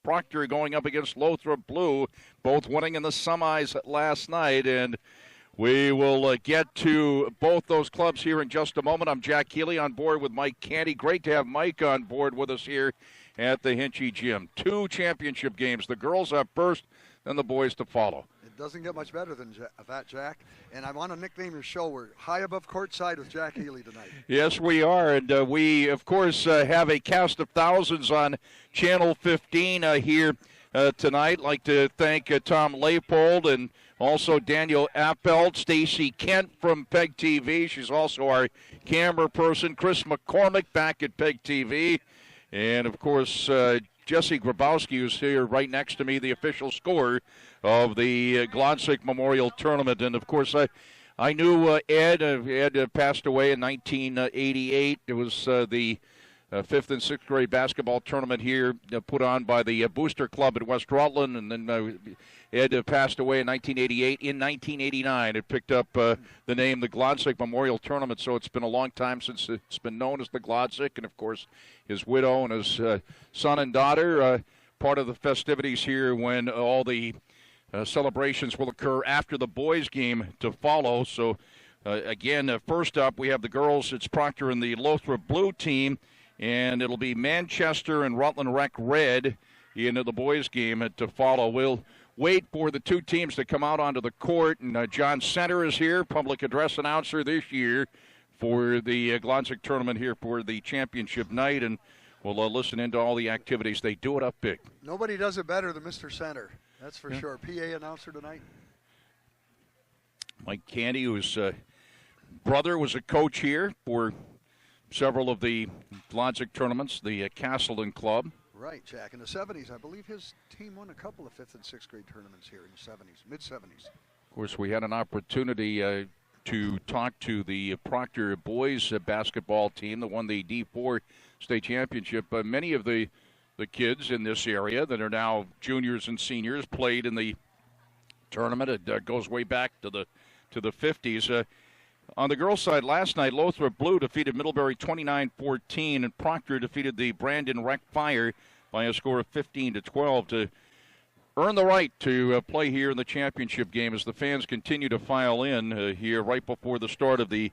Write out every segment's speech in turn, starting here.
Proctor going up against Lothrop Blue, both winning in the semis last night. And we will get to both those clubs here in just a moment. I'm Jack Healy on board with Mike Canty. Great to have Mike on board with us here at the Hinchy Gym. 2 championship games. The girls up first, then the boys to follow. It doesn't get much better than that, Jack. And I want to nickname your show. We're high above courtside with Jack Healy tonight. Yes, we are. And we, of course, have a cast of thousands on Channel 15 here tonight. I'd like to thank Tom Leipold and also Daniel Appelt, Stacy Kent from PEGTV. She's also our camera person. Chris McCormick back at PEGTV. And, of course, Jesse Grabowski, who's here right next to me, the official scorer of the Glodzik Memorial Tournament. And, of course, I knew Ed. Ed passed away in 1988. It was the 5th and 6th grade basketball tournament here put on by the Booster Club at West-Rutland. And then Ed passed away in 1988. In 1989, it picked up the name the Glodzik Memorial Tournament. So it's been a long time since it's been known as the Glodzik. And, of course, his widow and his son and daughter, part of the festivities here when all the celebrations will occur after the boys' game to follow. So, again, first up, we have the girls. It's Proctor and the Lothrop Blue team. And it'll be Manchester and Rutland Rec Red into the boys' game to follow. We'll wait for the 2 teams to come out onto the court. And John Center is here, public address announcer this year for the Glodzik tournament here for the championship night. And we'll listen into all the activities. They do it up big. Nobody does it better than Mr. Center. That's for sure. PA announcer tonight. Mike Canty, whose brother was a coach here for several of the Glodzik tournaments, the Castleton Club. Right, Jack. In the 70s, I believe his team won a couple of 5th and 6th grade tournaments here in the 70s, mid-70s. Of course, we had an opportunity to talk to the Proctor boys basketball team that won the D4 state championship. Many of the kids in this area that are now juniors and seniors played in the tournament. It goes way back to the 50s. On the girls' side, last night, Lothrop Blue defeated Middlebury 29-14, and Proctor defeated the Brandon Rec Fire by a score of 15-12 to earn the right to play here in the championship game as the fans continue to file in here right before the start of the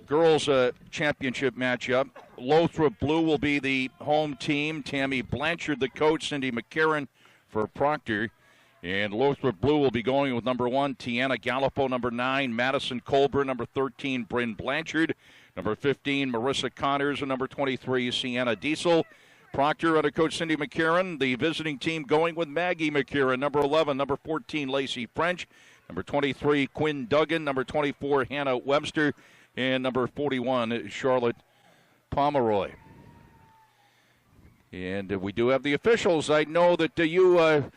girls' championship matchup. Lothrop Blue will be the home team. Tammy Blanchard, the coach, Cindy McCarron for Proctor. And Lothrop Blue will be going with number 1, Tiana Gallipo, number 9, Madison Colburn, number 13, Bryn Blanchard, number 15, Marissa Connors, and number 23, Sienna Diesel. Proctor under coach Cindy McCarron. The visiting team going with Maggie McCarron, number 11, number 14, Lacey French, number 23, Quinn Duggan, number 24, Hannah Webster, and number 41, Charlotte Pomeroy. And we do have the officials. I know that you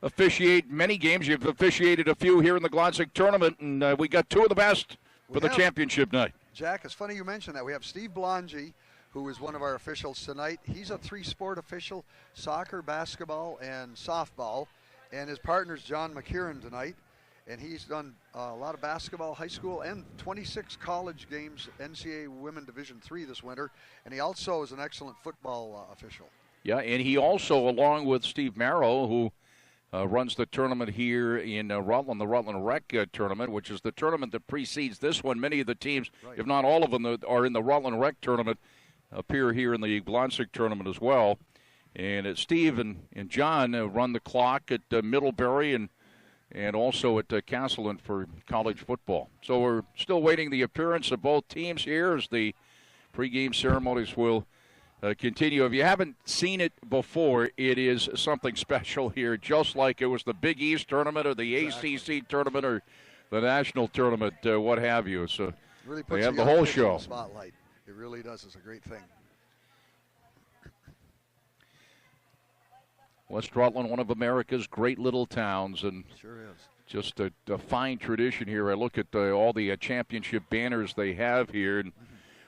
officiate many games. You've officiated a few here in the Glodzik tournament, and we got 2 of the best for the championship night. Jack, it's funny you mentioned that. We have Steve Blongi, who is one of our officials tonight. He's a 3-sport official, soccer, basketball, and softball. And his partner's John McCarron tonight. And he's done a lot of basketball, high school, and 26 college games, NCAA Women Division III this winter. And he also is an excellent football official. Yeah, and he also, along with Steve Marrow, who runs the tournament here in Rutland, the Rutland Rec tournament, which is the tournament that precedes this one. Many of the teams, if not all of them, that are in the Rutland Rec tournament appear here in the Glodzik tournament as well. And Steve and John run the clock at Middlebury and also at Castleton for college football. So we're still waiting the appearance of both teams here as the pregame ceremonies will continue. If you haven't seen it before, it is something special here, just like it was the Big East tournament or the ACC tournament or the national tournament, what have you. So really they have the whole show. Spotlight. It really does. It's a great thing. West-Rutland, one of America's great little towns, and sure is. Just a fine tradition here. I look at all the championship banners they have here, and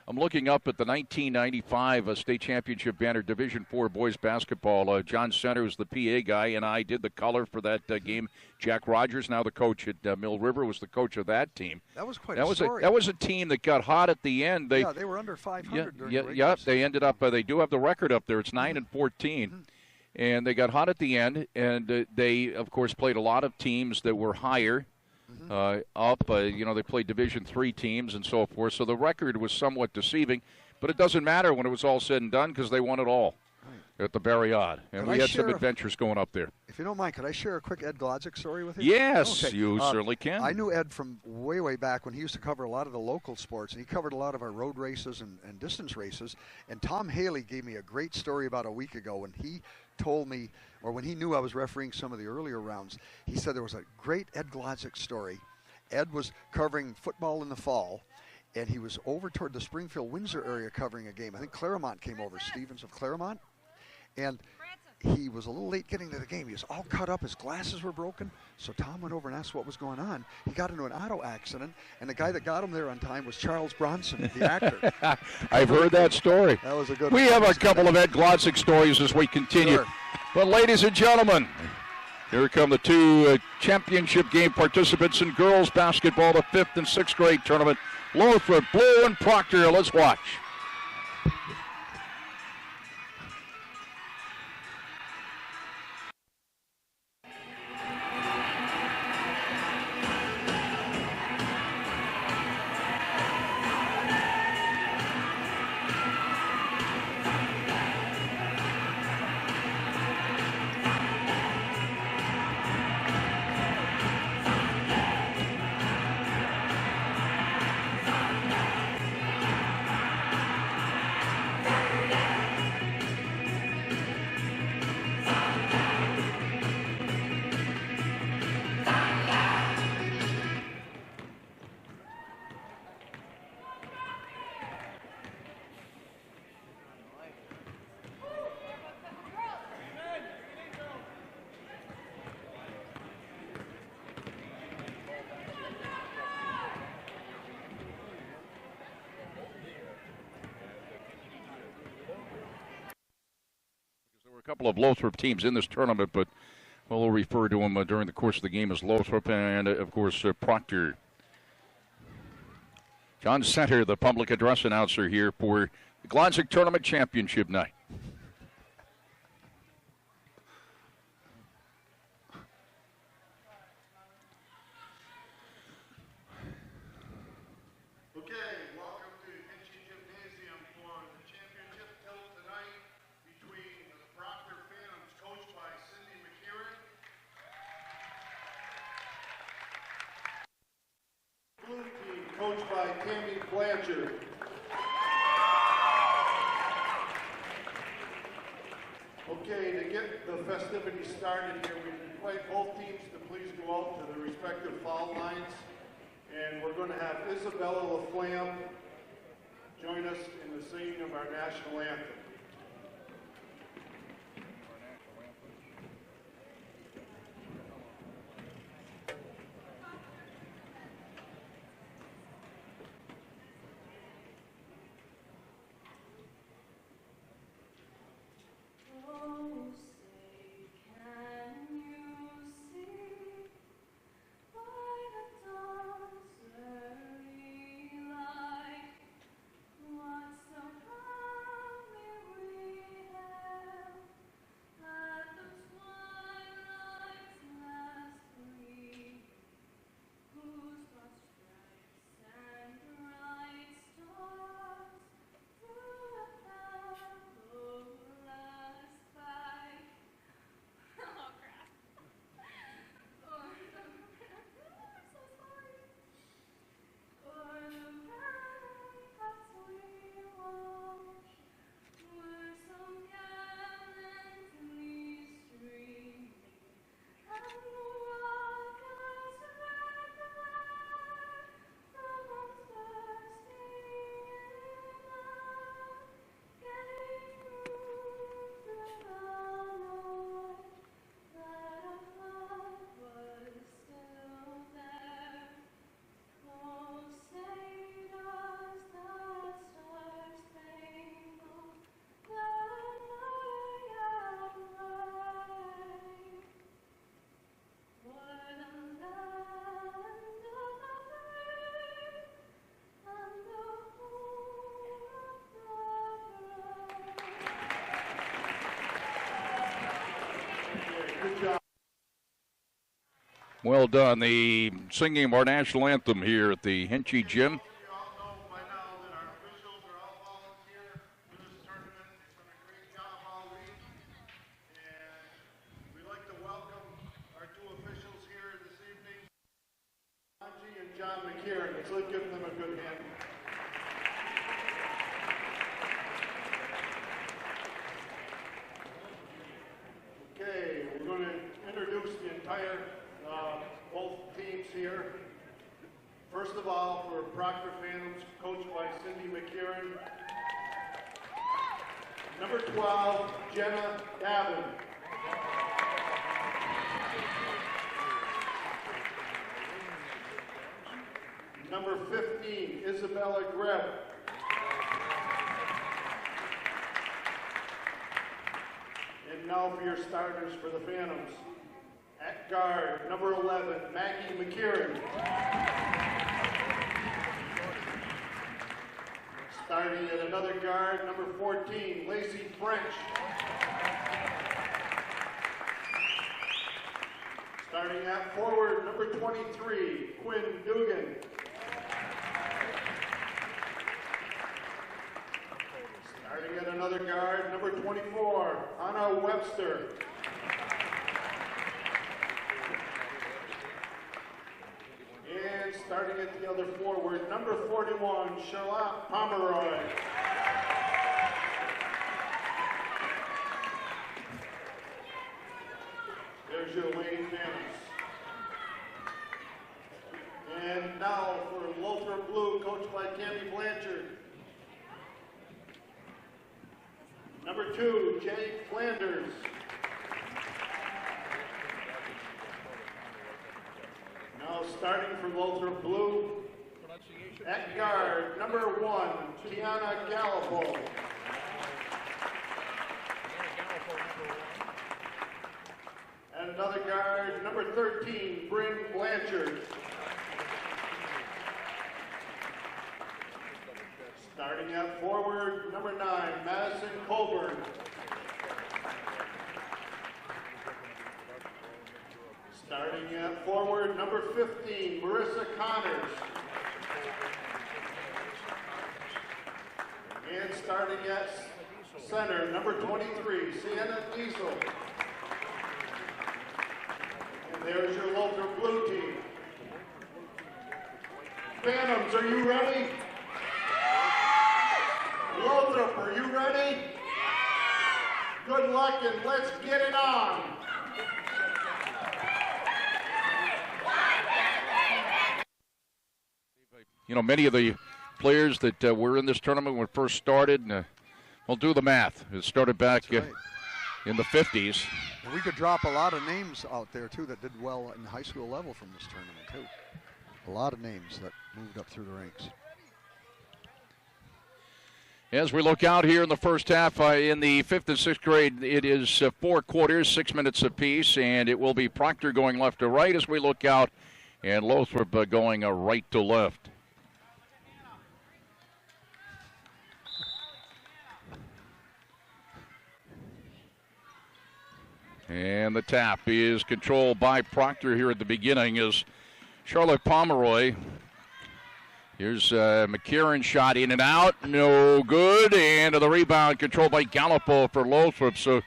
I'm looking up at the 1995 state championship banner, Division IV boys basketball. John Center was the PA guy, and I did the color for that game. Jack Rogers, now the coach at Mill River, was the coach of that team. That was quite a story. That was a team that got hot at the end. They were under 500 during the regular season. They ended up, they do have the record up there. It's 9-14. and they got hot at the end, and they, of course, played a lot of teams that were higher up. They played Division III teams and so forth, so the record was somewhat deceiving, but it doesn't matter when it was all said and done because they won it all at the Barriade, and we had some adventures going up there. If you don't mind, could I share a quick Ed Glodzik story with you? Yes, okay. You certainly can. I knew Ed from way, way back when he used to cover a lot of the local sports, and he covered a lot of our road races and distance races. And Tom Haley gave me a great story about a week ago when he told me, or when he knew I was refereeing some of the earlier rounds. He said there was a great Ed Glodzik story. Ed was covering football in the fall, and he was over toward the Springfield-Windsor area covering a game. I think Claremont came over, Stevens of Claremont. And he was a little late getting to the game. He was all cut up. His glasses were broken. So Tom went over and asked what was going on. He got into an auto accident, and the guy that got him there on time was Charles Bronson, the actor. I've heard that story. That was a good one. We have a couple of Ed Glodzik stories as we continue. Sure. But ladies and gentlemen, here come the two championship game participants in girls basketball, the 5th and 6th grade tournament. Lothrop, Blue, and Proctor. Let's watch. A couple of Lothrop teams in this tournament, but we'll refer to them during the course of the game as Lothrop and, of course, Proctor. John Center, the public address announcer here for the Glodzik Tournament Championship night. Coached by Tammy Blanchard. Okay, to get the festivities started here, we invite both teams to please go out to their respective foul lines. And we're going to have Isabella LaFlamme join us in the singing of our national anthem. Well done. The singing of our national anthem here at the Henchy Gym. You all know by now that our officials are all volunteer for this tournament. They've done a great job all week. And we'd like to welcome our two officials here this evening, Glodzik and John McKieran. So let's give them a good hand. Okay, we're going to introduce the entire both teams here. First of all, for Proctor Phantoms, coached by Cindy McKieran. Number 12, Jenna Davin. Number 15, Isabella Greb. And now for your starters for the Phantoms. At guard, number 11, Maggie McKieran. Starting at another guard, number 14, Lacey French. Starting at forward, number 23, Quinn Dugan. Starting at another guard, number 24, Anna Webster. And starting at the other forward, number 41, Charlotte Pomeroy. There's your Lady Phantoms. And now for Lothrop Blue, coached by Tammy Blanchard. Number 2, Jake Flanders. Now starting for Lothrop Blue, at guard, number 1, Tiana Gallipo. And another guard, number 13, Bryn Blanchard. Starting at forward, number 9, Madison Colburn. Starting at forward, number 15, Marissa Connors. And starting at center, number 23, Sienna Diesel. And there's your Lothrop Blue team. Phantoms, are you ready? Lothrop, are you ready? Good luck and let's get it on. You know, many of the players that were in this tournament when it first started, we'll do the math. It started back in the 50s. And we could drop a lot of names out there, too, that did well in the high school level from this tournament, too. A lot of names that moved up through the ranks. As we look out here in the first half, in the 5th and 6th grade, it is 4 quarters, 6 minutes apiece, and it will be Proctor going left to right as we look out, and Lothrop going right to left. And the tap is controlled by Proctor here at the beginning as Charlotte Pomeroy. Here's McKieran shot in and out. No good. And the rebound controlled by Gallipo for Lothrop. So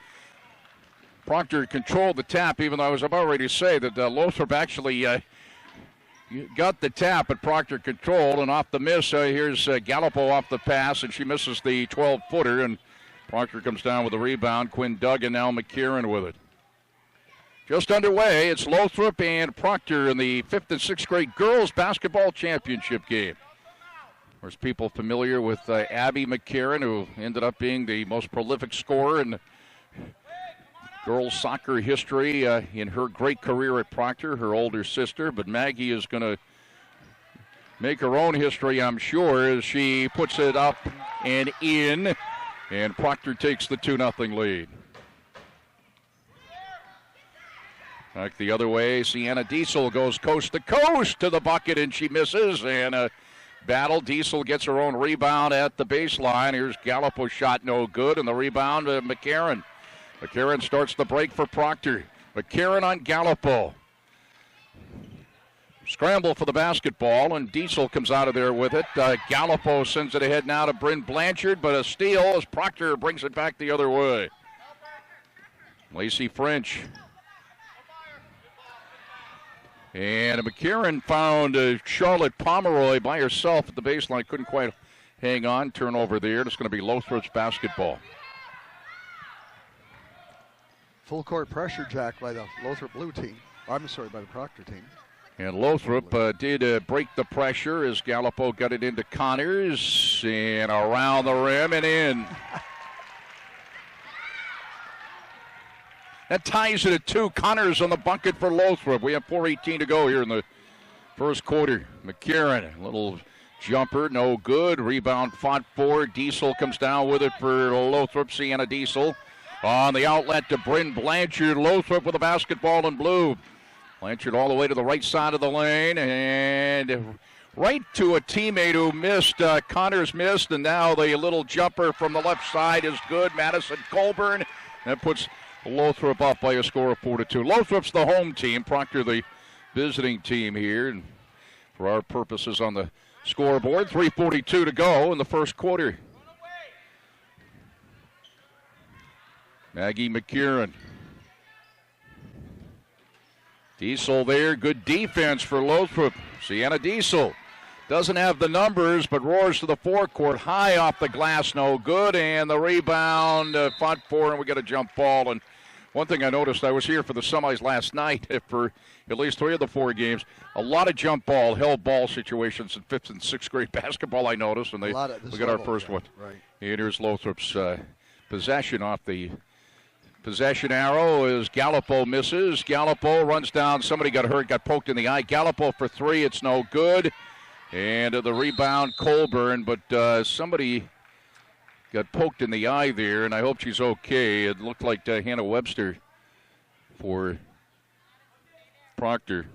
Proctor controlled the tap, even though I was about ready to say that Lothrop actually got the tap, but Proctor controlled. And off the miss, here's Gallipo off the pass, and she misses the 12-footer. And Proctor comes down with the rebound. Quinn Duggan, now McKieran with it. Just underway, it's Lothrop and Proctor in the 5th and 6th grade girls basketball championship game. There's people familiar with Abby McKieran, who ended up being the most prolific scorer in girls soccer history in her great career at Proctor, her older sister. But Maggie is going to make her own history, I'm sure, as she puts it up and in, and Proctor takes the 2-0 lead. Back the other way, Sienna Diesel goes coast to coast to the bucket, and she misses. And a battle. Diesel gets her own rebound at the baseline. Here's Gallipo shot no good, and the rebound to McKieran. McKieran starts the break for Proctor. McKieran on Gallipo. Scramble for the basketball, and Diesel comes out of there with it. Gallipo sends it ahead now to Bryn Blanchard, but a steal as Proctor brings it back the other way. Lacey French. And McCarran found Charlotte Pomeroy by herself at the baseline. Couldn't quite hang on. Turnover there. It's going to be Lothrop's basketball. Full court pressure, Jack, by the Lothrop blue team. I'm sorry, by the Proctor team. And Lothrop did break the pressure as Gallipo got it into Connors. And around the rim and in. That ties it at 2. Connors on the bucket for Lothrop. We have 4:18 to go here in the first quarter. McCarran, a little jumper, no good. Rebound fought for. Diesel comes down with it for Lothrop. Sienna Diesel on the outlet to Bryn Blanchard. Lothrop with the basketball in blue. Blanchard all the way to the right side of the lane and right to a teammate who missed. Connors missed, and now the little jumper from the left side is good. Madison Colburn. That puts Lothrop up by a score of 4-2. Lothrop's the home team. Proctor the visiting team here. And for our purposes on the scoreboard, 3:42 to go in the first quarter. Maggie McCarran. Diesel there. Good defense for Lothrop. Sienna Diesel doesn't have the numbers, but roars to the forecourt. High off the glass, no good. And the rebound fought for, and we got a jump ball. And one thing I noticed, I was here for the semis last night for at least 3 of the 4 games. A lot of jump ball, held ball situations in 5th and 6th grade basketball, I noticed. And we got our first one. Right. And here's Lothrop's possession off the possession arrow as Gallipo misses. Gallipo runs down. Somebody got hurt, got poked in the eye. Gallipo for 3. It's no good. And the rebound, Colburn. But somebody got poked in the eye there, and I hope she's okay. It looked like Hannah Webster for Proctor.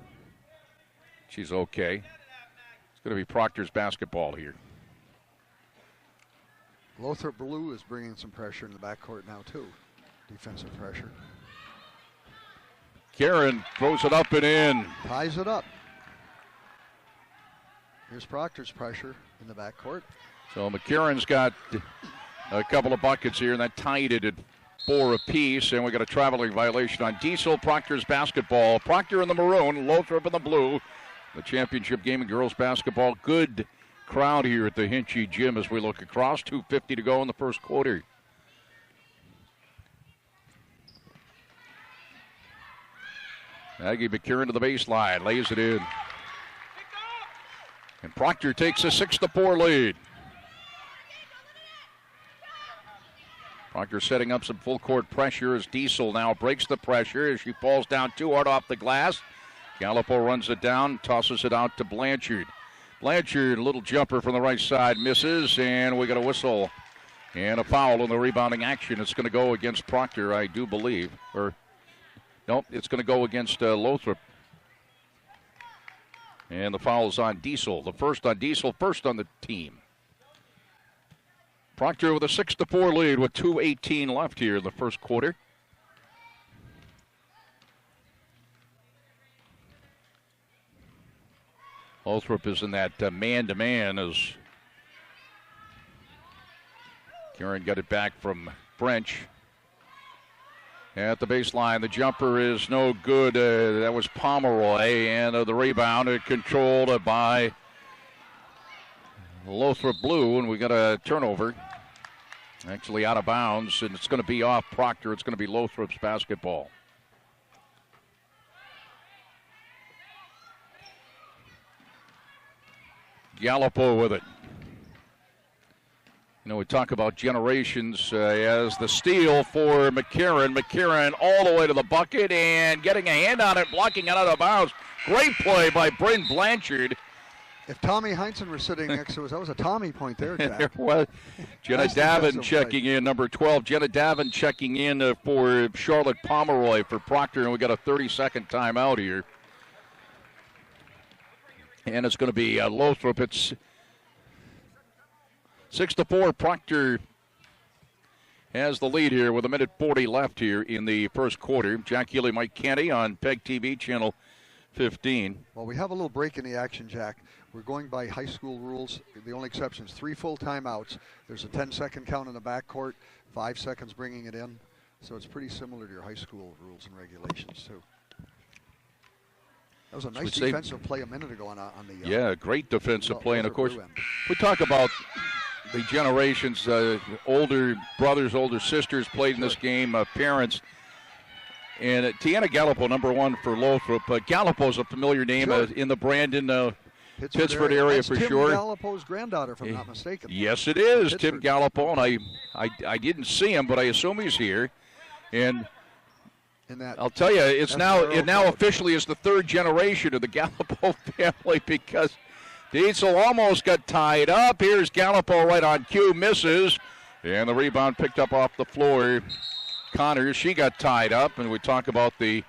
She's okay. It's going to be Proctor's basketball here. Lothrop Blue is bringing some pressure in the backcourt now, too. Defensive pressure. Karen throws it up and in. Ties it up. Here's Proctor's pressure in the backcourt. So McCarran's got a couple of buckets here, and that tied it at 4 apiece. And we got a traveling violation on Diesel. Proctor's basketball. Proctor in the maroon, Lothrop in the blue. The championship game in girls basketball. Good crowd here at the Hinchy Gym as we look across. 2:50 to go in the first quarter. Maggie McCarran to the baseline, lays it in. And Proctor takes a 6-4 lead. Proctor setting up some full court pressure as Diesel now breaks the pressure as she falls down too hard off the glass. Gallipo runs it down, tosses it out to Blanchard. Blanchard, a little jumper from the right side, misses, and we got a whistle. And a foul on the rebounding action. It's going to go against Proctor, I do believe. Nope, it's going to go against Lothrop. And the foul is on Diesel. The first on Diesel, first on the team. Proctor with a 6-4 lead with 2:18 left here in the first quarter. Lothrop is in that man-to-man as Karen got it back from French. At the baseline, the jumper is no good. That was Pomeroy, and the rebound controlled by Lothrop Blue, and we got a turnover. Actually out of bounds, and it's going to be off Proctor. It's going to be Lothrop's basketball. Gallipo with it. You know, we talk about generations as the steal for McCarran. McCarran all the way to the bucket and getting a hand on it, blocking it out of bounds. Great play by Bryn Blanchard. If Tommy Heinsohn were sitting next to us, that was a Tommy point there, Jack. There was Jenna Davin checking in, number 12. Jenna Davin checking in for Charlotte Pomeroy for Proctor, and we got a 30-second timeout here. And it's going to be Lothrop. It's 6-4. Proctor has the lead here with 1:40 left here in the first quarter. Jack Healy, Mike Canty on PEGTV channel 15. Well, we have a little break in the action, Jack. We're going by high school rules. The only exception is 3 full timeouts. There's a 10-second count in the backcourt, 5 seconds bringing it in. So it's pretty similar to your high school rules and regulations, too. That was a nice defensive play a minute ago on the... yeah, great defensive play. And, of course, we talk about the generations, older brothers, older sisters played in this game, parents. And Tiana Gallipo, number 1 for Lothrop. Gallipo is a familiar name in the Brandon, Pittsford area for sure. Tim Gallipo's granddaughter, if I'm not mistaken. Yes, it is, Tim Gallipo. And I didn't see him, but I assume he's here. And I'll tell you, it now officially is the 3rd generation of the Gallipo family, because Dietzel almost got tied up. Here's Gallipo right on cue, misses, and the rebound picked up off the floor. Connors, she got tied up, and we talk about the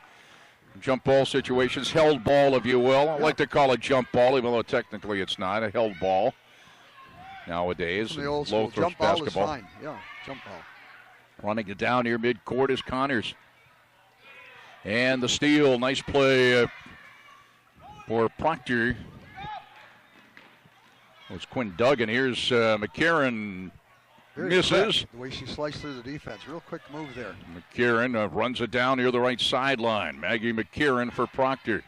jump ball situations, held ball, if you will. I like to call it jump ball, even though technically it's not a held ball nowadays. The old school jump ball is fine. Yeah, jump ball. Running it down here midcourt is Connors. And the steal, nice play for Proctor. It's Quinn Duggan. Here's McCarron. Misses. Quick, the way she sliced through the defense. Real quick move there. McCarron runs it down near the right sideline. Maggie McCarron for Proctor.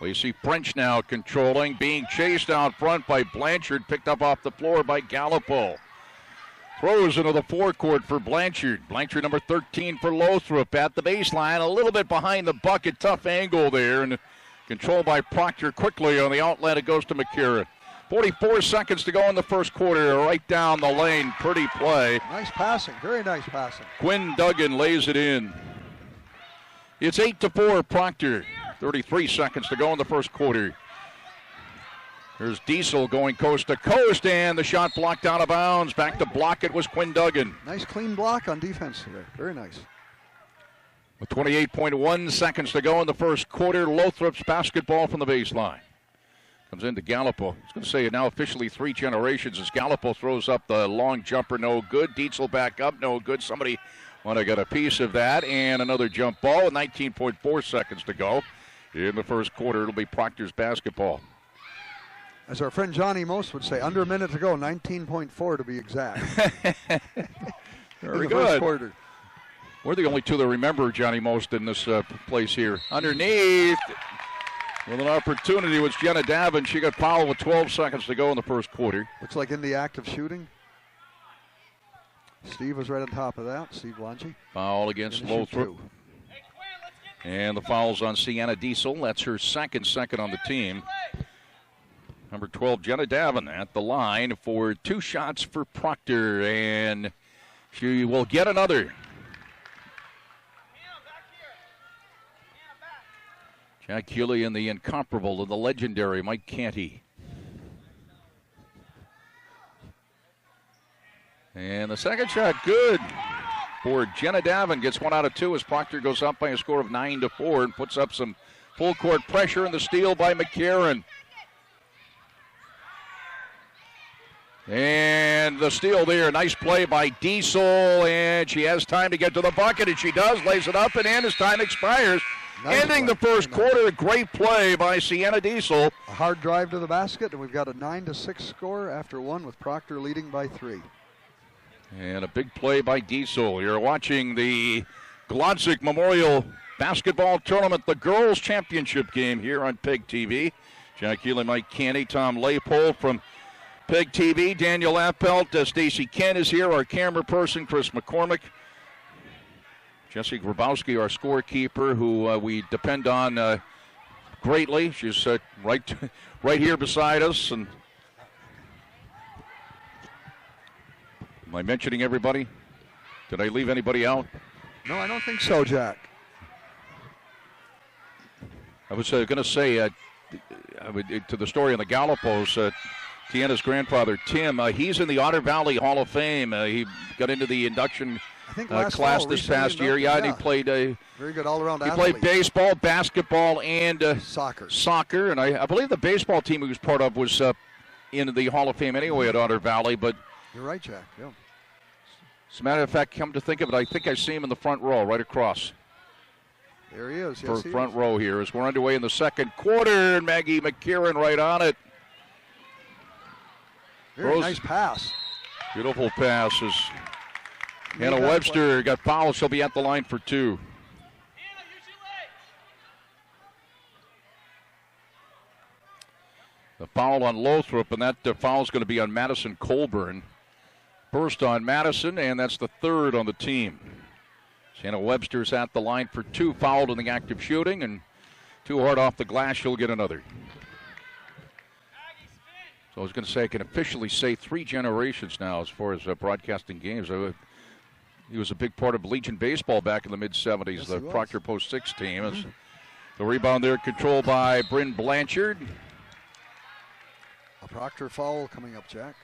Lacey French now controlling, being chased out front by Blanchard, picked up off the floor by Gallipo. Throws into the forecourt for Blanchard. Blanchard, number 13 for Lothrop, at the baseline, a little bit behind the bucket. Tough angle there, and controlled by Proctor quickly on the outlet. It goes to McCarron. 44 seconds to go in the first quarter, right down the lane. Pretty play. Nice passing, very nice passing. Quinn Duggan lays it in. It's 8-4 Proctor. 33 seconds to go in the first quarter. There's Diesel going coast to coast, and the shot blocked out of bounds. Back to block it was Quinn Duggan. Nice clean block on defense today. Very nice. With 28.1 seconds to go in the first quarter, Lothrop's basketball from the baseline. Comes into Gallipo. I was going to say now officially 3 generations as Gallipo throws up the long jumper, no good. Dietzel back up, no good. Somebody want to get a piece of that. And another jump ball with 19.4 seconds to go. In the first quarter, it'll be Proctor's basketball. As our friend Johnny Most would say, under a minute to go, 19.4 to be exact. Very good. First quarter. We're the only 2 that remember Johnny Most in this place here. Underneath. With an opportunity was Jenna Davin. She got fouled with 12 seconds to go in the first quarter. Looks like in the act of shooting. Steve was right on top of that. Steve Blanche. Foul against Lothrop. And the foul's on Sienna Diesel. That's her second on the team. Number 12, Jenna Davin at the line for 2 shots for Proctor. And she will get another. Jack Healy and the incomparable and the legendary Mike Canty. And the second shot, good for Jenna Davin. Gets 1 out of 2 as Proctor goes up by a score of 9-4 and puts up some full court pressure, and the steal by McCarron. And the steal there, nice play by Diesel, and she has time to get to the bucket, and she does, lays it up and in as time expires. Nice ending play. The first quarter, a great play by Sienna Diesel. A hard drive to the basket, and we've got a 9-6 score after 1 with Proctor leading by 3. And a big play by Diesel. You're watching the Glodzik Memorial Basketball Tournament, the girls' championship game here on PEGTV. Jack Healy, Mike Canty, Tom Leopold from PEGTV, Daniel Appelt, Stacy Kent is here, our camera person, Chris McCormick. Jesse Grabowski, our scorekeeper, who we depend on greatly. She's right here beside us. And am I mentioning everybody? Did I leave anybody out? No, I don't think so, Jack. I was going to say to the story on the Gallipos, Tiana's grandfather, Tim, he's in the Otter Valley Hall of Fame. He got into the induction class this past year. Yeah, and he played very good all-around athlete. He played baseball, basketball, and soccer. And I believe the baseball team he was part of was in the Hall of Fame anyway at Otter Valley. But you're right, Jack. Yeah. As a matter of fact, come to think of it, I think I see him in the front row, right across. There he is. For front row here as we're underway in the second quarter, and Maggie McKieran right on it. Very nice pass. Beautiful passes. Hannah Webster got fouled. She'll be at the line for 2. The foul on Lothrop, and that foul is going to be on Madison Colburn. First on Madison, and that's the 3rd on the team. Hannah Webster's at the line for 2, fouled in the act of shooting, and too hard off the glass, she'll get another. So I was going to say, I can officially say 3 generations now as far as broadcasting games. He was a big part of Legion baseball back in the mid-'70s, yes, the Proctor Post 6 team. The rebound there controlled by Bryn Blanchard. A Proctor foul coming up, Jack.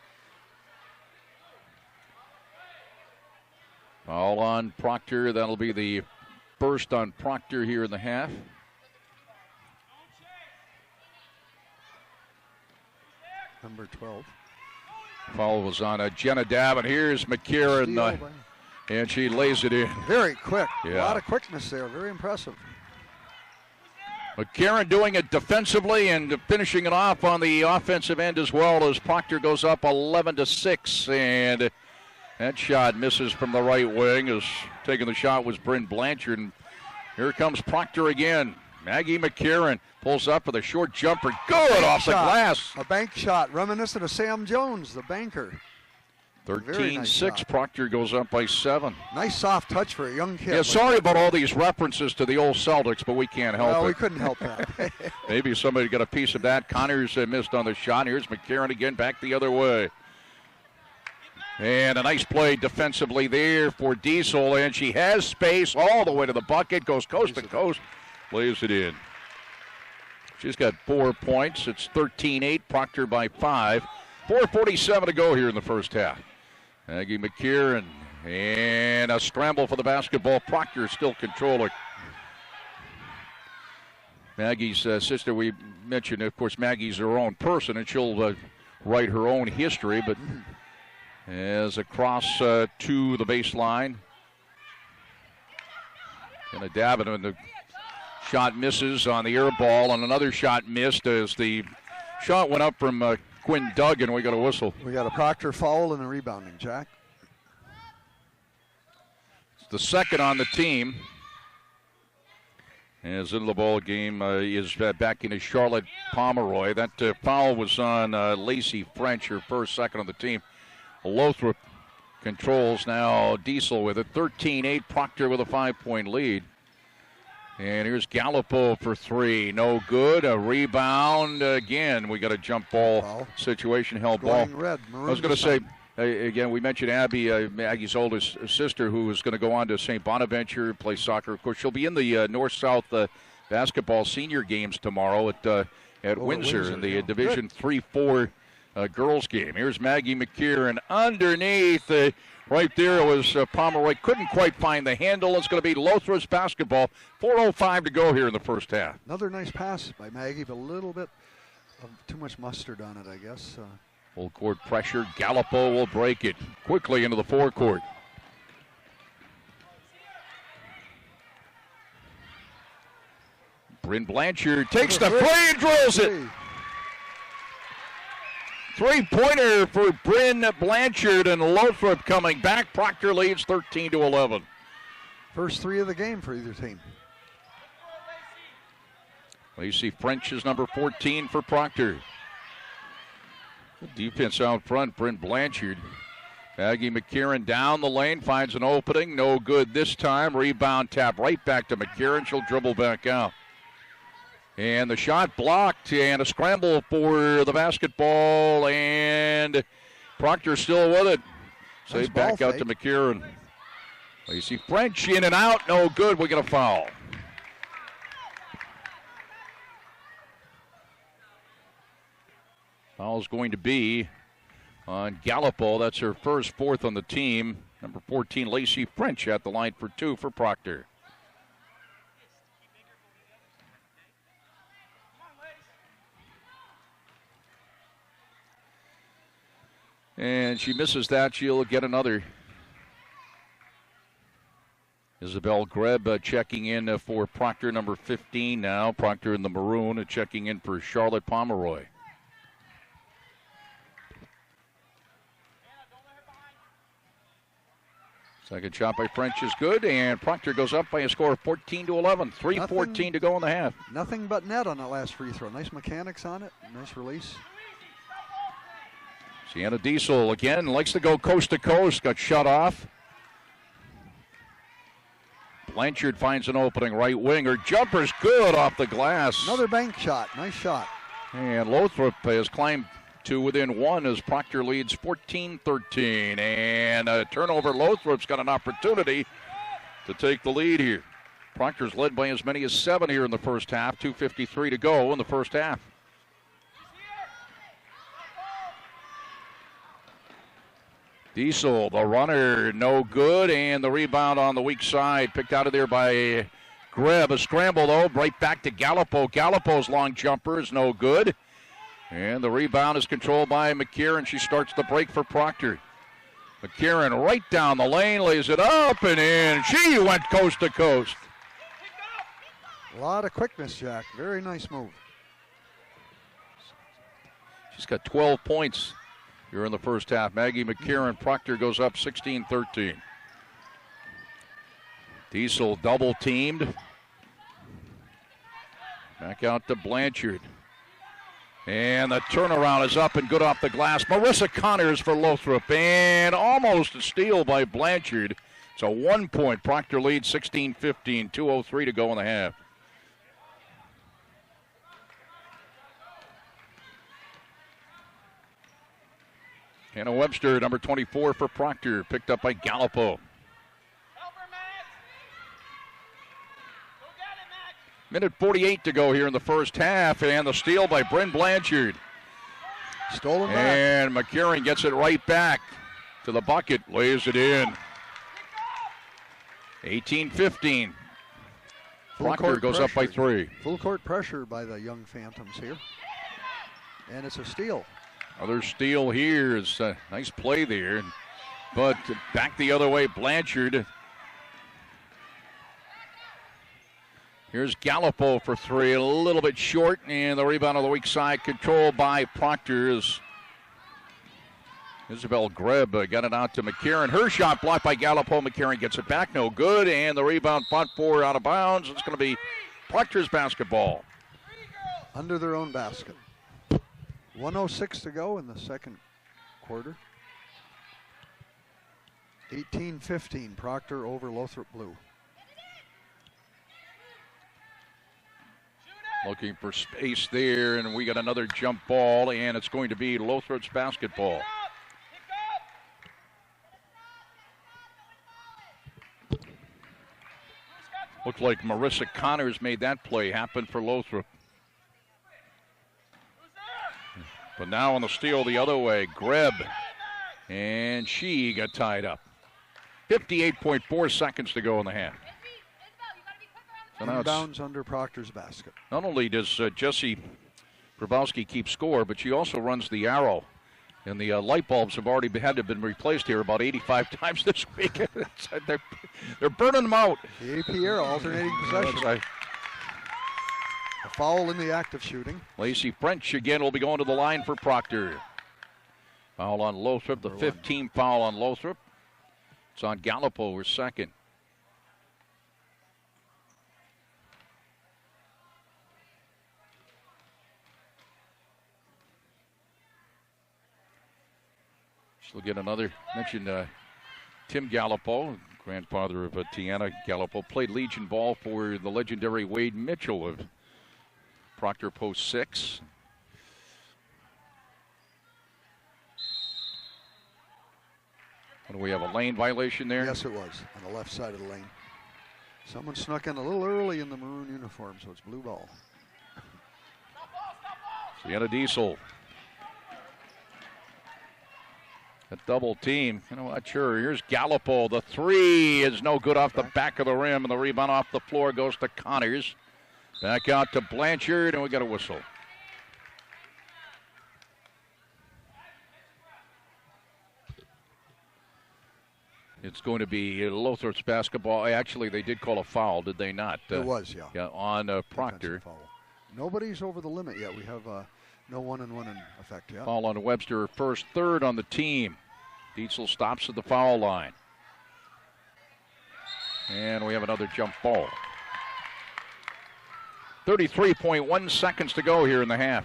Foul on Proctor. That'll be the first on Proctor here in the half. Number 12. Foul was on Jenna Davin. Here's McKieran, and she lays it in. Very quick. Yeah. A lot of quickness there. Very impressive. McKieran doing it defensively and finishing it off on the offensive end as well as Proctor goes up 11-6. And that shot misses from the right wing as taking the shot was Bryn Blanchard. And here comes Proctor again. Maggie McKieran pulls up with a short jumper. Good off the glass. A bank shot reminiscent of Sam Jones, the banker. 13-6. Nice Proctor goes up by 7. Nice soft touch for a young kid. Yeah, sorry about all these references to the old Celtics, but we can't help it. Well, we couldn't help that. Maybe somebody got a piece of that. Connors missed on the shot. Here's McKieran again, back the other way. And a nice play defensively there for Diesel, and she has space all the way to the bucket, goes coast to coast, lays it in. She's got 4 points. It's 13-8, Proctor by 5. 4:47 to go here in the first half. Maggie McKieran, and a scramble for the basketball. Proctor still controlling. Maggie's sister, we mentioned, of course, Maggie's her own person, and she'll write her own history, but as across to the baseline. And a Davin, and the shot misses on the air ball, and another shot missed as the shot went up from Quinn Duggan. We got a whistle. We got a Proctor foul and a rebounding, Jack. It's the second on the team. As in the ball game is back into Charlotte Pomeroy. That foul was on Lacey French, her first, second on the team. Lothrop controls now. Diesel with it. 13-8. Proctor with a 5-point lead. And here's Gallipo for 3. No good. A rebound. Again, we got a jump ball situation. Held ball. Red, I was going to say, again, we mentioned Abby, Maggie's oldest sister, who is going to go on to St. Bonaventure, play soccer. Of course, she'll be in the North-South basketball senior games tomorrow at Windsor in the Division 3-4 girls game. Here's Maggie McKieran underneath. Right there was Pomeroy. Couldn't quite find the handle. It's going to be Lothrop's basketball. 4:05 to go here in the first half. Another nice pass by Maggie, but a little bit of too much mustard on it, I guess. Full court pressure. Gallipo will break it quickly into the forecourt. Bryn Blanchard takes the free and drills it. Three-pointer for Bryn Blanchard, and Lothrop coming back. Proctor leads 13-11. First 3 of the game for either team. Lacey French is number 14 for Proctor. Good defense out front, Bryn Blanchard. Maggie McKieran down the lane, finds an opening. No good this time. Rebound tap right back to McKieran. She'll dribble back out. And the shot blocked, and a scramble for the basketball, and Proctor still with it. Nice Saved back out to McKieran. Lacey French in and out, no good. We get a foul. Foul's going to be on Gallipo. That's her first, 4th on the team. Number 14, Lacey French at the line for 2 for Proctor. And she misses that. She'll get another. Isabel Greb checking in for Proctor, number 15 now. Proctor in the maroon checking in for Charlotte Pomeroy. Second shot by French is good, and Proctor goes up by a score of 14-11. 3:14 to go in the half. Nothing but net on that last free throw. Nice mechanics on it. Nice release. Sienna Diesel again likes to go coast to coast. Got shut off. Blanchard finds an opening right wing. Her jumper's good off the glass. Another bank shot. Nice shot. And Lothrop has climbed to within one as Proctor leads 14-13. And a turnover. Lothrop's got an opportunity to take the lead here. Proctor's led by as many as 7 here in the first half. 2:53 to go in the first half. Diesel, the runner, no good, and the rebound on the weak side, picked out of there by Greb. A scramble, though, right back to Gallipo. Gallipo's long jumper is no good, and the rebound is controlled by McKieran. She starts the break for Proctor. McKieran right down the lane, lays it up and in. She went coast to coast. A lot of quickness, Jack. Very nice move. She's got 12 points here in the first half. Maggie McKieran. Proctor goes up 16-13. Diesel double teamed. Back out to Blanchard. And the turnaround is up and good off the glass. Marissa Connors for Lothrop. And almost a steal by Blanchard. It's a 1 point. Proctor leads 16-15. 2:03 to go in the half. Hannah Webster, number 24 for Proctor, picked up by Gallipo. Minute 48 to go here in the first half, and the steal by Bryn Blanchard. Stolen back. And McKieran gets it right back to the bucket, lays it in. 18-15. Proctor goes up by 3. Full court pressure by the young Phantoms here. And it's a steal. Another steal here is a nice play there. But back the other way, Blanchard. Here's Gallipo for 3, a little bit short, and the rebound on the weak side controlled by Proctor as Isabel Greb got it out to McKieran. Her shot blocked by Gallipo. McKieran gets it back, no good, and the rebound fought for out of bounds. It's going to be Proctor's basketball. Under their own basket. 1:06 to go in the second quarter. 18-15, Proctor over Lothrop Blue. Looking for space there, and we got another jump ball, and it's going to be Lothrop's basketball. Looks like Marissa Connors made that play happen for Lothrop. But now on the steal the other way, Greb, and she got tied up. 58.4 seconds to go in the half. So now Inbounds under Proctor's basket. Not only does Jessie Grabowski keep score, but she also runs the arrow. And the light bulbs have already had to have been replaced here about 85 times this week. They're burning them out. The AP arrow alternating possession. A foul in the act of shooting. Lacey French again will be going to the line for Proctor. Foul on Lothrop, the 15th foul on Lothrop. It's on Gallipo, her second. She'll get another. Mentioned Tim Gallipo, grandfather of Tiana Gallipo, played Legion ball for the legendary Wade Mitchell of Proctor Post 6. What do we have, a lane violation there? Yes, it was, on the left side of the lane. Someone snuck in a little early in the maroon uniform, so it's blue ball. Sienna Diesel. A double team. You know what? Sure. Here's Gallipo. The 3 is no good off the back of the rim, and the rebound off the floor goes to Connors. Back out to Blanchard, and we got a whistle. It's going to be Lothrop's basketball. Actually, they did call a foul, did they not? It was, yeah. Yeah, on Proctor. Foul. Nobody's over the limit yet. We have no 1-and-1 in effect yet. Foul on Webster, first, third on the team. Dietzel stops at the foul line. And we have another jump ball. 33.1 seconds to go here in the half.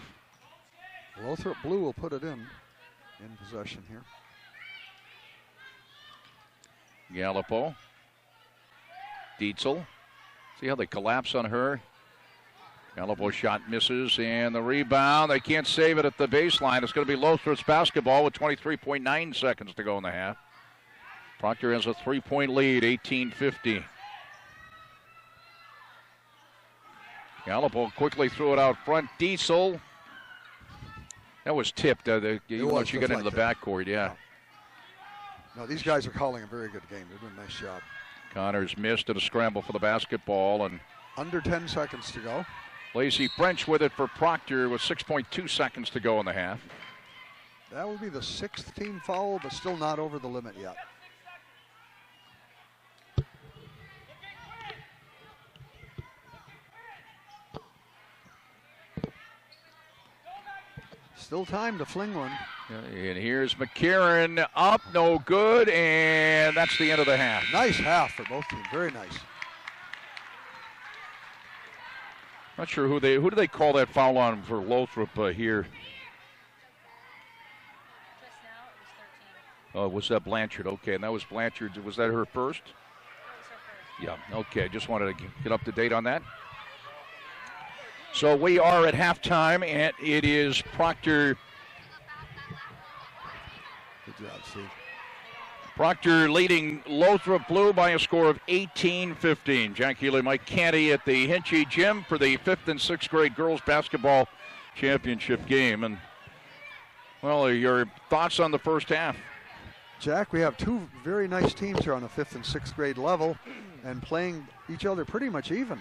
Lothrop Blue will put it in possession here. Gallipo. Dietzel. See how they collapse on her? Gallipo shot misses, and the rebound. They can't save it at the baseline. It's going to be Lothrop's basketball with 23.9 seconds to go in the half. Proctor has a 3-point lead, 18-15. Gallipo quickly threw it out front. Dietzel. That was tipped. Once you get into the backcourt, yeah. No, these guys are calling a very good game. They're doing a nice job. Connors missed at a scramble for the basketball. And under 10 seconds to go. Lacey French with it for Proctor with 6.2 seconds to go in the half. That will be the 6th team foul, but still not over the limit yet. Still time to fling one. And here's McCarron up, no good, and that's the end of the half. Nice half for both teams, very nice. Not sure who do they call that foul on for Lothrop here? Just now it was 13. Oh, was that Blanchard? Okay, and that was Blanchard. Was that her first? That was her first. Yeah, okay, just wanted to get up to date on that. So we are at halftime, and it is Proctor. Good job, Steve. Proctor leading Lothrop Blue by a score of 18-15. Jack Healy, Mike Canty at the Hinchy Gym for the 5th and 6th grade girls basketball championship game. And, well, your thoughts on the first half? Jack, we have two very nice teams here on the 5th and 6th grade level and playing each other pretty much even.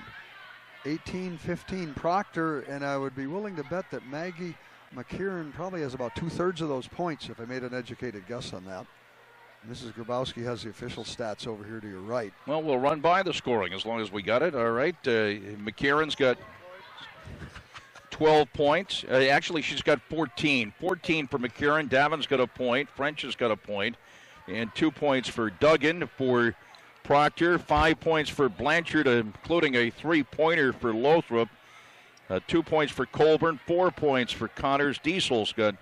18-15 Proctor, and I would be willing to bet that Maggie McKieran probably has about 2/3 of those points if I made an educated guess on that. Mrs. Grabowski has the official stats over here to your right. Well, we'll run by the scoring as long as we got it. All right. McCarron's got 12 points. Actually, she's got 14. 14 for McCarron. Davin's got a point. French has got a point. And 2 points for Duggan for Proctor. 5 points for Blanchard, including a 3-pointer for Lothrop. 2 points for Colburn. 4 points for Connors. Diesel's got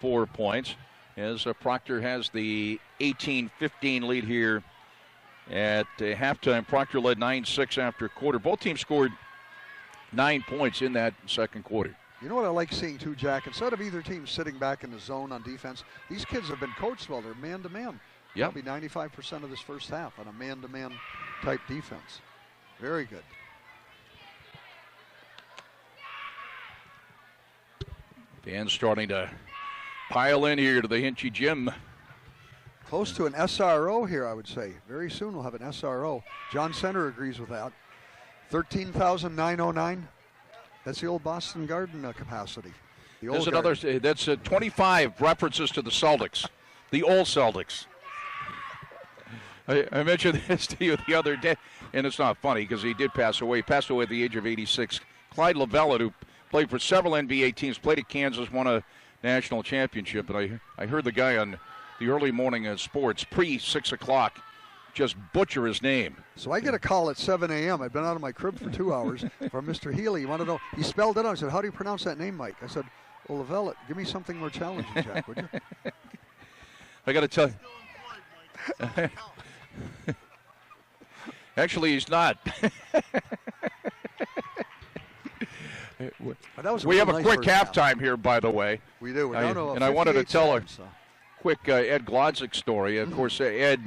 4 points. As Proctor has the 18-15 lead here at halftime. Proctor led 9-6 after a quarter. Both teams scored 9 points in that second quarter. You know what I like seeing too, Jack? Instead of either team sitting back in the zone on defense, these kids have been coached well. They're man-to-man. Yep. Probably 95% of this first half on a man-to-man type defense. Very good. Fans starting to pile in here to the Hinchy Gym. Close to an SRO here, I would say. Very soon we'll have an SRO. John Center agrees with that. 13,909. That's the old Boston Garden capacity. The old That's 25 references to the Celtics, the old Celtics. I mentioned this to you the other day, and it's not funny because he did pass away. He passed away at the age of 86. Clyde Lovellette, who played for several NBA teams, played at Kansas, won a national championship. And I heard the guy on the early morning sports, pre-6 o'clock, just butcher his name. So I get a call at 7 a.m. I'd been out of my crib for 2 hours from Mr. Healy. You want to know? He spelled it out. I said, how do you pronounce that name, Mike? I said, well, Lovellette, give me something more challenging, Jack, would you? I got to tell you. Actually, he's not. We have a quick halftime here, by the way. We do. And I wanted to tell a quick Ed Glodzik story. Of course, Ed,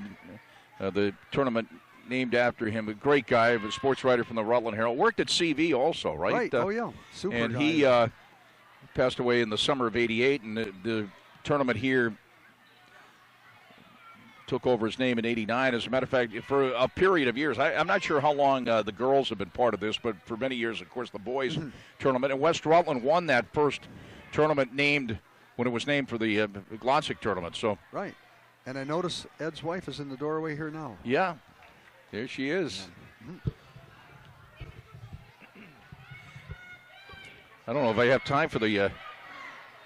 the tournament named after him, a great guy, a sports writer from the Rutland Herald, worked at CV also, right? Right. Oh yeah, super. And guy. he passed away in the summer of '88, and the tournament here took over his name in '89. As a matter of fact, for a period of years, I'm not sure how long the girls have been part of this, but for many years, of course, the boys tournament. And West Rutland won that first tournament when it was named for the Glodzik tournament. So right. And I notice Ed's wife is in the doorway here now. Yeah, there she is. I don't know if I have time for the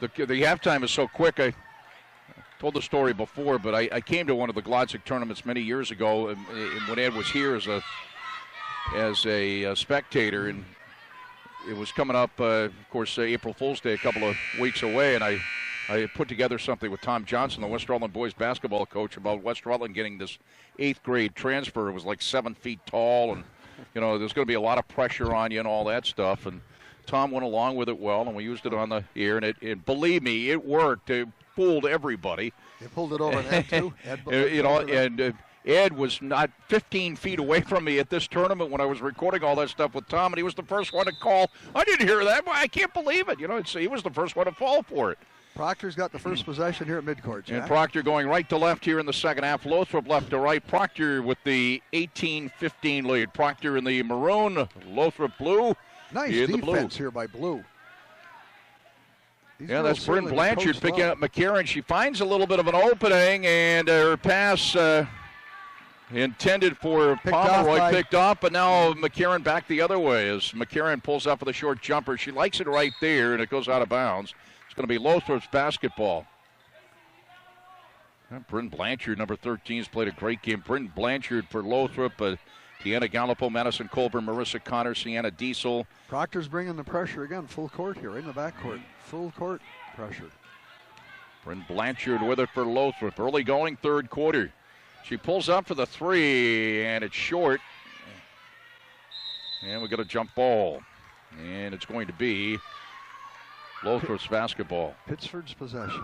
halftime is so quick. I told the story before, but I came to one of the Glodzik tournaments many years ago, and when Ed was here as a spectator, and it was coming up, of course, April Fool's Day a couple of weeks away, and I put together something with Tom Johnson, the West-Rutland boys basketball coach, about West-Rutland getting this 8th grade transfer. It was like 7 feet tall, and there's going to be a lot of pressure on you and all that stuff. And Tom went along with it well, and we used it on the air, and it believe me, it worked. It fooled everybody. You pulled it over Ed too. Ed was not 15 feet away from me at this tournament when I was recording all that stuff with Tom, and he was the first one to call. I didn't hear that. I can't believe it. He was the first one to fall for it. Proctor's got the first possession here at midcourt, Jack. And Proctor going right to left here in the second half. Lothrop left to right. Proctor with the 18-15 lead. Proctor in the maroon, Lothrop blue. Nice defense here by blue. Yeah, that's Bryn Blanchard picking up McCarron. She finds a little bit of an opening, and her pass intended for Pomeroy picked off, but now McCarron back the other way as McCarron pulls up with a short jumper. She likes it right there, and it goes out of bounds. It's going to be Lothrop's basketball. Bryn Blanchard, number 13, has played a great game. Bryn Blanchard for Lothrop. Deanna Gallipo, Madison Colburn, Marissa Connor, Sienna Diesel. Proctor's bringing the pressure again, full court here, in the backcourt. Full court pressure. Bryn Blanchard with it for Lothrop. Early going, third quarter. She pulls up for the three, and it's short. And we got a jump ball. And it's going to be Lothrop's basketball. Pittsford's possession.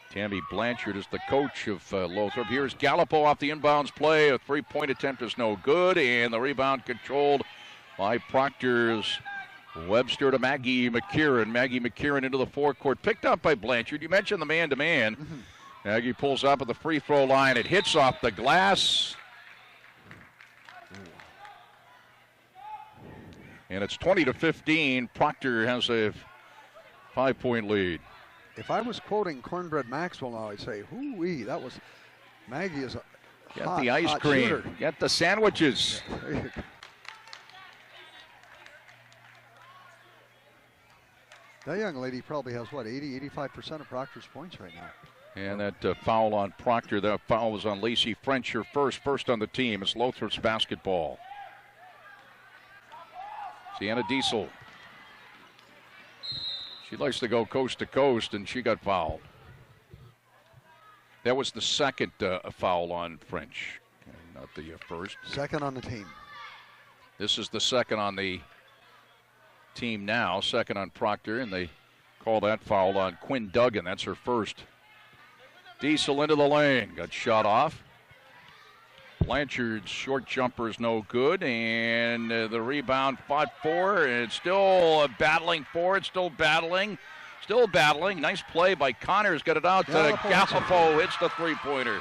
Tammy Blanchard is the coach of Lothrop. Here's Gallipo off the inbounds play. A three-point attempt is no good, and the rebound controlled by Proctor's Webster to Maggie McCarron. Maggie McCarron into the forecourt, picked up by Blanchard. You mentioned the man-to-man. Maggie pulls up at the free throw line. It hits off the glass. And it's 20-15. Proctor has a 5-point lead. If I was quoting Cornbread Maxwell now, I'd say, hoo-wee, that was, Maggie is a Got the ice cream. Shooter. Got the sandwiches. That young lady probably has, 85% of Proctor's points right now. And that foul on Proctor, that foul was on Lacey French, her first on the team. It's Lothrop's basketball. Sienna Diesel. She likes to go coast to coast, and she got fouled. That was the second foul on French, not the first. Second on the team. This is the second on the team now, second on Proctor, and they call that foul on Quinn Duggan. That's her first. Diesel into the lane, got shot off. Blanchard's short jumper is no good, and the rebound fought for, and it's still battling for it, still battling. Nice play by Connors, got it out to Gallipo, hits the three-pointer.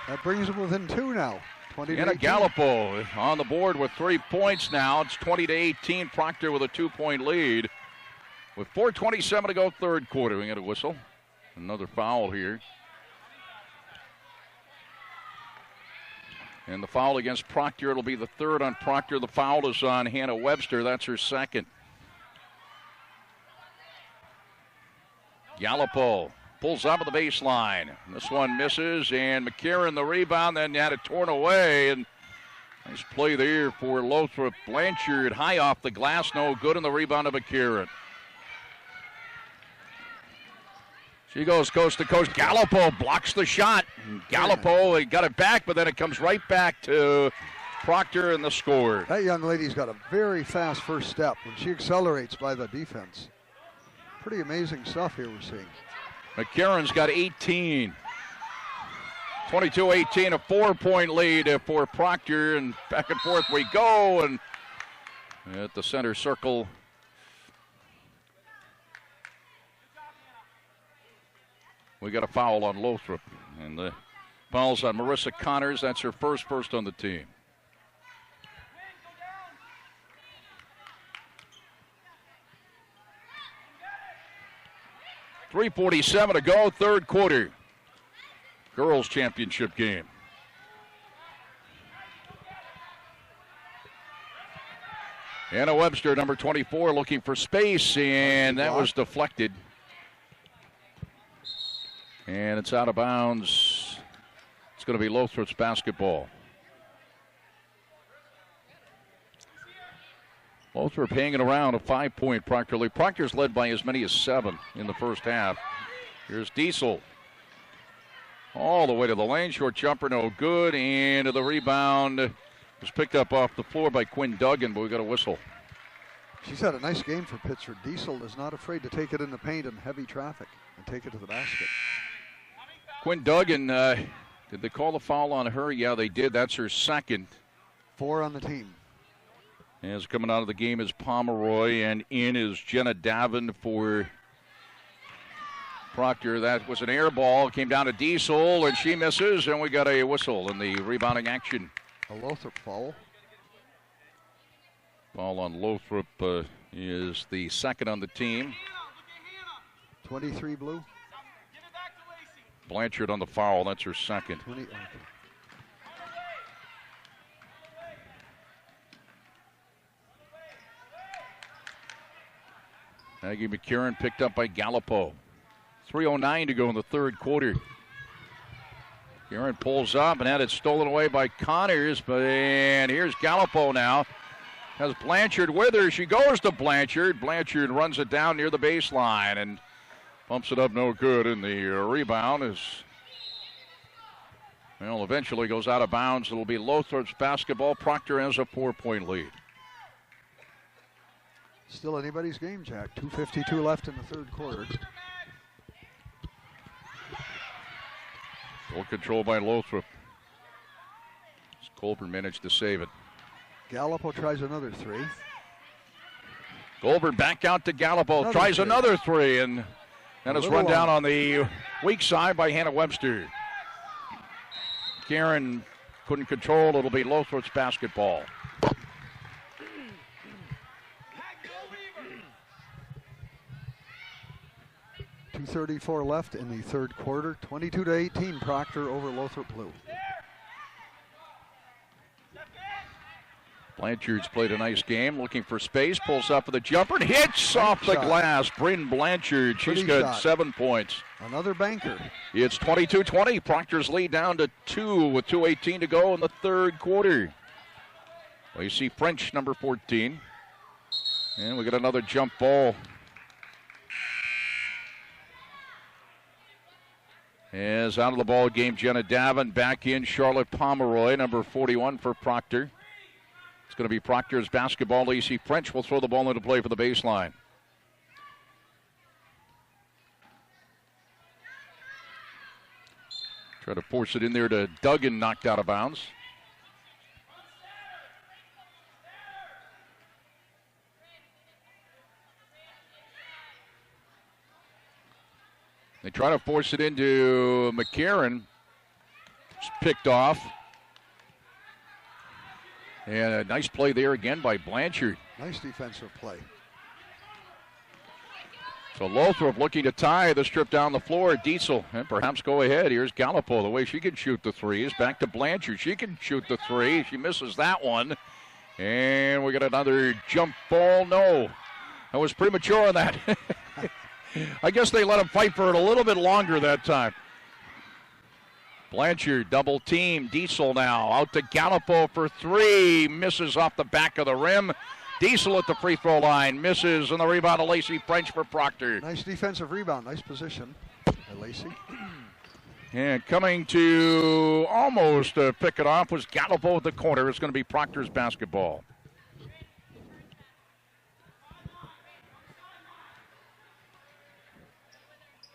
That brings them within two now, 20-18. And Gallipo on the board with 3 points now. It's 20-18, Proctor with a 2-point lead. With 4:27 to go, third quarter. We get a whistle. Another foul here. And the foul against Proctor, it'll be the third on Proctor. The foul is on Hannah Webster. That's her second. Gallipo pulls up at the baseline. This one misses, and McCarron the rebound, then had it torn away. And nice play there for Lothrop. Blanchard high off the glass, no good, and the rebound of McCarron. She goes coast to coast. Gallipo blocks the shot. Gallipo, he got it back, but then it comes right back to Proctor and the score. That young lady's got a very fast first step when she accelerates by the defense. Pretty amazing stuff here we're seeing. McCarron's got 18. 22-18, a 4-point lead for Proctor, and back and forth we go, and at the center circle. We got a foul on Lothrop, and the foul's on Marissa Connors. That's her first on the team. 3:47 to go, third quarter. Girls championship game. Anna Webster, number 24, looking for space, and that was deflected. And it's out of bounds. It's going to be Lothrop's basketball. Lothrop hanging around a 5-point Proctor lead. Proctor's led by as many as 7 in the first half. Here's Diesel. All the way to the lane. Short jumper, no good. And the rebound was picked up off the floor by Quinn Duggan, but we got a whistle. She's had a nice game for Pittsburgh. Diesel is not afraid to take it in the paint in heavy traffic and take it to the basket. Quinn Duggan, did they call the foul on her? Yeah, they did. That's her second. 4 on the team. As coming out of the game is Pomeroy, and in is Jenna Davin for Proctor. That was an air ball. Came down to Diesel, and she misses, and we got a whistle in the rebounding action. A Lothrop foul. Foul on Lothrop is the second on the team. 23 blue. Blanchard on the foul. That's her second. 20, okay. Maggie McCarron picked up by Gallipo. 3:09 to go in the third quarter. McCarron pulls up and had it stolen away by Connors, and here's Gallipo now. Has Blanchard with her. She goes to Blanchard. Blanchard runs it down near the baseline and pumps it up no good. And the rebound is, well, eventually goes out of bounds. It'll be Lothrop's basketball. Proctor has a 4-point lead. Still anybody's game, Jack. 2:52 left in the third quarter. Full control by Lothrop. Colburn managed to save it. Gallipo tries another 3. Goldberg back out to Gallipo. Tries another 3, and it's run down on the weak side by Hannah Webster. Karen couldn't control. It'll be Lothrop's basketball. 2:34 left in the third quarter. 22-18, Proctor over Lothrop Blue. Blanchard's played a nice game, looking for space, pulls up with a jumper and hits off the glass. Bryn Blanchard, she's got 7 points. Another banker. It's 22-20. Proctor's lead down to 2 with 2:18 to go in the third quarter. Lacey French, number 14. And we got another jump ball. As out of the ball game, Jenna Davin. Back in, Charlotte Pomeroy, number 41 for Proctor. It's going to be Proctor's basketball. Lacey French will throw the ball into play for the baseline. Try to force it in there to Duggan, knocked out of bounds. They try to force it into McCarron. It's picked off. And a nice play there again by Blanchard. Nice defensive play. So Lothrop looking to tie the strip down the floor. Diesel, and perhaps go ahead. Here's Gallipo, the way she can shoot the threes. Back to Blanchard. She can shoot the 3. She misses that one. And we got another jump ball. No, I was premature on that. I guess they let him fight for it a little bit longer that time. Blanchard double team. Diesel now out to Gallipo for 3. Misses off the back of the rim. Diesel at the free throw line. Misses, and the rebound to Lacey French for Proctor. Nice defensive rebound. Nice position by Lacey. And coming to almost pick it off was Gallipo at the corner. It's going to be Proctor's basketball.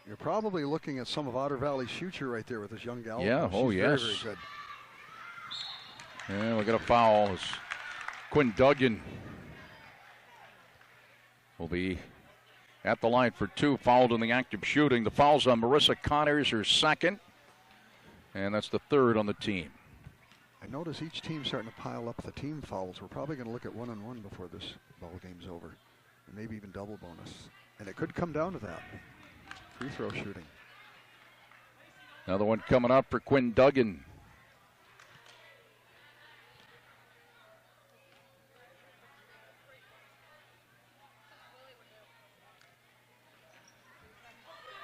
You're probably looking at some of Otter Valley's future right there with this young gal. Yeah, She's yes. Very, very good. And we got a foul. It's Quinn Duggan will be at the line for 2, fouled in the act of shooting. The foul's on Marissa Connors, her second, and that's the 3rd on the team. I notice each team starting to pile up the team fouls. We're probably going to look at 1-on-1 before this ball game's over, and maybe even double bonus. And it could come down to that. free throw shooting. Another one coming up for Quinn Duggan.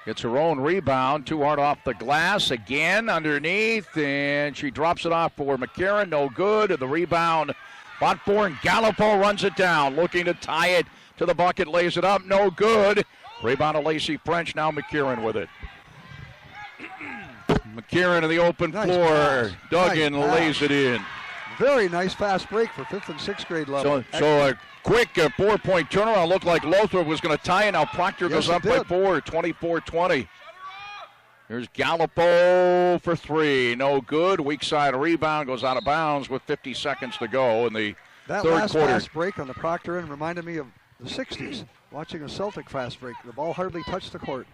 Gets her own rebound, too hard off the glass. Again, underneath, and she drops it off for McCarron. No good. The rebound fought for, and Gallipo runs it down, looking to tie it to the bucket, lays it up. No good. Rebound to Lacey French. Now McCarron with it. McCarron in the open floor. Pass. Duggan lays it in. Very nice fast break for 5th and 6th grade level. So a quick 4-point turnaround. Looked like Lothrop was going to tie it. Now Proctor goes up by 4, 24-20. Here's Gallipo for 3. No good. Weak side rebound, goes out of bounds with 50 seconds to go in the that third last quarter. fast break on the Proctor end reminded me of the 60s, watching a Celtic fast break. The ball hardly touched the court.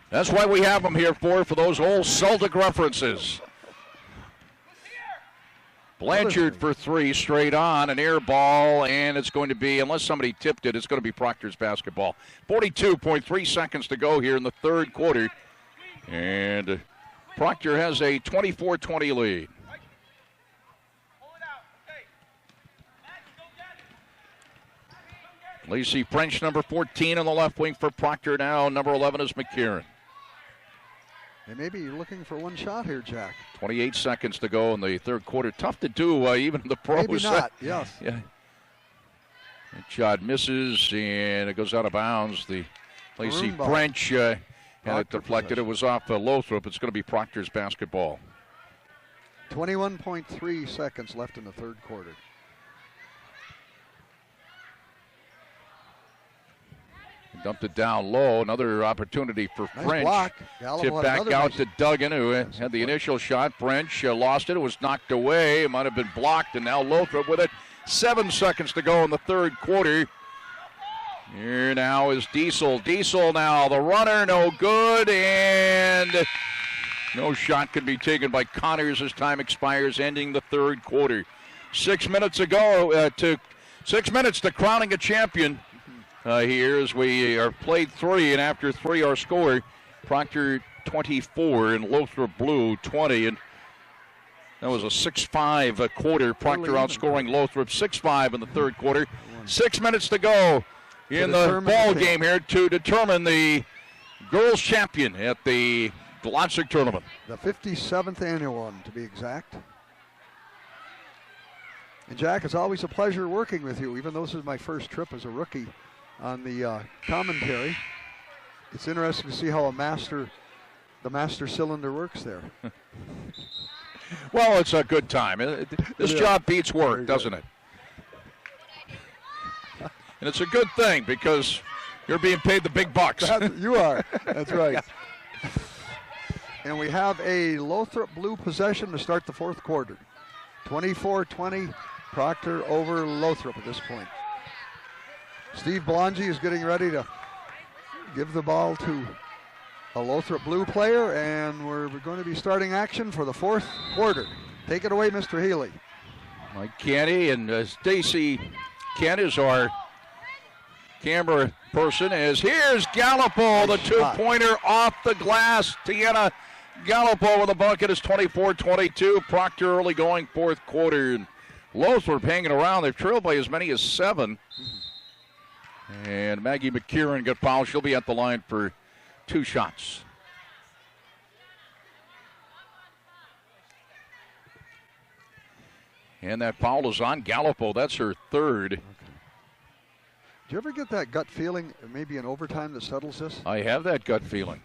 That's why we have them here for those old Celtic references. Blanchard for 3, straight on, an air ball, and it's going to be, unless somebody tipped it, it's going to be Proctor's basketball. 42.3 seconds to go here in the third quarter, and Proctor has a 24-20 lead. Lacey French, number 14 on the left wing for Proctor now. Number 11 is McCarron. They may be looking for one shot here, Jack. 28 seconds to go in the third quarter. Tough to do, even the pros. Maybe not, yes. Yeah. That shot misses, and it goes out of bounds. The Lacey French had it deflected. It was off Lothrop. It's going to be Proctor's basketball. 21.3 seconds left in the third quarter. Dumped it down low. Another opportunity for Nice French. block. Tip back out to Duggan, who had the initial shot. French lost it. It was knocked away. It might have been blocked, and now Lothrop with it. 7 seconds to go in the third quarter. Here now is Diesel. Diesel now, the runner, no good, and no shot can be taken by Connors as time expires, ending the third quarter. 6 minutes ago, 6 minutes to crowning a champion. Here as we are played 3, and after 3 our score, Proctor 24 and Lothrop Blue 20, and that was a 6-5 quarter. Proctor outscoring Lothrop 6-5 in the third quarter. 6 minutes to go in the ball game here to determine the girls champion at the Glodzik tournament. The 57th annual one, to be exact. And Jack, it's always a pleasure working with you, even though this is my first trip as a rookie on the commentary. It's interesting to see how the master cylinder works there. Well, it's a good time. This job beats work, doesn't it? And it's a good thing because you're being paid the big bucks. You are. That's right. And we have a Lothrop Blue possession to start the fourth quarter. 24-20, Proctor over Lothrop at this point. Steve Blongi is getting ready to give the ball to a Lothrop Blue player, and we're going to be starting action for the fourth quarter. Take it away, Mr. Healy. Mike Canty and Stacy Kent is our camera person. As here's Gallipo, the two-pointer off the glass. Tiana Gallipo with the bucket is 24-22. Proctor early going fourth quarter. And Lothrop hanging around. They've trailed by as many as 7. And Maggie McCarron got fouled. She'll be at the line for 2 shots. And that foul is on Gallipo. That's her third. Okay. Do you ever get that gut feeling, maybe in overtime, that settles this? I have that gut feeling.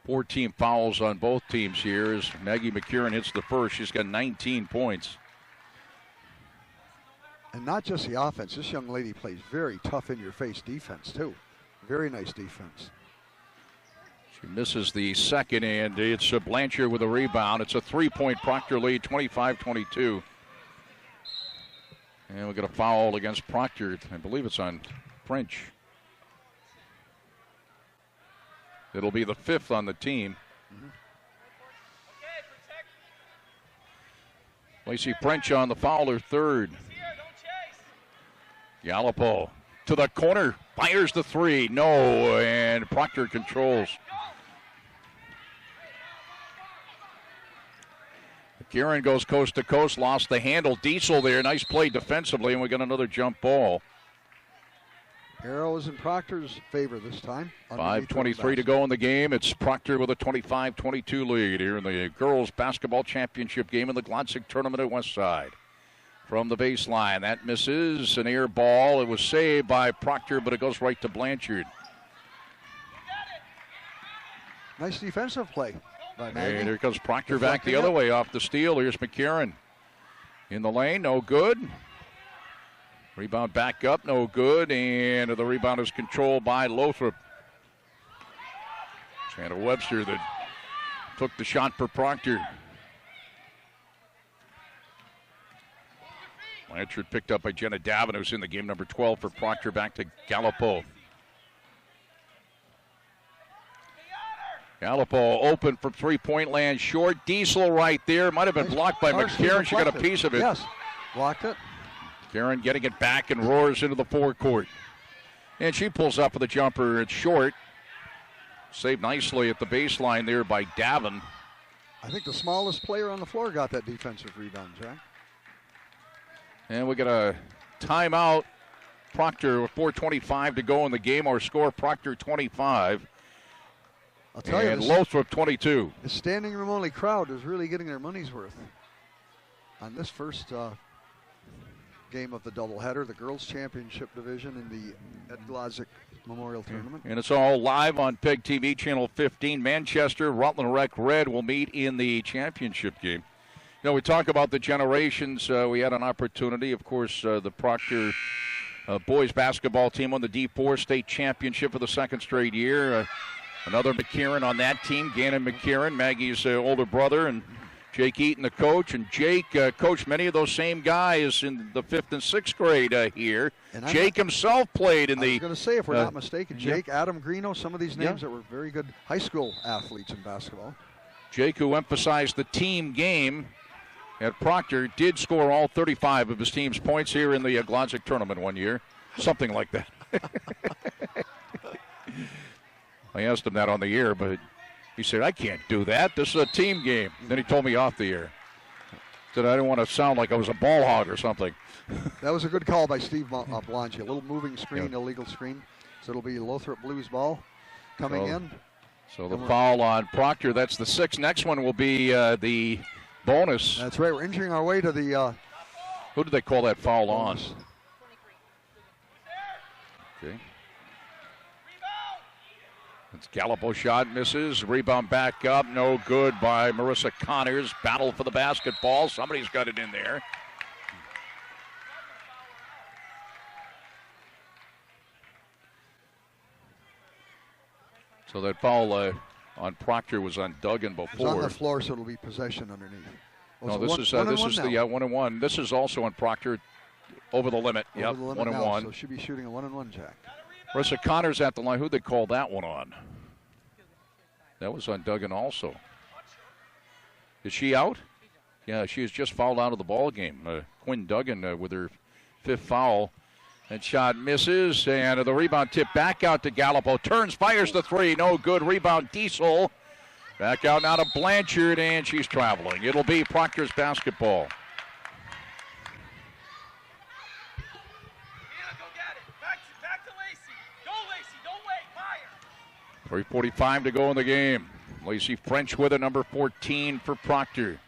14 fouls on both teams here as Maggie McCarron hits the first. She's got 19 points. And not just the offense. This young lady plays very tough in-your-face defense, too. Very nice defense. She misses the second, and it's Blanchard with a rebound. It's a 3-point Proctor lead, 25-22. And we got a foul against Proctor. I believe it's on French. It'll be the 5th on the team. Lacey French on the foul, her third. Gallipo to the corner, fires the three. No, and Proctor controls. Kieran goes coast to coast, lost the handle. Diesel there, nice play defensively, and we got another jump ball. Arrow is in Proctor's favor this time. 5:23 to go in the game. It's Proctor with a 25-22 lead here in the girls basketball championship game in the Glodzik tournament at Westside. From the baseline, that misses, an air ball. It was saved by Proctor, but it goes right to Blanchard. Nice defensive play by Maggie. And here comes Proctor back the other way off the steal. Here's McCarron in the lane, no good. Rebound back up, no good, and the rebound is controlled by Lothrop. Shanna Webster that took the shot for Proctor. Blanchard picked up by Jenna Davin, who's in the game, number 12 for Proctor, back to Gallipo. Gallipo open from three-point land, short. Diesel right there, might have been blocked by McCarron. She got a piece of it. Yes, blocked it. Karen getting it back and roars into the forecourt. And she pulls up with a jumper. It's short. Saved nicely at the baseline there by Davin. I think the smallest player on the floor got that defensive rebound, Jack. And we got a timeout. Proctor with 4:25 to go in the game. Our score, Proctor 25. I'll tell you, and Lothrop 22. The standing room only crowd is really getting their money's worth on this first game of the doubleheader, the girls' championship division in the Glodzik Memorial Tournament. And it's all live on PEGTV channel 15. Manchester, Rutland Rec Red will meet in the championship game. You know, we talk about the generations. We had an opportunity, of course, the Proctor boys basketball team won the D4 state championship for the second straight year. Another McCarron on that team, Gannon McCarron, Maggie's older brother, and Jake Eaton, the coach, and Jake coached many of those same guys in the 5th and 6th grade here. And Jake himself played in the... I was going to say, if we're not mistaken, Jake, Adam Greeno, some of these names that were very good high school athletes in basketball. Jake, who emphasized the team game at Proctor, did score all 35 of his team's points here in the Glodzik tournament one year. Something like that. I asked him that on the air, but... he said, I can't do that. This is a team game. Then he told me off the air. Said I didn't want to sound like I was a ball hog or something. That was a good call by Steve Blanche. A little moving screen, illegal screen. So it'll be Lothrop Blues ball coming in. So the foul on Proctor, that's the 6th. Next one will be the bonus. That's right. We're inching our way to the... who did they call that foul bonus on? Okay. It's Gallipo shot, misses. Rebound back up, no good by Marissa Connors. Battle for the basketball. Somebody's got it in there. So that foul on Proctor was on Duggan before. It's on the floor, so it'll be possession underneath. No, this is the 1-and-1. This is also on Proctor over the limit. Yep, 1-and-1. So she'll be shooting a 1-and-1, Jack. Marissa Connors at the line. Who'd they call that one on? That was on Duggan also. Is she out? Yeah, she has just fouled out of the ball game. Quinn Duggan with her 5th foul. That shot misses, and the rebound tip back out to Gallipo. Turns, fires the three. No good. Rebound, Diesel. Back out now to Blanchard, and she's traveling. It'll be Proctor's basketball. 3:45 to go in the game. Lacey French with it, number 14 for Proctor.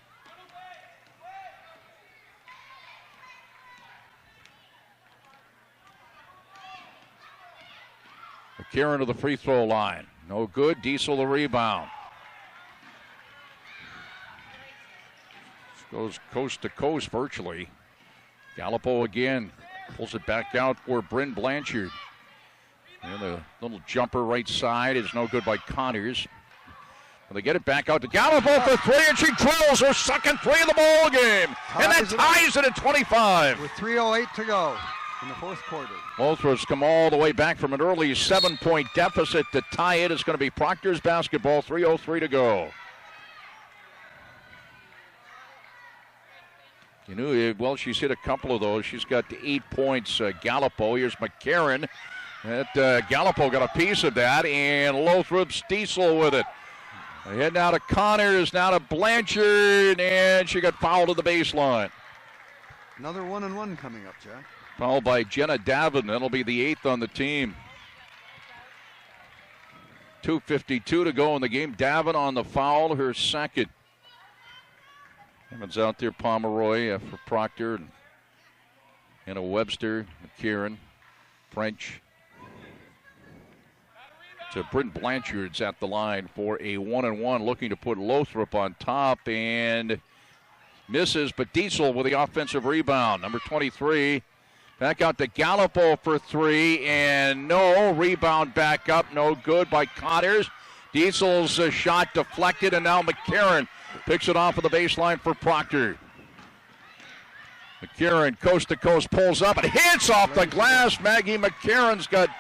McCarron to the free throw line. No good. Diesel the rebound. Goes coast to coast virtually. Gallipo again. Pulls it back out for Bryn Blanchard. And the little jumper right side is no good by Connors. They get it back out to Gallipo for three, and she drills her second three of the ball game. And that ties it at 25. With 3:08 to go in the fourth quarter. Lothrop's come all the way back from an early 7-point deficit to tie it. It's going to be Proctor's basketball, 3:03 to go. You knew, well, she's hit a couple of those. She's got 8 points. Gallipo, here's McCarron. Gallipo got a piece of that, and Lothrop's Diesel with it. Heading out of Connors, now to Blanchard, and she got fouled at the baseline. Another 1-and-1 coming up, Jack. Fouled by Jenna Davin. That'll be the 8th on the team. 2:52 to go in the game. Davin on the foul, her second. Evans out there, Pomeroy for Proctor, and a Webster, McCarron, French. So Bryn Blanchard's at the line for a 1-and-1, looking to put Lothrop on top, and misses, but Diesel with the offensive rebound. Number 23, back out to Gallipo for 3, and no, rebound back up, no good by Connors. Diesel's shot deflected, and now McCarron picks it off of the baseline for Proctor. McCarron, coast to coast, pulls up and hits off the glass. Maggie McCarron's got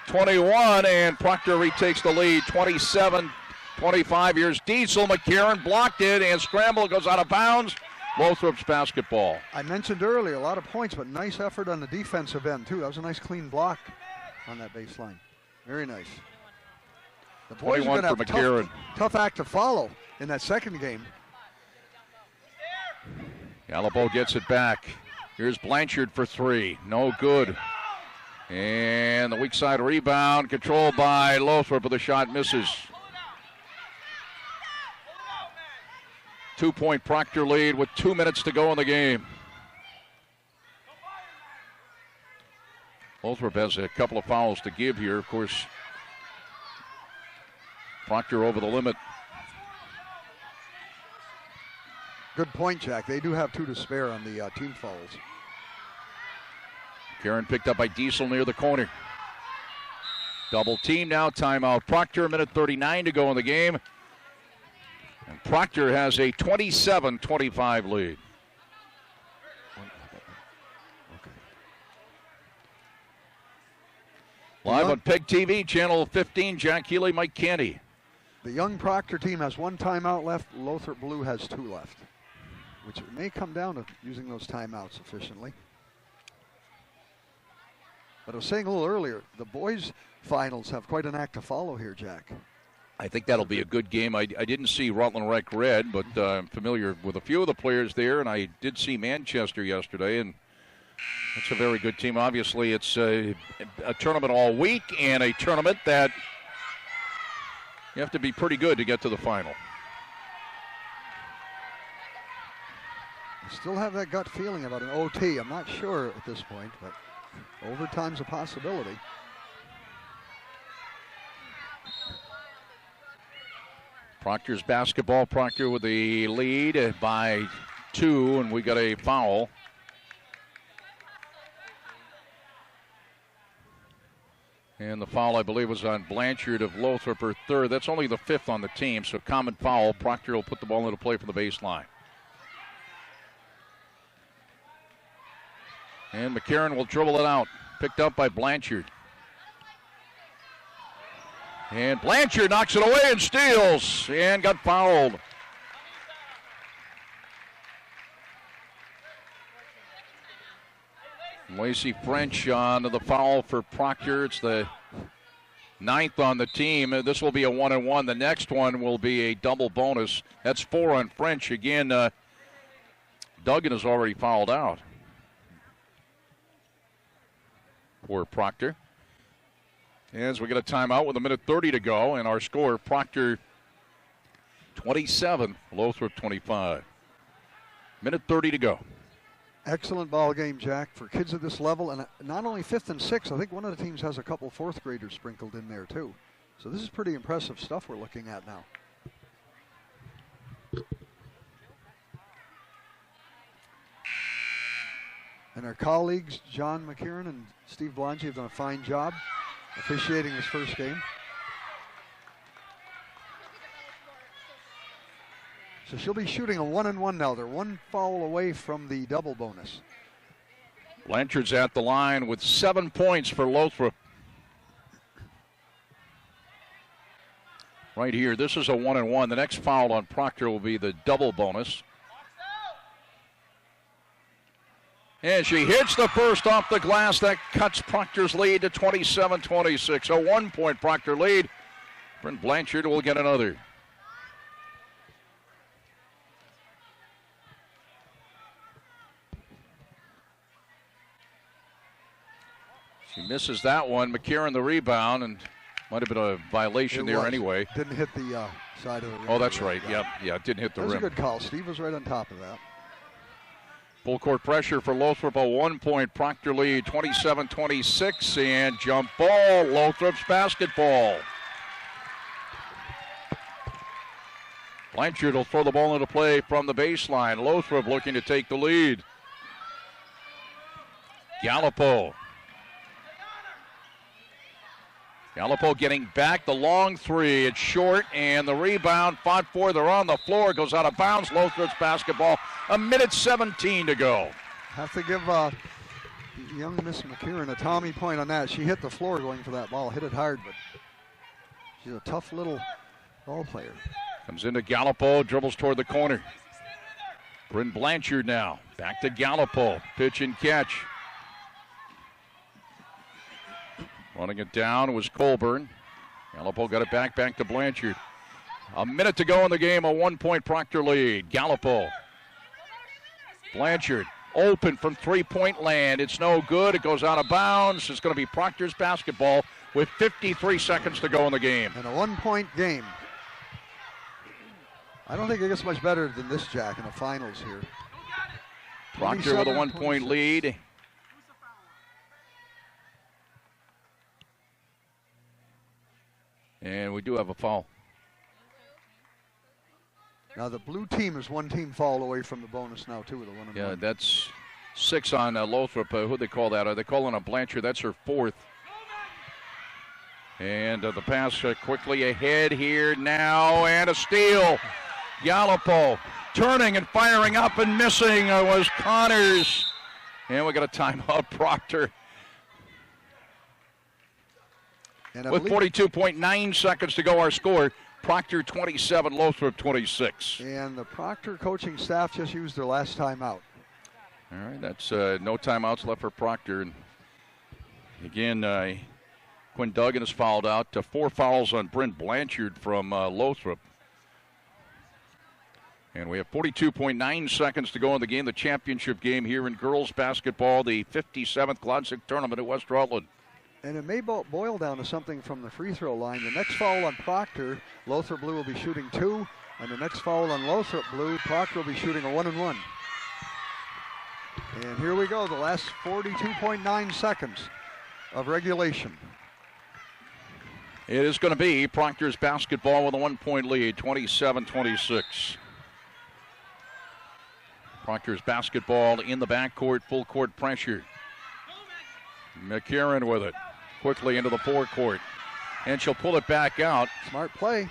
21, and Proctor retakes the lead, 27-25. Here's Diesel. McCarron blocked it, and scramble goes out of bounds. Lothrop's basketball. I mentioned earlier, a lot of points, but nice effort on the defensive end, too. That was a nice clean block on that baseline. Very nice. The boys are going to have a tough act to follow in that second game. Gallipo gets it back. Here's Blanchard for 3. No good. And the weak side rebound controlled by Lothrop, but the shot misses. 2-point Proctor lead with 2 minutes to go in the game. Lothrop has a couple of fouls to give here. Of course, Proctor over the limit. Good point, Jack. They do have 2 to spare on the team fouls. Karen picked up by Diesel near the corner. Double team now, timeout. Proctor, a minute 39 to go in the game. And Proctor has a 27-25 lead. Live on PEGTV, channel 15, Jack Healy, Mike Candy. The young Proctor team has 1 timeout left. Lothrop Blue has 2 left, which it may come down to using those timeouts efficiently. But I was saying a little earlier, the boys' finals have quite an act to follow here, Jack. I think that'll be a good game. I didn't see Rutland Rec Red, but I'm familiar with a few of the players there, and I did see Manchester yesterday, and it's a very good team. Obviously, it's a tournament all week and a tournament that you have to be pretty good to get to the final. I still have that gut feeling about an OT. I'm not sure at this point, but overtime's a possibility. Proctor's basketball. Proctor with the lead by 2, and we got a foul. And the foul, I believe, was on Blanchard of Lothrop, her 3rd. That's only the 5th on the team, so common foul. Proctor will put the ball into play from the baseline. And McCarron will dribble it out. Picked up by Blanchard. And Blanchard knocks it away and steals and got fouled. Lacey French on the foul for Proctor. It's the 9th on the team. This will be a 1-and-1. The next one will be a double bonus. That's 4 on French. Again, Duggan has already fouled out for Proctor. As we get a timeout with a minute 30 to go, and our score, Proctor 27, Lothrop 25. Minute 30 to go. Excellent ball game, Jack, for kids at this level, and not only 5th and 6th. I think one of the teams has a couple 4th graders sprinkled in there too. So this is pretty impressive stuff we're looking at now. And our colleagues, John McCarron and Steve Blonge, have done a fine job officiating this first game. So she'll be shooting a 1-and-1 now. They're 1 foul away from the double bonus. Blanchard's at the line with 7 points for Lothrop. Right here, this is a 1-and-1. The next foul on Proctor will be the double bonus. And she hits the first off the glass. That cuts Proctor's lead to 27-26. A 1-point Proctor lead. Bryn Blanchard will get another. She misses that one. McCarron the rebound, and might have been a violation there anyway. Didn't hit the side of the rim. Oh, that's right. Yep. Yeah, it didn't hit the rim. That was a good call. Steve was right on top of that. Full court pressure for Lothrop, a 1-point Proctor lead, 27-26, and jump ball, Lothrop's basketball. Blanchard will throw the ball into play from the baseline. Lothrop looking to take the lead. Gallipo getting back, the long three, it's short, and the rebound fought for. They're on the floor, goes out of bounds. Lothrop's basketball, 1:17 to go. Have to give young Miss McCarron a Tommy point on that. She hit the floor going for that ball, hit it hard, but she's a tough little ball player. Comes into Gallipo, dribbles toward the corner. Bryn Blanchard now, back to Gallipo, pitch and catch. Running it down was Colburn. Gallipo got it back to Blanchard. A minute to go in the game, a 1-point Proctor lead. Gallipo. Blanchard open from three-point land. It's no good. It goes out of bounds. It's going to be Proctor's basketball with 53 seconds to go in the game. And a 1-point game. I don't think it gets much better than this, Jack, in the finals here. Proctor with a 1-point lead. And we do have a foul. Now the blue team is one team foul away from the bonus now, too, with a 1-and-1. Yeah, that's 6 on Lothrop. Who'd they call that? Are they calling a Blanchard? That's her 4th. And the pass quickly ahead here now, and a steal. Gallipo turning and firing up and missing was Connors. And we got a timeout, Proctor. With 42.9 seconds to go, our score, Proctor 27, Lothrop 26. And the Proctor coaching staff just used their last timeout. All right, that's no timeouts left for Proctor. And again, Quinn Duggan is fouled out. 4 fouls on Bryn Blanchard from Lothrop. And we have 42.9 seconds to go in the game, the championship game here in girls basketball, the 57th Glodzik tournament at West-Rutland. And it may boil down to something from the free throw line. The next foul on Proctor, Lothrop Blue will be shooting 2. And the next foul on Lothrop Blue, Proctor will be shooting a 1-and-1. And here we go, the last 42.9 seconds of regulation. It is going to be Proctor's basketball with a 1-point lead, 27-26. Proctor's basketball in the backcourt, full court pressure. McCarron with it. Quickly into the forecourt. And she'll pull it back out. Smart play.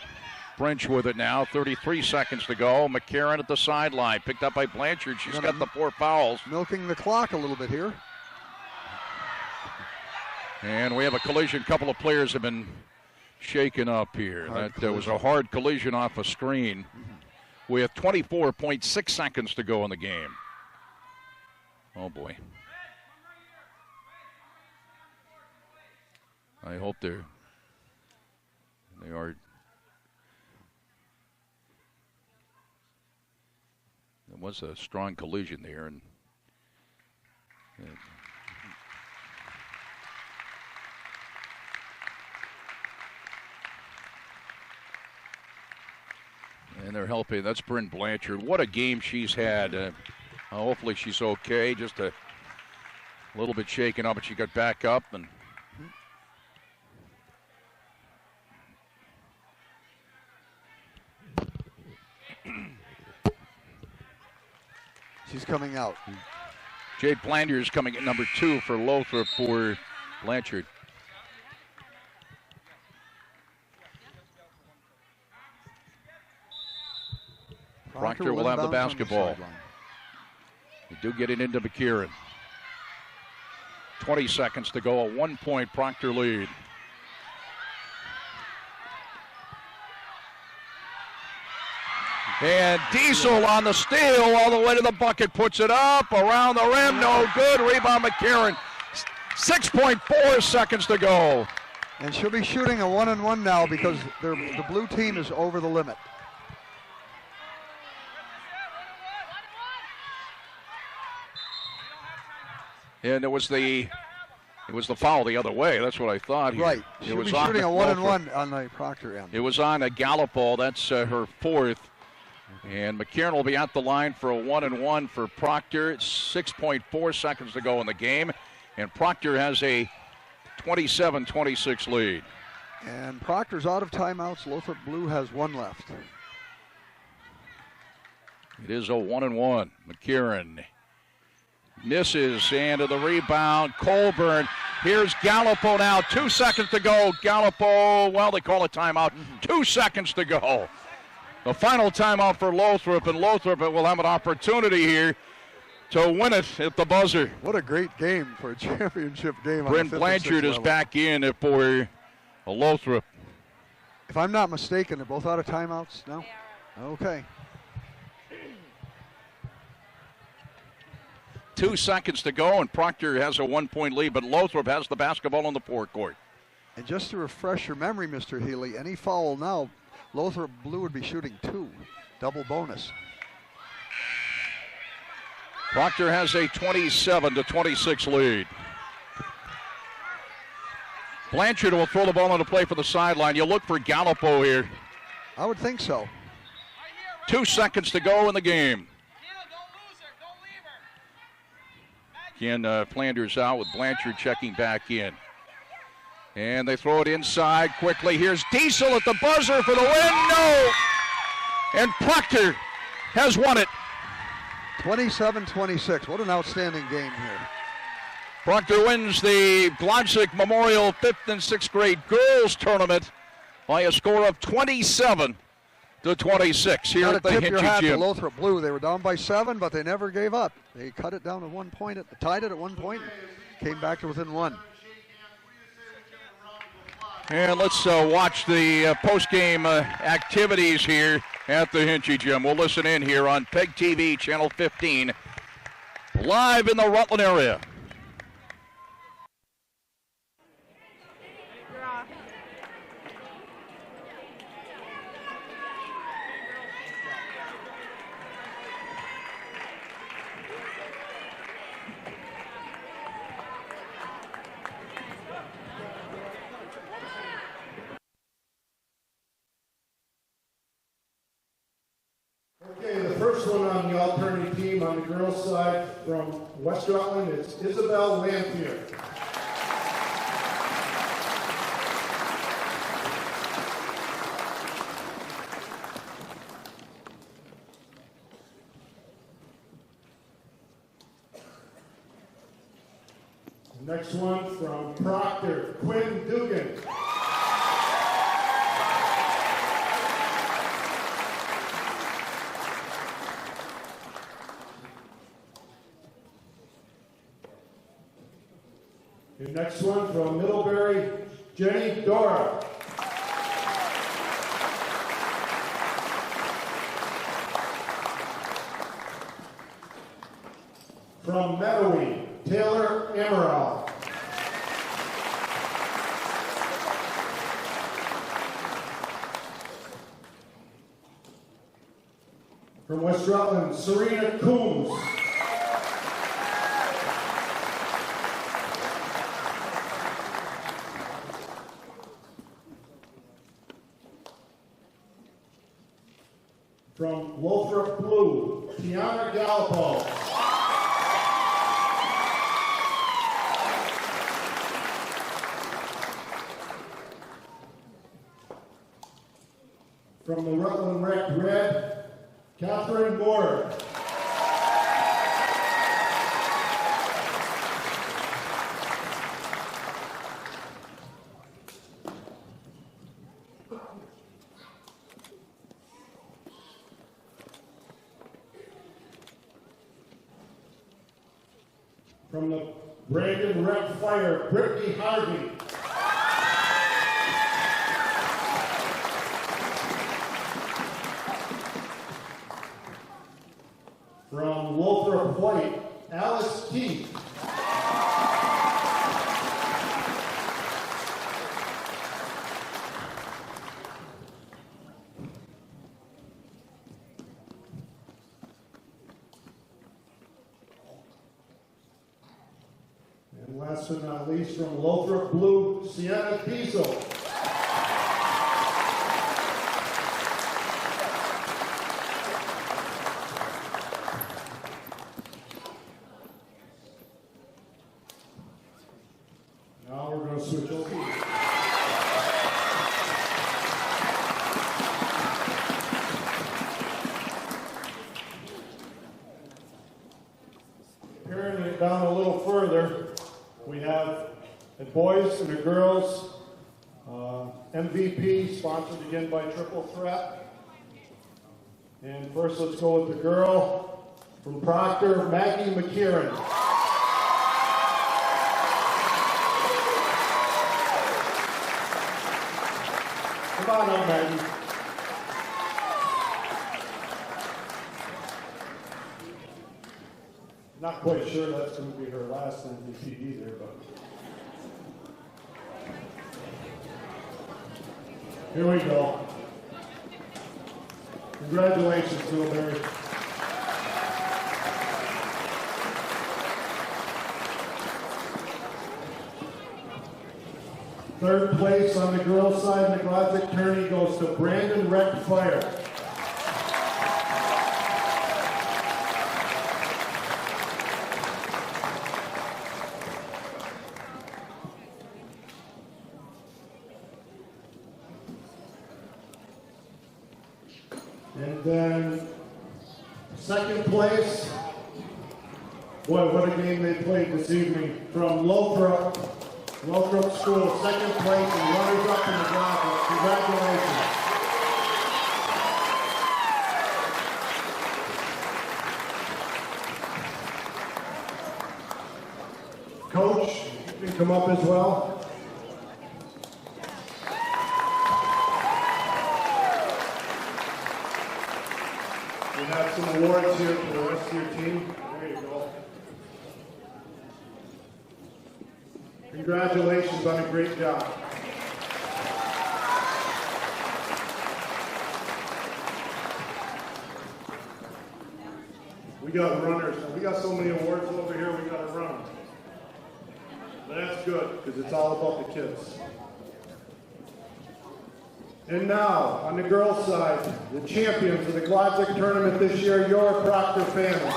French with it now. 33 seconds to go. McCarron at the sideline. Picked up by Blanchard. She's got the 4 fouls. Milking the clock a little bit here. And we have a collision. A couple of players have been shaken up here. That was a hard collision off a screen. We have 24.6 seconds to go in the game. Oh, boy. I hope they are. There was a strong collision there, and they're helping. That's Bryn Blanchard. What a game she's had. Hopefully she's okay. Just a little bit shaken up, but she got back up and. She's coming out. Jade Blandier is coming at number 2 for Lothrop for Blanchard. Proctor will have the basketball. They do get it into McCarron. 20 seconds to go, a 1-point Proctor lead. And Diesel on the steal all the way to the bucket. Puts it up, around the rim, no good. Rebound McCarron. 6.4 seconds to go. And she'll be shooting a 1-and-1 now because the blue team is over the limit. And it was the foul the other way. That's what I thought here. Right. She'll be shooting a 1-and-1 on the Proctor end. It was on a Gallipol. That's her fourth. And McCarron will be at the line for a 1-and-1 for Proctor. It's 6.4 seconds to go in the game. And Proctor has a 27-26 lead. And Proctor's out of timeouts. Lothrop Blue has one left. It is a 1-and-1. McCarron misses, and to the rebound, Colburn. Here's Gallipol now. 2 seconds to go. Gallipol, well, they call a timeout. 2 seconds to go. The final timeout for Lothrop, and Lothrop will have an opportunity here to win it at the buzzer. What a great game for a championship game. Brent Blanchard is back in for Lothrop. If I'm not mistaken, they're both out of timeouts now? Okay. 2 seconds to go, and Proctor has a 1-point lead, but Lothrop has the basketball on the forecourt. And just to refresh your memory, Mr. Healy, any foul now, Lothrop Blue would be shooting 2. Double bonus. Proctor has a 27-26 lead. Blanchard will throw the ball into play for the sideline. You look for Gallipol here. I would think so. 2 seconds to go in the game. Again, Flanders out with Blanchard checking back in. And they throw it inside quickly. Here's Diesel at the buzzer for the win. No! And Proctor has won it. 27-26. What an outstanding game here. Proctor wins the Glodzik Memorial 5th and 6th grade girls tournament by a score of 27-26 here at the Tip your Hinchy hat to Gym. Lothrop Blue. They were down by 7, but they never gave up. They cut it down to 1 point, tied it at 1 point, came back to within 1. And let's watch the post-game activities here at the Hinchy Gym. We'll listen in here on PEGTV Channel 15, live in the Rutland area. Okay, the first one on the alternative team on the girls' side from West Rutland is Isabel Lampier. Next one from Proctor, Quinn Dugan. The next one from Middlebury, Jenny Dora. From Meadowy, Taylor Amaral. From West Rutland, Serena Coombs. From Lothrop Blue, Tiana Gallipol. From the Rutland Red, Catherine Moore. From the Brandon Red Fire, Brittany Harvey. From Lothrop White, Alice Keith. And last but not least, from Lothrop Blue, Sienna Diesel. Now we're going to switch over. Carrying it down a little further, we have the boys and the girls MVP, sponsored again by Triple Threat. And first, let's go with the girl from Proctor, Maggie McKieran. Come on up, Maggie. Not quite sure that's going to be her last MVP either, but here we go. Congratulations, Philberry. Third place on the girls' side in the Glodzik tourney goes to Brandon Wreck Fire. And then second place, boy, what a game they played this evening, from Lothrop School, second place and runners up in the Glodzik. Congratulations. Coach, you can come up as well. We have some awards here for the rest of your team. There you go. Congratulations on a great job. We got runners. We got so many awards over here, we got to run them. But that's good, because it's all about the kids. And now, on the girls' side, the champions of the Glodzik tournament this year, your Proctor family.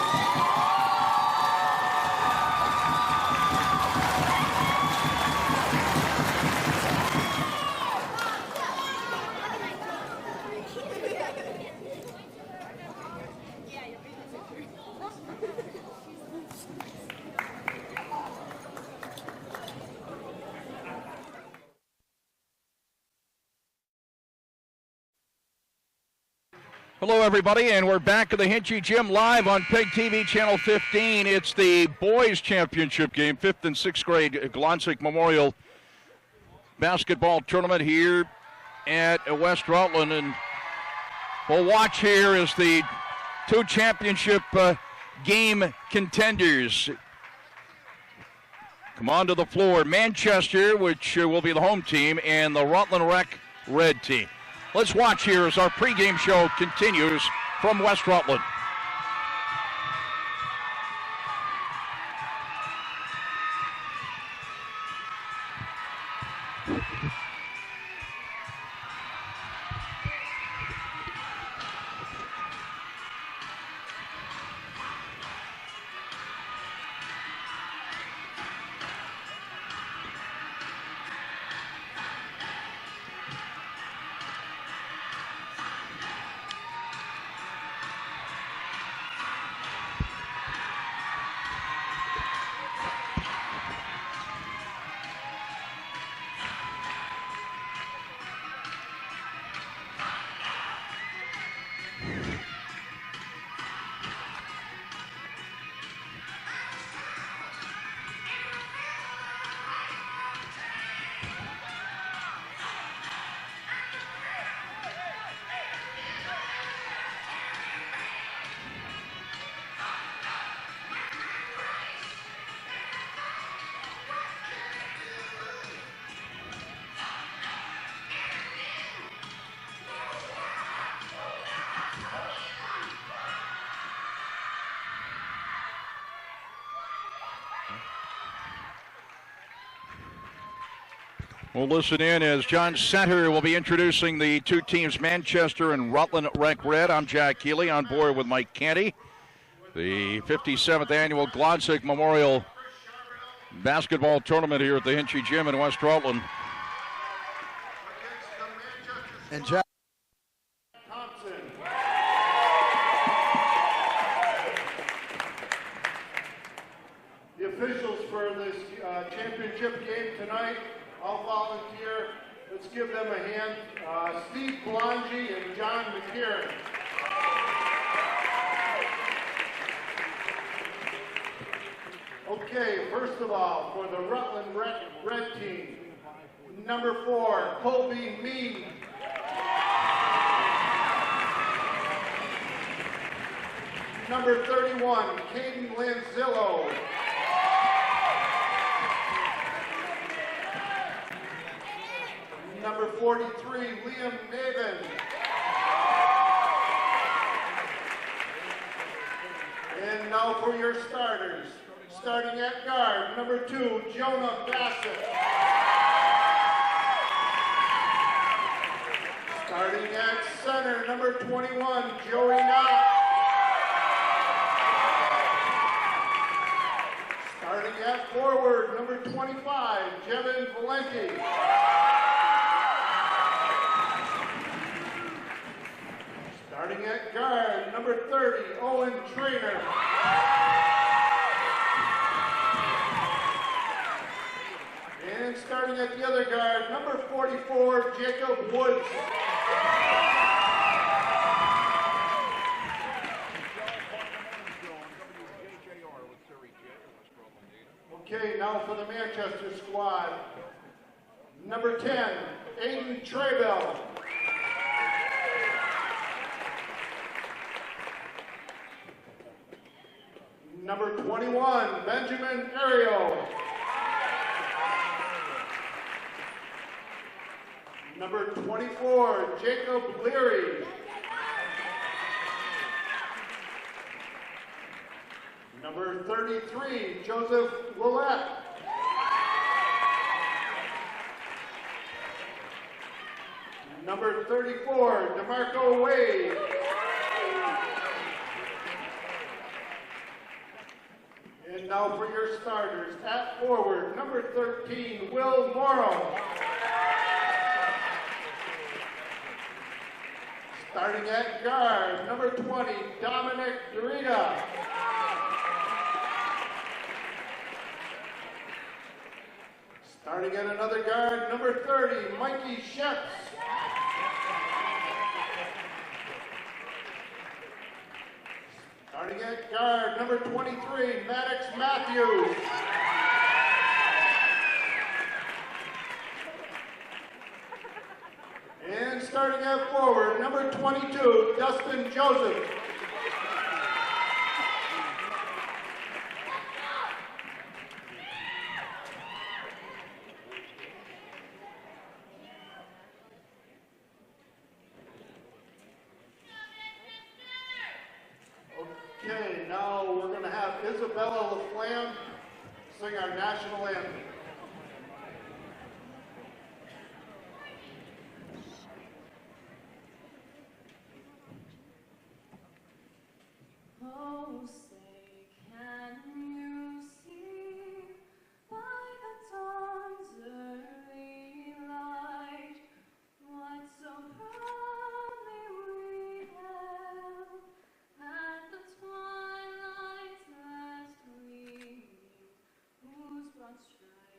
Hello, everybody, and we're back at the Hinchy Gym live on PEGTV Channel 15. It's the boys' championship game, 5th and 6th grade Glodzik Memorial basketball tournament here at West-Rutland. And we'll watch here as the two championship game contenders come onto the floor. Manchester, which will be the home team, and the Rutland Rec red team. Let's watch here as our pregame show continues from West-Rutland. We'll listen in as John Center will be introducing the two teams, Manchester and Rutland Rec Red. I'm Jack Keeley, on board with Mike Canty. The 57th annual Glodzik Memorial Basketball Tournament here at the Hinchy Gym in West Rutland. And Jack. The officials for this championship game tonight, all volunteer. Let's give them a hand. Steve Blongi and John McKieran. Okay, first of all, for the Rutland Red team, number 4, Colby Mead. Number 31, Caden Lanzillo. Number 43, Liam Maven. And now for your starters. Starting at guard, number 2, Jonah Bassett. Starting at center, number 21, Joey Knott. Starting at forward, number 25, Jevin Valenti. Starting at guard, number 30, Owen Trainer. And starting at the other guard, number 44, Jacob Woods. Okay, now for the Manchester squad. Number 10, Aiden Trebell. Number 21, Benjamin Ario. Number 24, Jacob Leary. Number 33, Joseph Willett. Number 34, DeMarco Wade. And now for your starters. At forward, number 13, Will Morrow. Starting at guard, number 20, Dominic Dorita. Starting at another guard, number 30, Mikey Sheps. Starting at guard, number 23, Maddox Matthews. And starting at forward, number 22, Dustin Joseph. Okay, now we're going to have Isabella LaFlamme sing our national anthem. Oh, say, can you see by the dawn's early light what so proudly we hailed at the twilight's last gleaming, whose broad stripes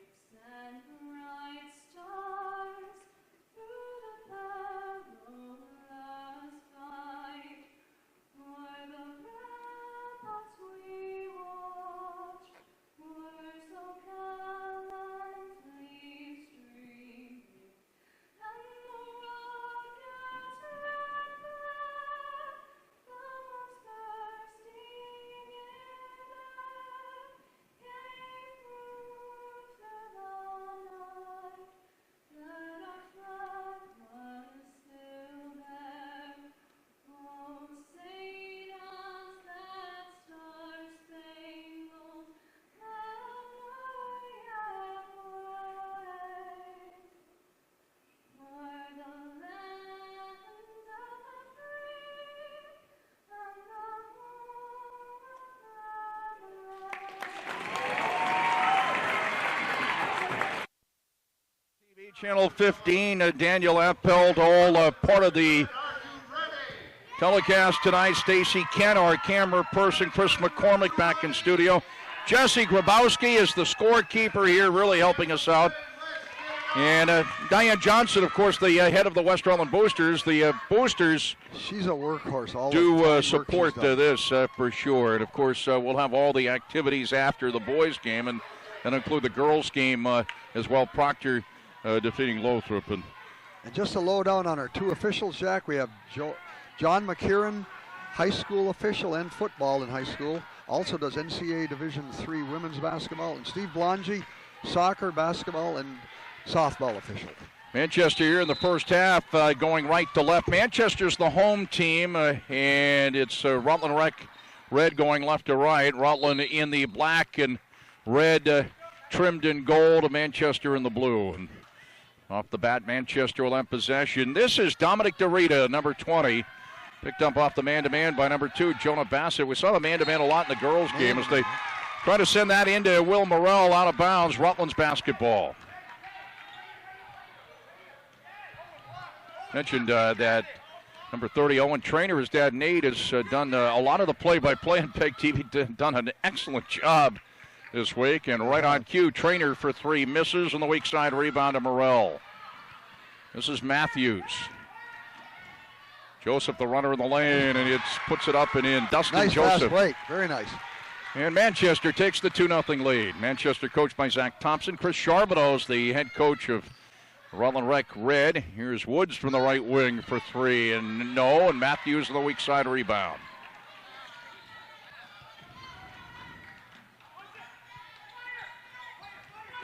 Channel 15, Daniel Appelt, all part of the telecast tonight. Stacy Kent, our camera person, Chris McCormick back in studio. Jesse Grabowski is the scorekeeper here, really helping us out. And Diane Johnson, of course, the head of the West-Rutland Boosters. The Boosters she's a workhorse. All do support this for sure. And, of course, we'll have all the activities after the boys' game and include the girls' game as well. Proctor defeating Lothrop. And just a lowdown on our two officials, Jack. We have John McKieran, high school official and football in high school. Also does NCAA Division III women's basketball. And Steve Blongy, soccer, basketball, and softball official. Manchester here in the first half going right to left. Manchester's the home team, and it's Rutland Rec red going left to right. Rutland in the black and red trimmed in gold, Manchester in the blue. And off the bat, Manchester will have possession. This is Dominic DeRita, number 20. Picked up off the man-to-man by number 2, Jonah Bassett. We saw the man-to-man a lot in the girls' game as they try to send that into Will Morrell out of bounds. Rutland's basketball. Mentioned that number 30, Owen Trainer, his dad Nate, has done a lot of the play-by-play on PEGTV, done an excellent job this week. And right on cue, Trainer for 3, misses on the weak side rebound to Morrell. This is Matthews. Joseph, the runner in the lane, and it puts it up and in. Dustin nice Joseph. Fast break. Very nice. And Manchester takes the 2-0 lead. Manchester coached by Zach Thompson. Chris Charbonneau's the head coach of Rutland Rec red. Here's Woods from the right wing for 3, and no, and Matthews on the weak side rebound.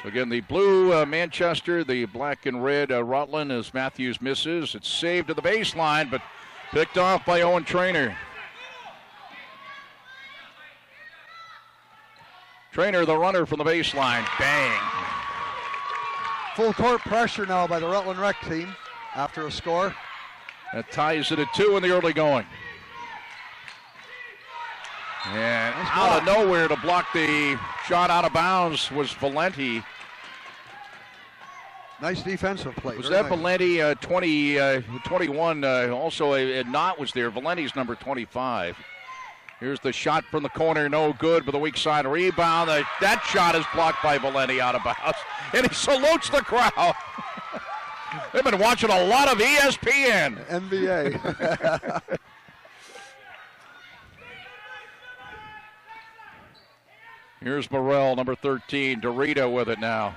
So again, the blue Manchester, the black and red Rutland as Matthews misses. It's saved to the baseline, but picked off by Owen Trainer. Trainer, the runner from the baseline. Bang. Full court pressure now by the Rutland Rec team after a score. That ties it at 2 in the early going. And nice out of nowhere to block the shot out of bounds was Valenti. Nice defensive play. Was very that nice. Valenti 21? Also a knot was there. Valenti's number 25. Here's the shot from the corner, no good, but the weak side rebound. That shot is blocked by Valenti out of bounds, and he salutes the crowd. They've been watching a lot of ESPN. NBA. Here's Morrell, number 13. DeRita with it now.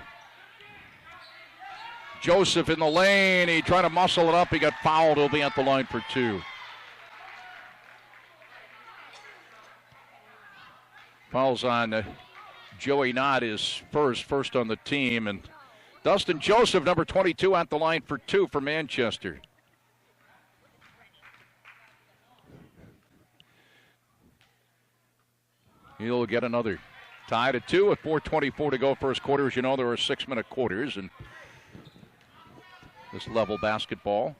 Joseph in the lane. He tried to muscle it up. He got fouled. He'll be at the line for 2. Fouls on Joey Knott is first on the team. And Dustin Joseph, number 22, at the line for 2 for Manchester. He'll get another. Tied at 2 with 4:24 to go first quarter. As you know, there are 6-minute quarters in this level basketball.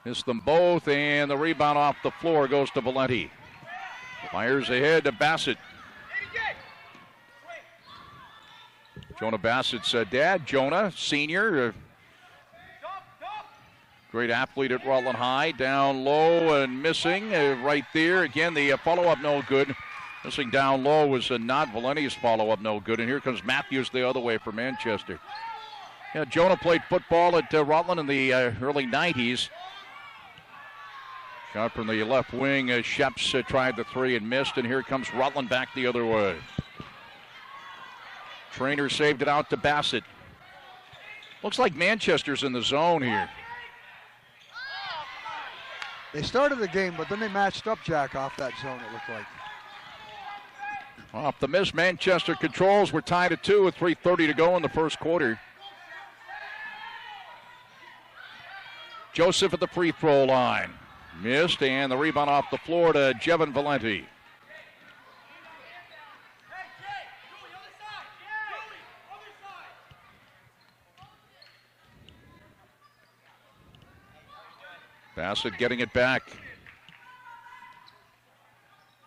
Missed them both, and the rebound off the floor goes to Valenti. Fires ahead to Bassett. Jonah Bassett's dad, Jonah, senior. Great athlete at Rutland High. Down low and missing right there. Again, the follow-up no good. Missing down low was not Valenti's follow-up no good. And here comes Matthews the other way for Manchester. Yeah, Jonah played football at Rutland in the early 90s. Shot from the left wing. Sheps tried the 3 and missed. And here comes Rutland back the other way. Trainer saved it out to Bassett. Looks like Manchester's in the zone here. They started the game, but then they matched up, Jack, off that zone, it looked like. Off the miss, Manchester controls. We're tied at 2 with 3:30 to go in the first quarter. Joseph at the free throw line. Missed, and the rebound off the floor to Jevon Valenti. Bassett getting it back.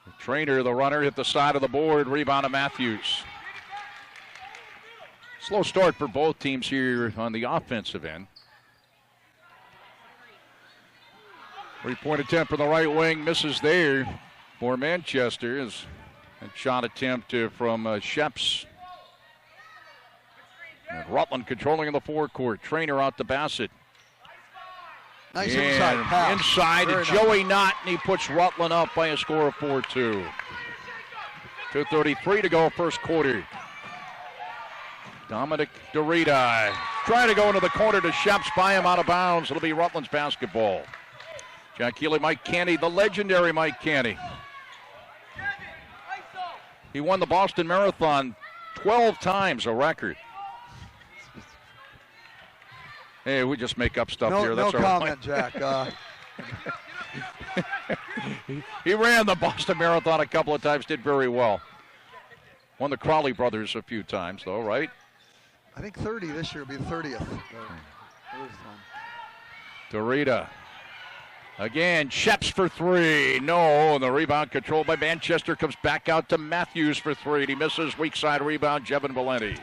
The Trainer, the runner, hit the side of the board. Rebound to Matthews. Slow start for both teams here on the offensive end. 3-point attempt from the right wing, misses there for Manchester. As a shot attempt from Sheps. And Rutland controlling in the forecourt. Trainer out to Bassett. Nice inside pass. Inside to Joey Knott, and he puts Rutland up by a score of 4-2. 2:33 to go, first quarter. Dominic Dorita trying to go into the corner to Sheps, by him out of bounds. It'll be Rutland's basketball. Jack Healy, Mike Canty, the legendary Mike Canty. He won the Boston Marathon 12 times, a record. Hey, we just make up stuff here. That's no comment, Jack. He ran the Boston Marathon a couple of times, did very well. Won the Crowley brothers a few times, though, right? I think 30 this year will be the 30th. Dorita. Again, Sheps for three. No, and the rebound controlled by Manchester comes back out to Matthews for three. And he misses. Weak side rebound, Jevin Valenti.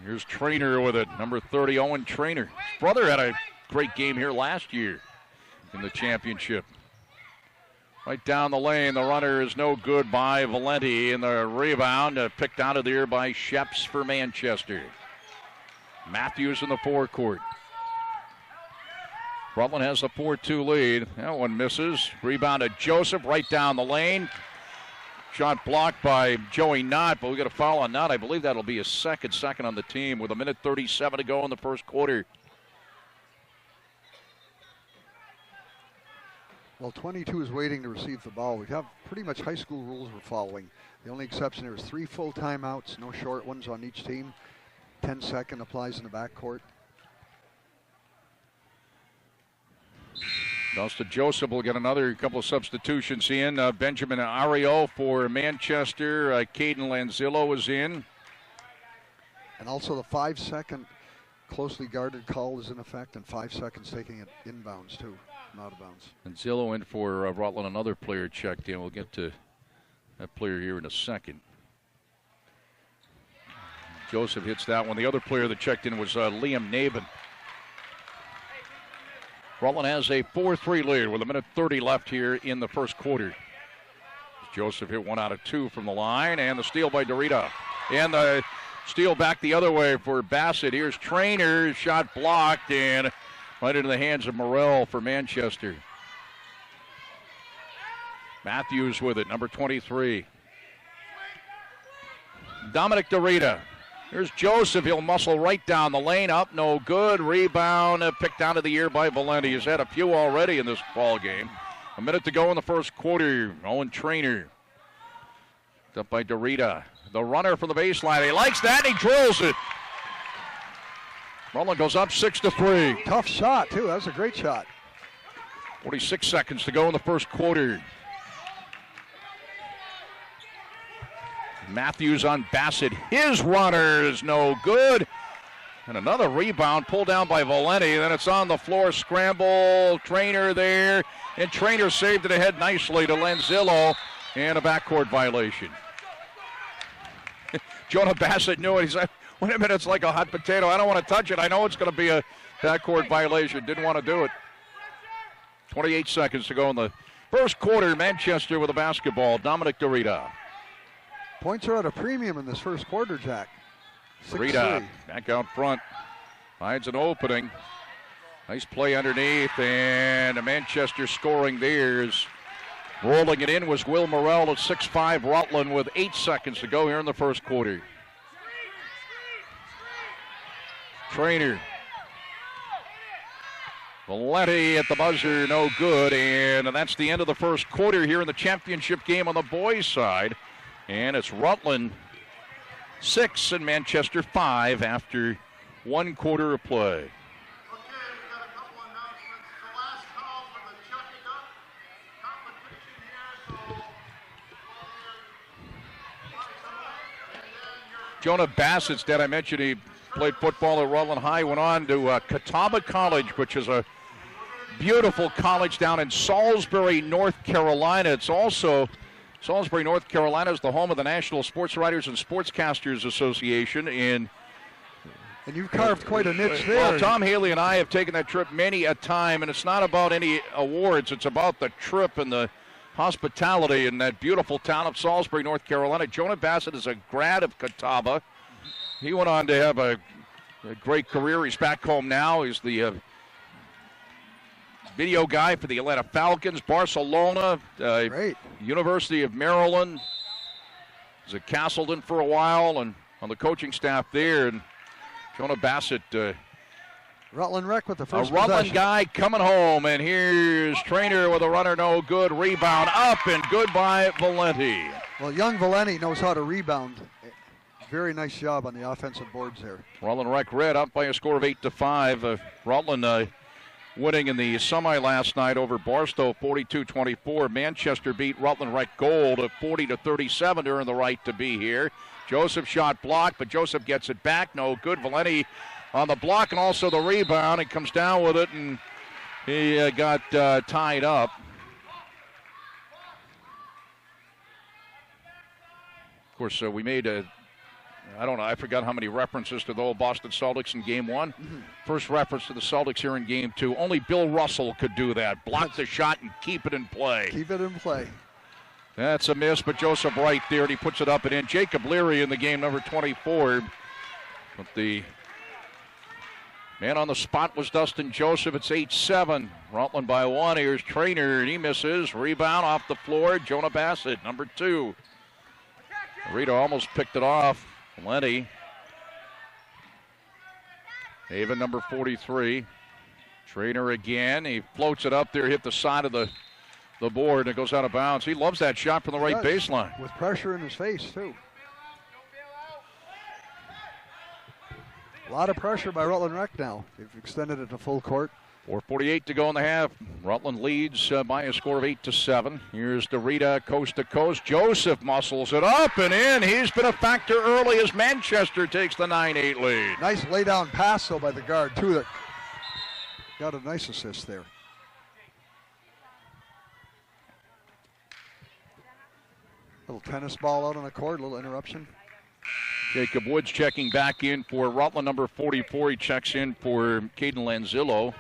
Here's Trainer with it, number 30, Owen Trainer. His brother had a great game here last year in the championship. Right down the lane, the runner is no good by Valenti, and the rebound picked out of the air by Sheps for Manchester. Matthews in the forecourt. Rutland has a 4-2 lead. That one misses. Rebound to Joseph right down the lane. Shot blocked by Joey Knott, but we got a foul on Knott. I believe that'll be his second on the team with 1:37 to go in the first quarter. Well, 22 is waiting to receive the ball. We have pretty much high school rules we're following. The only exception, there was 3 full timeouts, no short ones on each team. 10-second applies in the backcourt. Dustin Joseph will get another couple of substitutions in. Benjamin Ario for Manchester. Caden Lanzillo is in. And also the 5-second closely guarded call is in effect, and 5 seconds taking it inbounds too, not out of bounds. Lanzillo in for Rutland. Another player checked in. We'll get to that player here in a second. Joseph hits that one. The other player that checked in was Liam Nabin. Rutland has a 4-3 lead with 1:30 left here in the first quarter. Joseph hit 1 out of 2 from the line, and the steal by Dorita. And the steal back the other way for Bassett. Here's Trainer, shot blocked, and right into the hands of Morrell for Manchester. Matthews with it, number 23. Dominic Dorita. Here's Joseph. He'll muscle right down the lane. Up, no good. Rebound picked out of the air by Valenti. He's had a few already in this ball game. 1 minute to go in the first quarter. Owen Trainer. Up by Dorita. The runner from the baseline. He likes that, and he drills it. Rutland goes up 6-3. Tough shot, too. That was a great shot. 46 seconds to go in the first quarter. Matthews on Bassett. His runner is no good. And another rebound pulled down by Valenti. Then it's on the floor. Scramble. Trainer there. And Trainer saved it ahead nicely to Lanzillo. And a backcourt violation. Jonah Bassett knew it. He's like, wait a minute, it's like a hot potato. I don't want to touch it. I know it's going to be a backcourt violation. Didn't want to do it. 28 seconds to go in the first quarter. Manchester with the basketball. Dominic Dorita. Points are at a premium in this first quarter, Jack. Dorita back out front. Finds an opening. Nice play underneath. And Manchester scoring there is rolling it in was Will Morrell at 6'5", Rutland with 8 seconds to go here in the first quarter. Trainer. Valenti at the buzzer, no good. And that's the end of the first quarter here in the championship game on the boys' side. And it's Rutland 6 and Manchester 5 after 1 quarter of play. Okay, we've got a couple announcements. The last call for the Chuck It Up competition here. Jonah Bassett's dead. I mentioned he played football at Rutland High, went on to Catawba College, which is a beautiful college down in Salisbury, North Carolina. It's also Salisbury, North Carolina is the home of the National Sports Writers and Sportscasters Association. And you've carved quite a niche there. Well, Tom Haley and I have taken that trip many a time, and it's not about any awards. It's about the trip and the hospitality in that beautiful town of Salisbury, North Carolina. Jonah Bassett is a grad of Catawba. He went on to have a great career. He's back home now. He's the video guy for the Atlanta Falcons, Barcelona, University of Maryland. He was at Castleton for a while and on the coaching staff there. And Jonah Bassett, Rutland Rec with the first a Rutland possession. guy coming home. And here's Trainer with a runner, no good. Rebound up and good by Valenti. Well, young Valenti knows how to rebound. Very nice job on the offensive boards there. Rutland Rec Red up by a score of 8-5. Rutland winning in the semi last night over Barstow, 42-24. Manchester beat Rutland Rec Gold at 40-37 to earn the right to be here. Joseph shot blocked, but Joseph gets it back. No good. Valenti on the block and also the rebound. He comes down with it, and he got tied up. Of course, we made I don't know, I forgot how many references to the old Boston Celtics in Game 1. Mm-hmm. First reference to the Celtics here in Game 2. Only Bill Russell could do that. Block the shot and keep it in play. Keep it in play. That's a miss, but Joseph right there, and he puts it up and in. Jacob Leary in the game, number 24. But the man on the spot was Dustin Joseph. It's 8-7. Rutland by 1. Here's Trainer, and he misses. Rebound off the floor. Jonah Bassett, number 2. Rita almost picked it off. Valenti. Haven, number 43. Trainer again. He floats it up there, hit the side of the board, and it goes out of bounds. He loves that shot from the right baseline. With pressure in his face, too. A lot of pressure by Rutland Rec now. They've extended it to full court. 4:48 to go in the half. Rutland leads by a score of 8-7. Here's DeRita coast to coast. Joseph muscles it up and in. He's been a factor early as Manchester takes the 9-8 lead. Nice lay down pass though by the guard too. That got a nice assist there. Little tennis ball out on the court. Little interruption. Jacob Woods checking back in for Rutland, number 44. He checks in for Caden Lanzillo.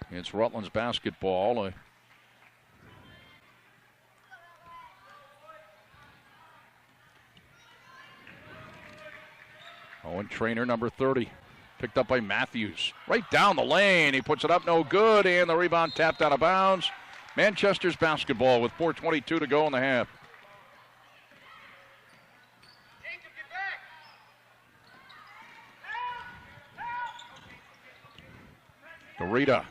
It's Rutland's basketball. Owen Trainer, number 30. Picked up by Matthews. Right down the lane. He puts it up, no good, and the rebound tapped out of bounds. Manchester's basketball with 4:22 to go in the half. DeRita.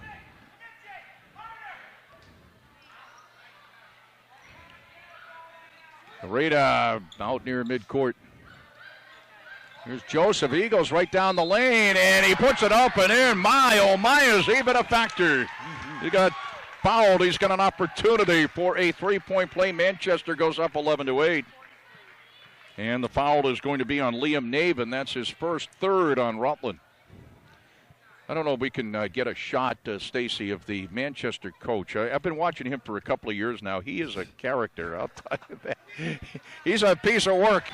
DeRita out near midcourt. Here's Joseph. He goes right down the lane, and he puts it up and in. My, oh my, has he been a factor. He got fouled. He's got an opportunity for a three-point play. Manchester goes up 11-8. And the foul is going to be on Liam Navin. That's his first, third on Rutland. I don't know if we can get a shot, Stacy, of the Manchester coach. I've been watching him for a couple of years now. He is a character, I'll tell you that. He's a piece of work.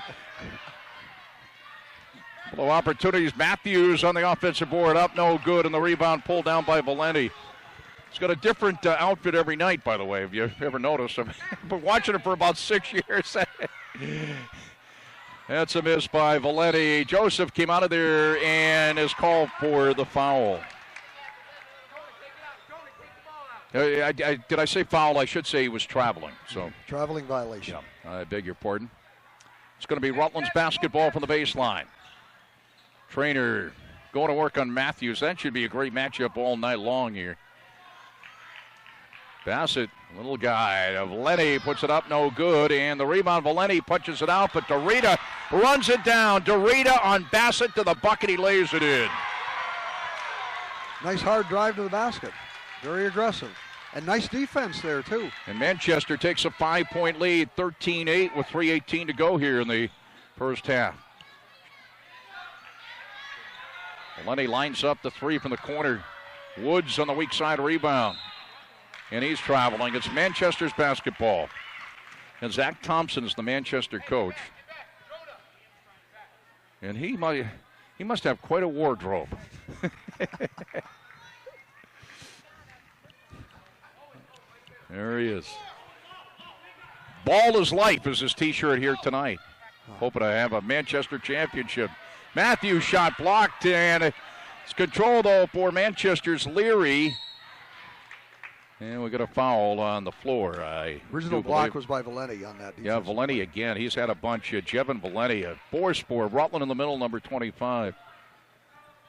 Couple of opportunities. Matthews on the offensive board, up no good, and the rebound pulled down by Valenti. He's got a different outfit every night, by the way, if you ever noticed. I've been watching him for about 6 years. That's a miss by Valenti. Joseph came out of there and is called for the foul. Did I say foul? I should say he was traveling. So traveling violation. Yeah, I beg your pardon. It's going to be Rutland's basketball from the baseline. Trainer going to work on Matthews. That should be a great matchup all night long here. Bassett, little guy. Valenti puts it up, no good. And the rebound, Valenti punches it out, but DeRita runs it down. DeRita on Bassett to the bucket. He lays it in. Nice hard drive to the basket. Very aggressive. And nice defense there, too. And Manchester takes a 5-point lead, 13-8 with 3:18 to go here in the first half. Valenti lines up the three from the corner. Woods on the weak side rebound. And he's traveling. It's Manchester's basketball. And Zach Thompson is the Manchester coach. And he must have quite a wardrobe. There he is. Ball is life is his T-shirt here tonight. Hoping to have a Manchester championship. Matthews shot blocked, and it's controlled though for Manchester's Leary. And we got a foul on the floor. Original block was by Valenti on that defense. Yeah, Valenti again. He's had a bunch. Jevon Valenti, a force for Rutland in the middle, number 25.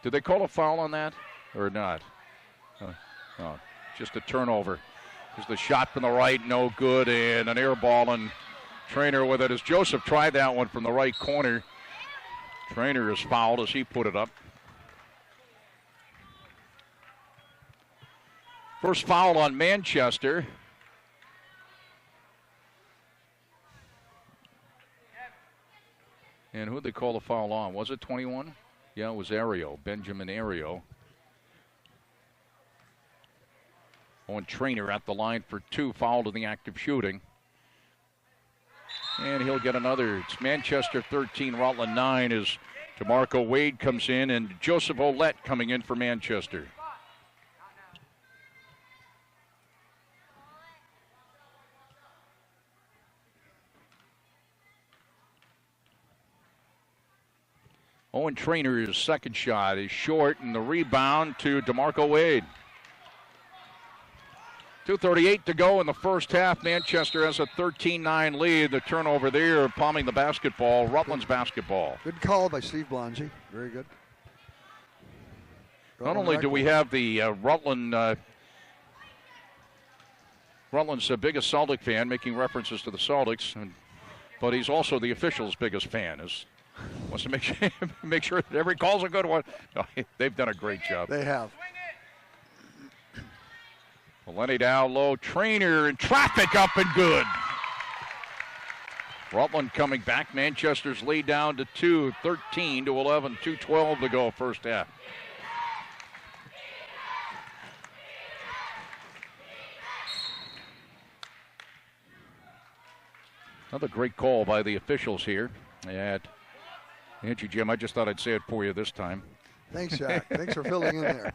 Did they call a foul on that or not? Oh, just a turnover. There's the shot from the right, no good, and an air ball, and Trainer with it as Joseph tried that one from the right corner. Trainer is fouled as he put it up. First foul on Manchester. And who did they call the foul on? Was it 21? Yeah, it was Ario, Benjamin Ario. On Trainer at the line for 2, fouled in the act of shooting. And he'll get another. It's Manchester 13, Rutland 9 as DeMarco Wade comes in, and Joseph Ouellette coming in for Manchester. Owen Trainer's second shot is short, and the rebound to DeMarco Wade. 2:38 to go in the first half. Manchester has a 13-9 lead. The turnover there, palming the basketball. Rutland's basketball. Good call by Steve Blongy. Very good. Not only do we have the Rutland's biggest Celtic fan making references to the Celtics, but he's also the official's biggest fan. Wants to make sure that every call's a good one. No, they've done a great job. They have. Valenti down low. Trainer in traffic up and good. Rutland coming back. Manchester's lead down to 2, 13 to 11, 2:12 to go first half. Another great call by the officials here at Angie Jim. I just thought I'd say it for you this time. Thanks, Jack. Thanks for filling in there.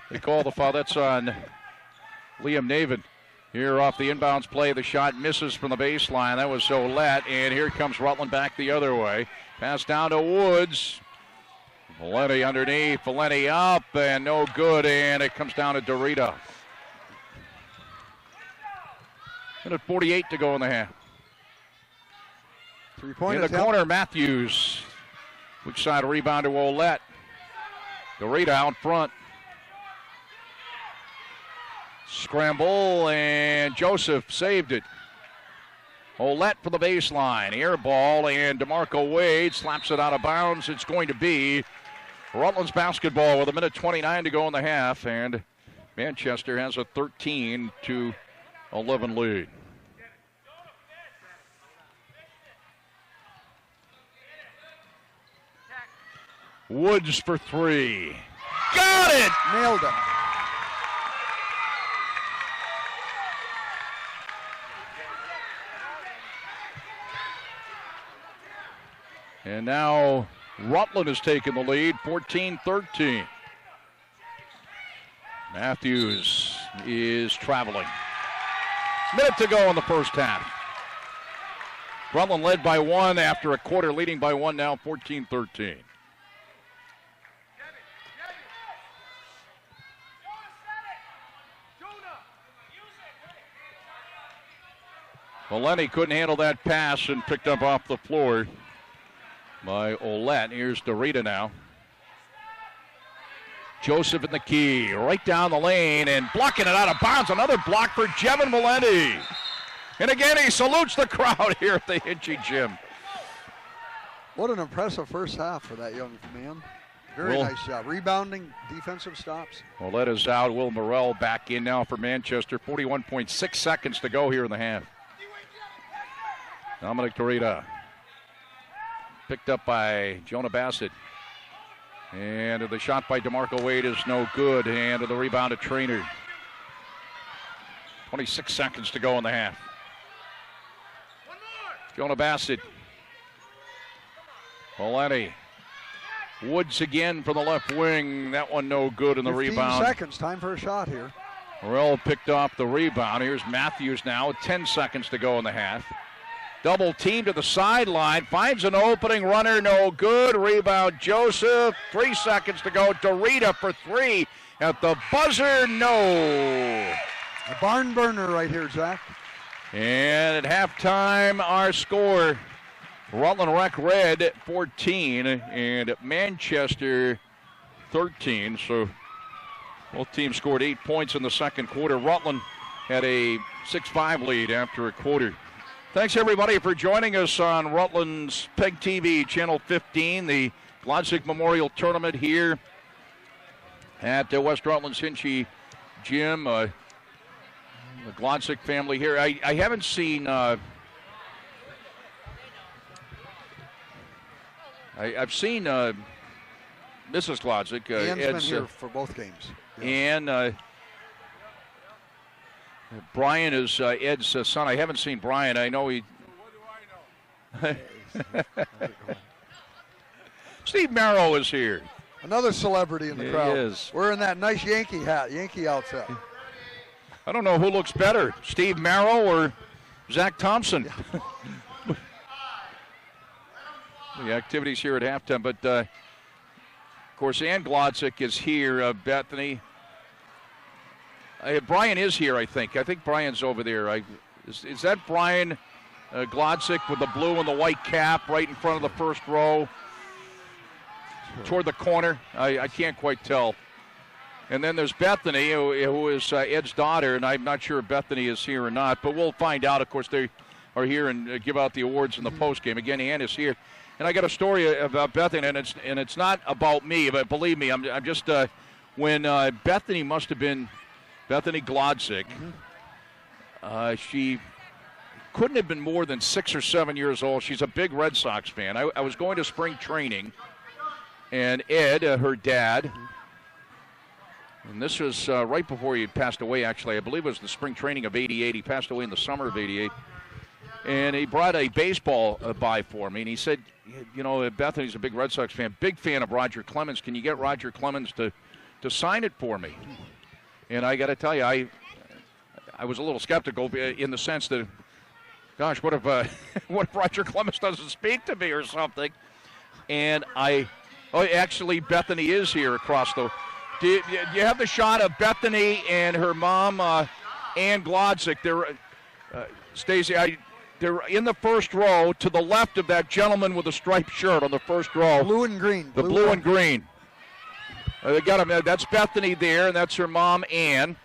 They call the foul. That's on Liam Navin. Here off the inbounds play, the shot misses from the baseline. That was Ouellette, and here comes Rutland back the other way. Pass down to Woods. Valenti underneath. Valenti up, and no good, and it comes down to Dorita. Minute 48 to go in the half. Three-point in the attempt. corner, Matthews. Which side rebound to Ouellette. Dorita out front. Scramble, and Joseph saved it. Ouellette for the baseline. Air ball, and DeMarco Wade slaps it out of bounds. It's going to be Rutland's basketball with a minute 29 to go in the half, and Manchester has a 13-11 lead. Woods for 3. Got it! Nailed it. And now Rutland has taken the lead, 14-13. Matthews is traveling. Minute to go in the first half. Rutland led by 1 after a quarter, leading by 1 now, 14-13. Valenti couldn't handle that pass and picked up off the floor by Ouellette. Here's Dorita now. Joseph in the key, right down the lane and blocking it out of bounds. Another block for Jevon Valenti. And again, he salutes the crowd here at the Hinchy Gym. What an impressive first half for that young man. Very nice job. Rebounding, defensive stops. Ouellette is out. Will Morrell back in now for Manchester. 41.6 seconds to go here in the half. Dominic Dorita. Picked up by Jonah Bassett. And the shot by DeMarco Wade is no good. And the rebound to Trainer. 26 seconds to go in the half. Jonah Bassett. Poleni. Woods again from the left wing. That one no good in the 15 rebound. seconds. Time for a shot here. Morrell picked off the rebound. Here's Matthews now with 10 seconds to go in the half. Double team to the sideline. Finds an opening. Runner no good. Rebound Joseph. 3 seconds to go. Dorita for 3 at the buzzer. No. A barn burner right here, Zach. And at halftime, our score, Rutland Rec Red 14 and Manchester 13. So both teams scored 8 points in the second quarter. Rutland had a 6-5 lead after a quarter. Thanks, everybody, for joining us on Rutland's PEGTV Channel 15, the Glodzik Memorial Tournament here at West Rutland's Hinchy Gym. The Glodzik family here. I haven't seen... I've seen Mrs. Glodzik. Ann's been here for both games. Yeah. And Brian is Ed's son. I haven't seen Brian. I know he... What do I know? Steve Merrill is here. Another celebrity in the crowd. He is. Wearing that nice Yankee hat, Yankee outfit. I don't know who looks better, Steve Merrill or Zach Thompson. The activities here at halftime, but of course, Ann Glodzik is here. Bethany. Brian is here, I think. I think Brian's over there. Is that Brian Glodzik with the blue and the white cap right in front of the first row? Toward the corner? I can't quite tell. And then there's Bethany, who is Ed's daughter, and I'm not sure if Bethany is here or not, but we'll find out. Of course, they are here and give out the awards in the postgame. Again, Ann is here. And I got a story about Bethany, and it's not about me, but believe me, I'm just when Bethany must have been Bethany Glodzik. She couldn't have been more than 6 or 7 years old. She's a big Red Sox fan. I was going to spring training, and Ed, her dad, and this was right before he passed away, actually. I believe it was the spring training of '88. He passed away in the summer of '88. And he brought a baseball by for me, and he said, you know, Bethany's a big Red Sox fan, big fan of Roger Clemens. Can you get Roger Clemens to sign it for me? And I got to tell you, I was a little skeptical in the sense that, gosh, what if Roger Clemens doesn't speak to me or something? And actually, Bethany is here across the... Do you have the shot of Bethany and her mom, Ann Glodzik? Stacey, they're in the first row to the left of that gentleman with the striped shirt on the first row. Blue and green. The blue and green. They got him. That's Bethany there, and that's her mom, Ann.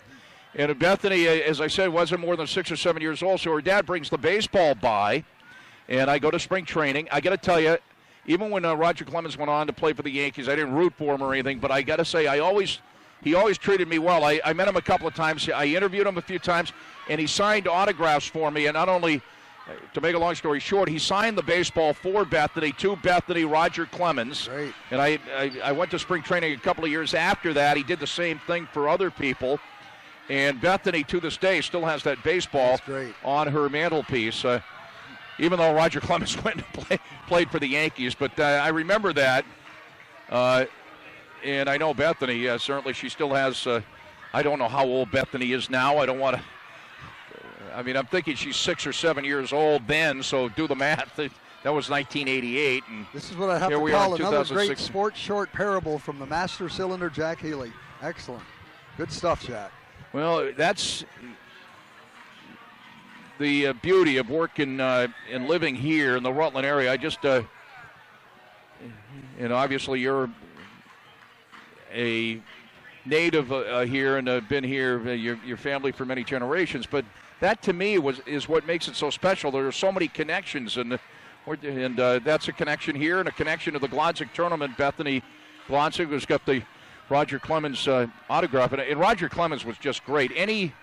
And Bethany, as I said, wasn't more than 6 or 7 years old, so her dad brings the baseball by, and I go to spring training. I got to tell you, even when Roger Clemens went on to play for the Yankees, I didn't root for him or anything, but I got to say, he always treated me well. I met him a couple of times. I interviewed him a few times, and he signed autographs for me. And not only, to make a long story short, he signed the baseball for Bethany, to Bethany, Roger Clemens. Great. And I went to spring training a couple of years after that. He did the same thing for other people. And Bethany, to this day, still has that baseball on her mantelpiece. Even though Roger Clemens went and played for the Yankees. But I remember that. And I know Bethany, certainly she still has, I don't know how old Bethany is now. I don't want to, I'm thinking she's 6 or 7 years old then, so do the math. That was 1988. And this is what I have to call another great sports short parable from the master cylinder, Jack Healy. Excellent. Good stuff, Jack. Well, that's the beauty of working and living here in the Rutland area. I just, and obviously you're a native here and been here, your family for many generations, but that to me is what makes it so special. There are so many connections, and that's a connection here and a connection to the Glodzik tournament. Bethany Glodzik has got the Roger Clemens autograph, and Roger Clemens was just great. Any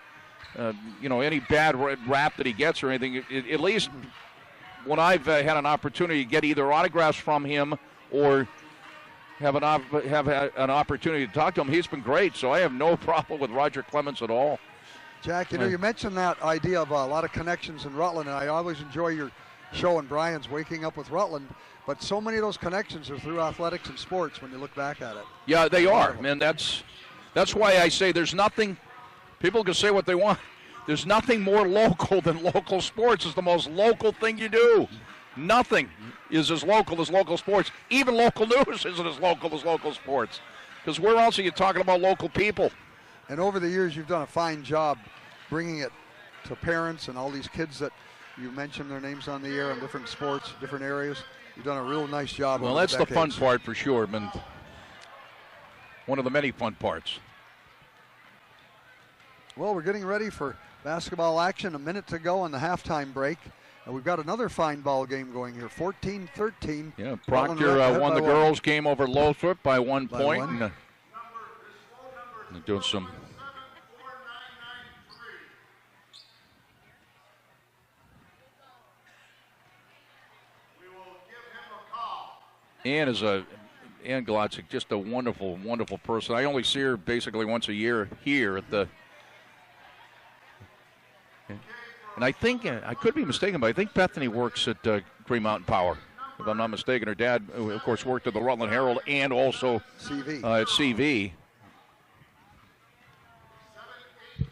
bad rap that he gets or anything, at least when I've had an opportunity to get either autographs from him or have an opportunity to talk to him, he's been great. So I have no problem with Roger Clemens at all. Jack, you mentioned that idea of a lot of connections in Rutland, and I always enjoy your show, and Brian's waking up with Rutland. But so many of those connections are through athletics and sports when you look back at it. Yeah, they are, man. That's why I say there's nothing. People can say what they want. There's nothing more local than local sports. It's the most local thing you do. Nothing is as local as local sports. Even local news isn't as local as local sports. Because where else are you talking about local people? And over the years, you've done a fine job bringing it to parents and all these kids that you mentioned their names on the air in different sports, different areas. You've done a real nice job. Well, that's the fun part for sure, man. One of the many fun parts. Well, we're getting ready for basketball action. A minute to go on the halftime break. And we've got another fine ball game going here, 14-13. Yeah, Proctor won the girls' game over Lothrop by 1 point. And, they're doing some. Ann is Ann Glodzik, just a wonderful, wonderful person. I only see her basically once a year here at the. And I think, I could be mistaken, but I think Bethany works at Green Mountain Power. If I'm not mistaken, her dad, of course, worked at the Rutland Herald and also CV. At CV. 789-770.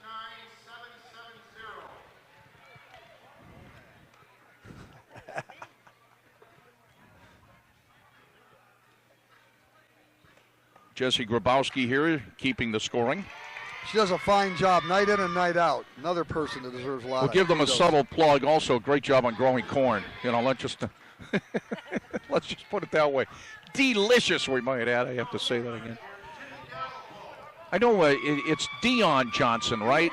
Jesse Grabowski here, keeping the scoring. She does a fine job night in and night out. Another person that deserves a lot. We'll give them a subtle plug. Also, great job on growing corn. You know, let's just put it that way. Delicious, we might add. I have to say that again. I know it's Dion Johnson, right?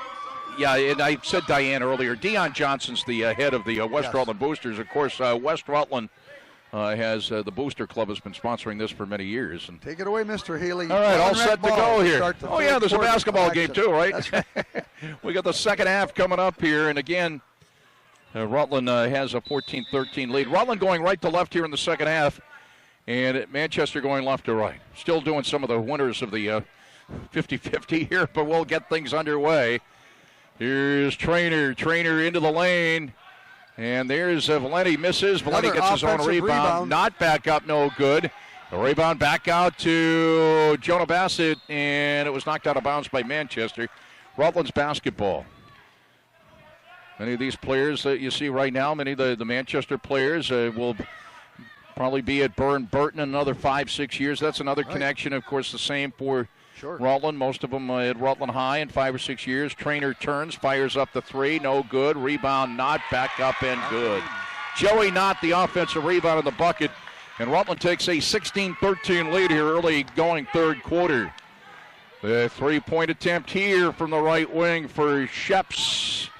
Yeah, and I said Diane earlier. Dion Johnson's the head of the West Rutland Boosters. Of course, West Rutland has the Booster Club has been sponsoring this for many years. And take it away, Mr. Healy. All right, all set to go here. Oh, yeah, there's a basketball game too, right? That's right. We got the second half coming up here, and again, Rutland has a 14-13 lead. Rutland going right to left here in the second half, and Manchester going left to right. Still doing some of the winners of the 50-50 here, but we'll get things underway. Here's Trainer into the lane. And there's Valenti misses. Valenti gets his own rebound. Not back up, no good. The rebound back out to Jonah Bassett, and it was knocked out of bounds by Manchester. Rutland's basketball. Many of these players that you see right now, many of the Manchester players will probably be at Burton in another 5-6 years. That's another connection. Of course, the same for Rutland. Most of them at Rutland High in 5 or 6 years. Trainer turns, fires up the three, no good. Rebound, not back up and good. Joey Knott, the offensive rebound in the bucket. And Rutland takes a 16-13 lead here early going third quarter. The three-point attempt here from the right wing for Sheps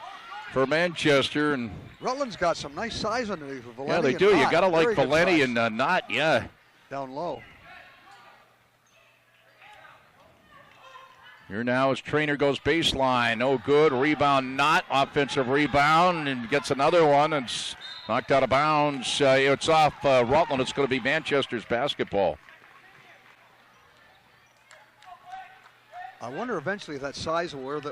for Manchester. And Rutland's got some nice size underneath. Yeah, they do. You got to like Valenti and Knott, yeah. Down low. Here now as Trainer goes baseline. No good. Rebound, not. Offensive rebound, and gets another one, and it's knocked out of bounds. It's off Rutland. It's going to be Manchester's basketball. I wonder eventually if that size will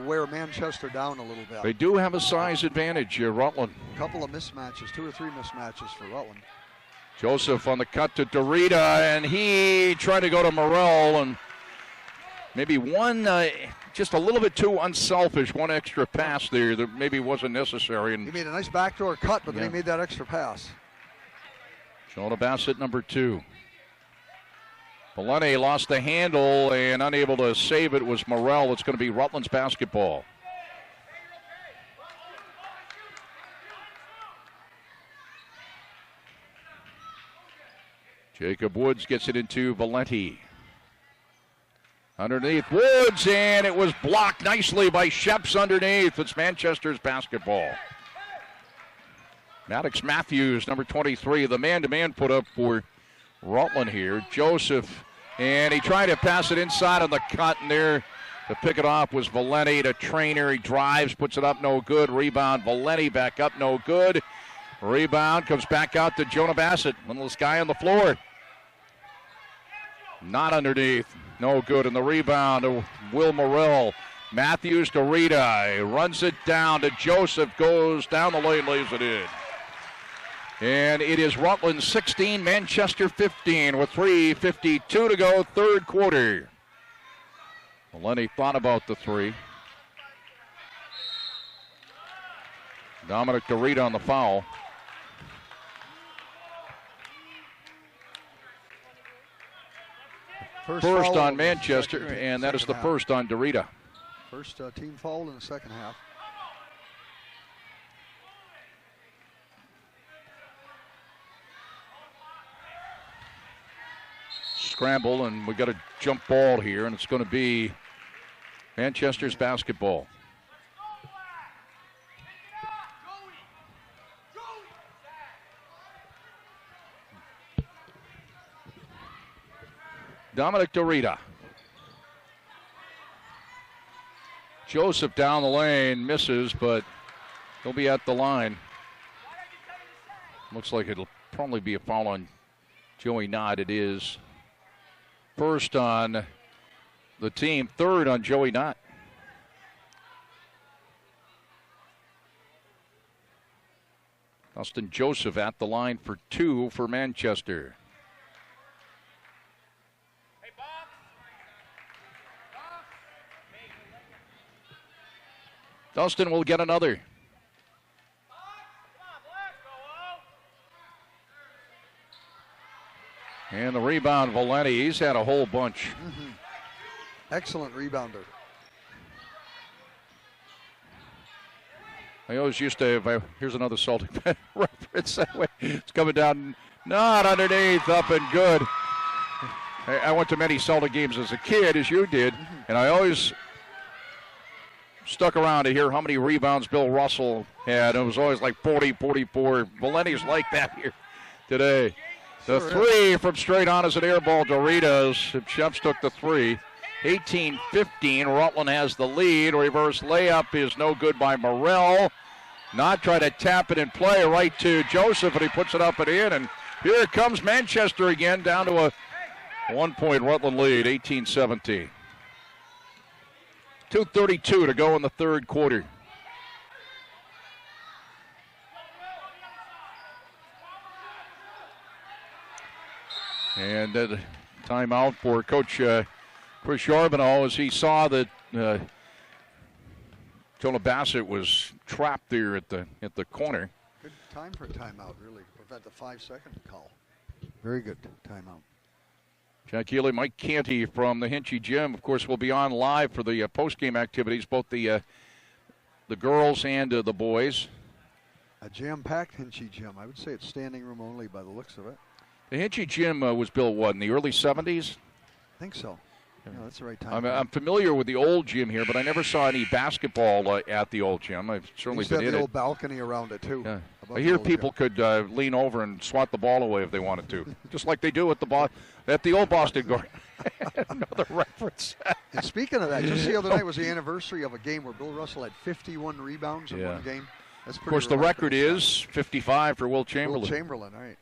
wear Manchester down a little bit. They do have a size advantage, Rutland. A couple of mismatches, 2 or 3 mismatches for Rutland. Joseph on the cut to Dorita, and he tried to go to Morrell, and maybe one, just a little bit too unselfish, one extra pass there that maybe wasn't necessary. And he made a nice backdoor cut, but then he made that extra pass. Jonah Bassett, number 2. Valenti lost the handle and unable to save it was Morrell. It's going to be Rutland's basketball. Jacob Woods gets it into Valenti. Underneath Woods, and it was blocked nicely by Sheps underneath. It's Manchester's basketball. Maddox Matthews, number 23, the man-to-man put up for Rutland here. Joseph, and he tried to pass it inside on the cut, and there to pick it off was Valenti to Trainer. He drives, puts it up, no good. Rebound, Valenti back up, no good. Rebound comes back out to Jonah Bassett, littlest guy on the floor. Not underneath. No good. And the rebound to Will Morrell. Matthews to Rita. Runs it down to Joseph. Goes down the lane, lays it in. And it is Rutland 16, Manchester 15 with 3:52 to go, third quarter. Lenny thought about the three. Dominic DeRita on the foul. First on Manchester, and that is the first on DeRita. First team foul in the second half. Scramble, and we got a jump ball here, and it's going to be Manchester's basketball. Dominic DeRita. Joseph down the lane, misses, but he'll be at the line. Looks like it'll probably be a foul on Joey Knott. It is. First on the team, third on Joey Knott. Dustin Joseph at the line for two for Manchester. Dustin will get another. And the rebound, Valenti. He's had a whole bunch. Mm-hmm. Excellent rebounder. I always used to, here's another Celtic reference that way. It's coming down, not underneath, up and good. I went to many Celtic games as a kid, as you did, and I always stuck around to hear how many rebounds Bill Russell had. It was always like 40, 44. Valenti's like that here today. The three from straight on is an air ball. Doritos. Sheps took the three. 18-15. Rutland has the lead. Reverse layup is no good by Morrell. Not try to tap it and play right to Joseph, and he puts it up and in. And here comes Manchester again, down to a 1-point Rutland lead, 18-17. 2:32 to go in the third quarter. And timeout for Coach Chris Charbonneau as he saw that Jonah Bassett was trapped there at the corner. Good time for a timeout, really, to prevent the 5-second call. Very good timeout. Jack Healy, Mike Canty from the Hinchy Gym, of course, will be on live for the post-game activities, both the girls and the boys. A jam-packed Hinchy Gym. I would say it's standing room only by the looks of it. The Hinchy Gym was built, what, in the early 70s? I think so. Yeah, that's the right time. I'm familiar with the old gym here, but I never saw any basketball at the old gym. I've certainly been in it. The old balcony around it, too. Yeah. I hear people could lean over and swat the ball away if they wanted to, just like they do at the old Boston Garden. Another reference. And speaking of that, just the other night was the anniversary of a game where Bill Russell had 51 rebounds in one game. That's pretty. Of course, the record is 55 for Will Chamberlain. Will Chamberlain, all right.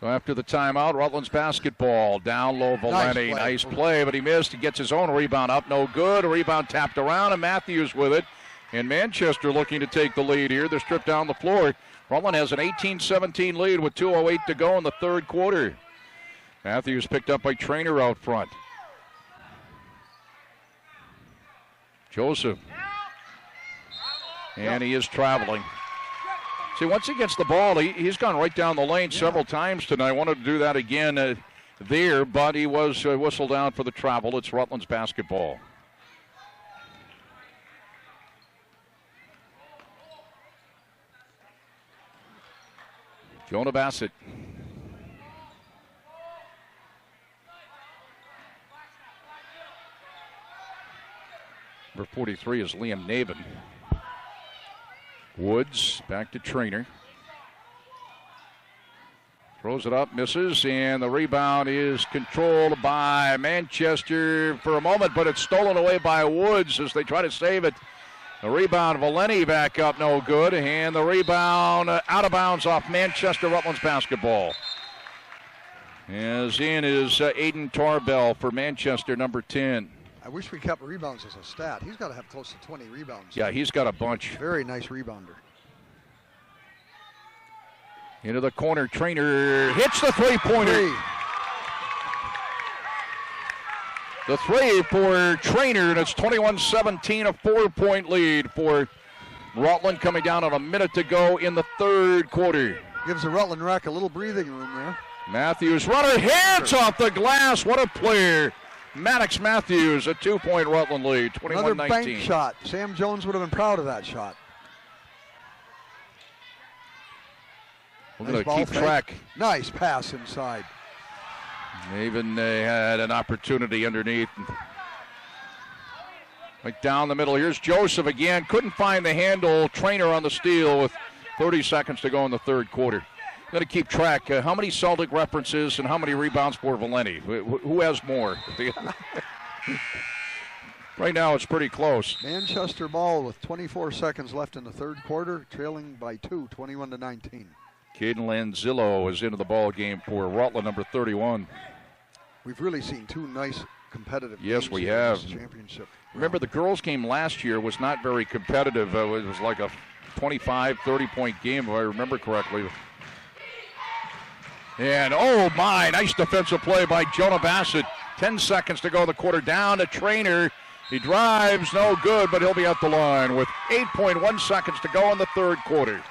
So after the timeout, Rutland's basketball. Down low, Valenti. Nice play, but he missed. He gets his own rebound up. No good. A rebound tapped around, and Matthews with it. And Manchester looking to take the lead here. They're stripped down the floor. Rutland has an 18-17 lead with 2:08 to go in the third quarter. Matthews picked up by Trainer out front. Joseph. And he is traveling. See, once he gets the ball, he's gone right down the lane several times tonight. I wanted to do that again there, but he was whistled down for the travel. It's Rutland's basketball. Jonah Bassett. Number 43 is Liam Nabin. Woods back to Trainer. Throws it up, misses, and the rebound is controlled by Manchester for a moment, but it's stolen away by Woods as they try to save it. The rebound, Valenti back up, no good, and the rebound out of bounds off Manchester Rutland's basketball. As in is Aiden Tarbell for Manchester, number 10. I wish we kept rebounds as a stat. He's got to have close to 20 rebounds. Yeah, he's got a bunch. Very nice rebounder. Into the corner, Trainer hits the three-pointer. The three for Trainer, and it's 21-17, a 4-point lead for Rutland, coming down on a minute to go in the third quarter. Gives the Rutland Rec a little breathing room there. Matthews, runner hits off the glass. What a player. Maddox Matthews, a 2-point Rutland lead, 21-19. Another bank shot. Sam Jones would have been proud of that shot. We're going to keep track. Nice pass inside. They even had an opportunity underneath. Like down the middle. Here's Joseph again. Couldn't find the handle. Trainer on the steal with 30 seconds to go in the third quarter. Got to keep track. How many Celtic references and how many rebounds for Valenti? Who has more? Right now it's pretty close. Manchester ball with 24 seconds left in the third quarter, trailing by 2, 21-19. Caden Lanzillo is into the ball game for Rutland, number 31. We've really seen two nice competitive Yes, games we here in have. this championship. Remember, the girls' game last year was not very competitive. It was like a 25, 30-point game, if I remember correctly. And, oh, my, nice defensive play by Jonah Bassett. 10 seconds to go in the quarter. Down to Trainer. He drives, no good, but he'll be at the line with 8.1 seconds to go in the third quarter.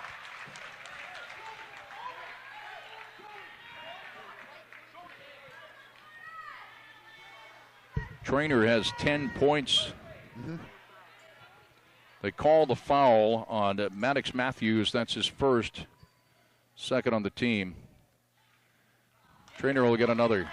Trainer has 10 points. They call the foul on Maddox Matthews. That's his first, second on the team. Trainer will get another.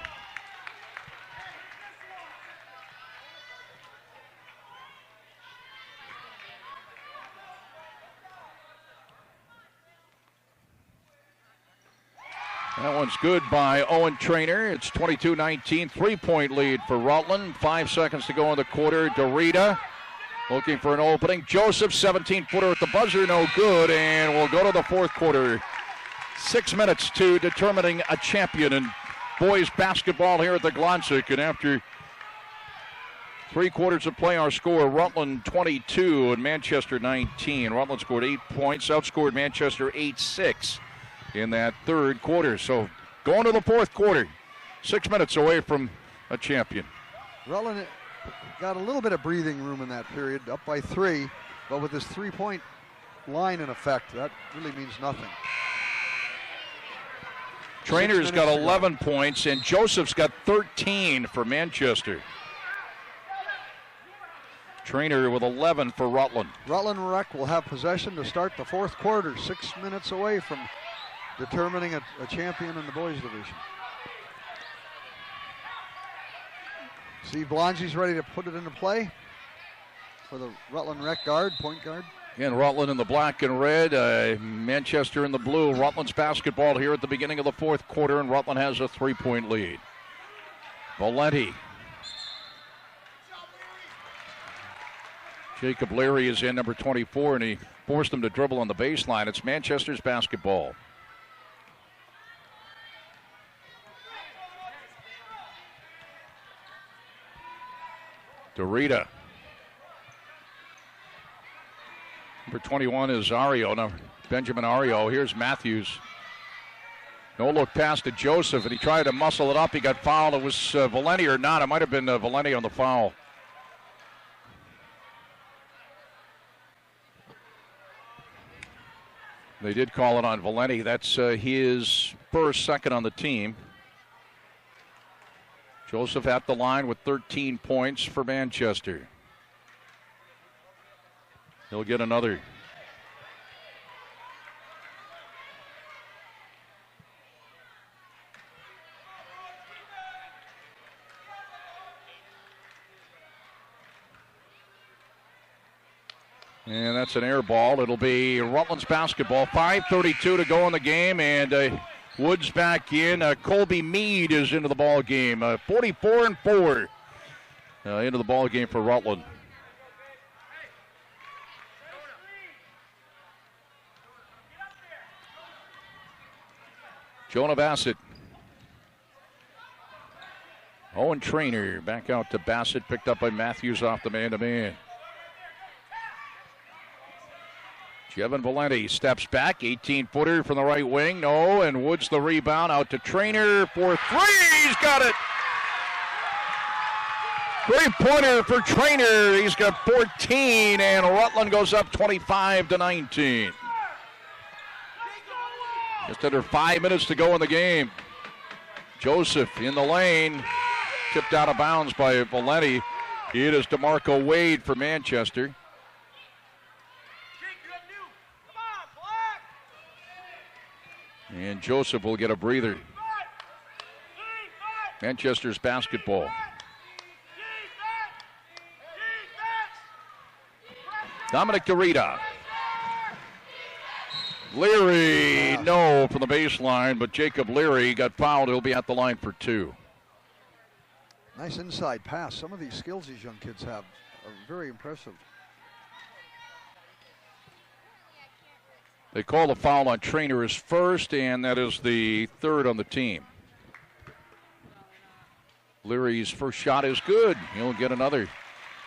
That one's good by Owen Trainer. It's 22-19, 3-point lead for Rutland. 5 seconds to go in the quarter. Dorita looking for an opening. Joseph, 17-footer at the buzzer, no good, and we'll go to the fourth quarter. 6 minutes to determining a champion in boys basketball here at the Glodzik. And after 3 quarters of play, our score, Rutland 22 and Manchester 19. Rutland scored 8 points, outscored Manchester 8-6 in that third quarter. So going to the fourth quarter, 6 minutes away from a champion. Rutland got a little bit of breathing room in that period, up by 3, but with this 3-point line in effect, that really means nothing. Trainer's got 11 points, and Joseph's got 13 for Manchester. Trainer with 11 for Rutland. Rutland Rec will have possession to start the fourth quarter, 6 minutes away from determining a champion in the boys division. Steve Blongi's ready to put it into play for the Rutland Rec guard, point guard. Again, Rutland in the black and red, Manchester in the blue. Rutland's basketball here at the beginning of the fourth quarter, and Rutland has a 3-point lead. Valenti. Jacob Leary is in, number 24, and he forced him to dribble on the baseline. It's Manchester's basketball. Dorita. Number 21 is Ario. Now, Benjamin Ario. Here's Matthews. No look pass to Joseph, and he tried to muscle it up. He got fouled. It was Valenti or not. It might have been Valenti on the foul. They did call it on Valenti. That's his first, second on the team. Joseph at the line with 13 points for Manchester. He'll get another. And that's an air ball. It'll be Rutland's basketball. 5:32 to go in the game, and Woods back in. Colby Mead is into the ball game. 44-4 into the ball game for Rutland. Jonah Bassett. Owen Trainer back out to Bassett, picked up by Matthews off the man-to-man. Jevin Valenti steps back, 18-footer from the right wing. No, and Woods the rebound out to Trainer for three. He's got it. Three-pointer for Trainer. He's got 14, and Rutland goes up 25-19. Just under 5 minutes to go in the game. Joseph in the lane, tipped out of bounds by Valenti. It is DeMarco Wade for Manchester. And Joseph will get a breather. Manchester's basketball. Dominic Dorita. Leary, no from the baseline, but Jacob Leary got fouled. He'll be at the line for two. Nice inside pass. Some of these skills these young kids have are very impressive. They call the foul on Trainer as first, and that is the third on the team. Leary's first shot is good. He'll get another.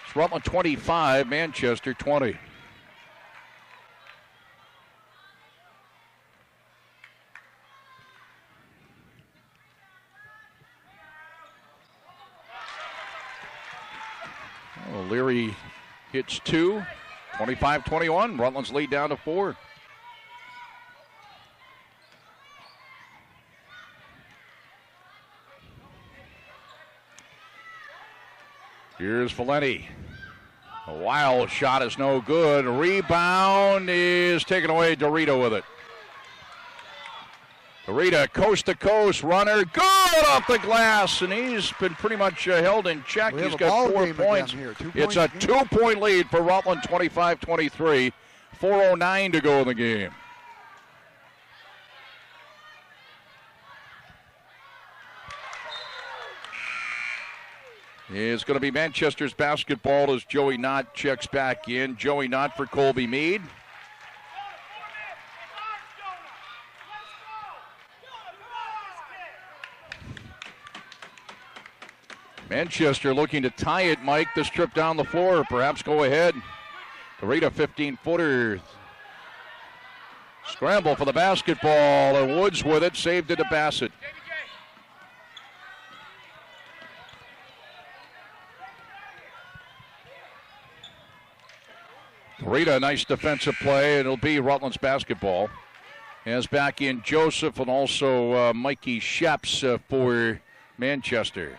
It's Rutland 25, Manchester 20. Oh, Leary hits two. 25-21. Rutland's lead down to 4. Here's Valenti. A wild shot is no good. Rebound is taken away. Dorita with it. Dorita, coast to coast runner, good off the glass, and he's been pretty much held in check. He's got 4 points. It's a 2-point lead for Rutland, 25-23. 4:09 to go in the game. It's going to be Manchester's basketball as Joey Knott checks back in. Joey Knott for Colby Meade. Manchester looking to tie it, Mike. This trip down the floor, perhaps go ahead. Dorita, 15-footer. Scramble for the basketball, and Woods with it, saved it to Bassett. Dorita, nice defensive play. It'll be Rutland's basketball. As back in Joseph and also Mikey Sheps for Manchester.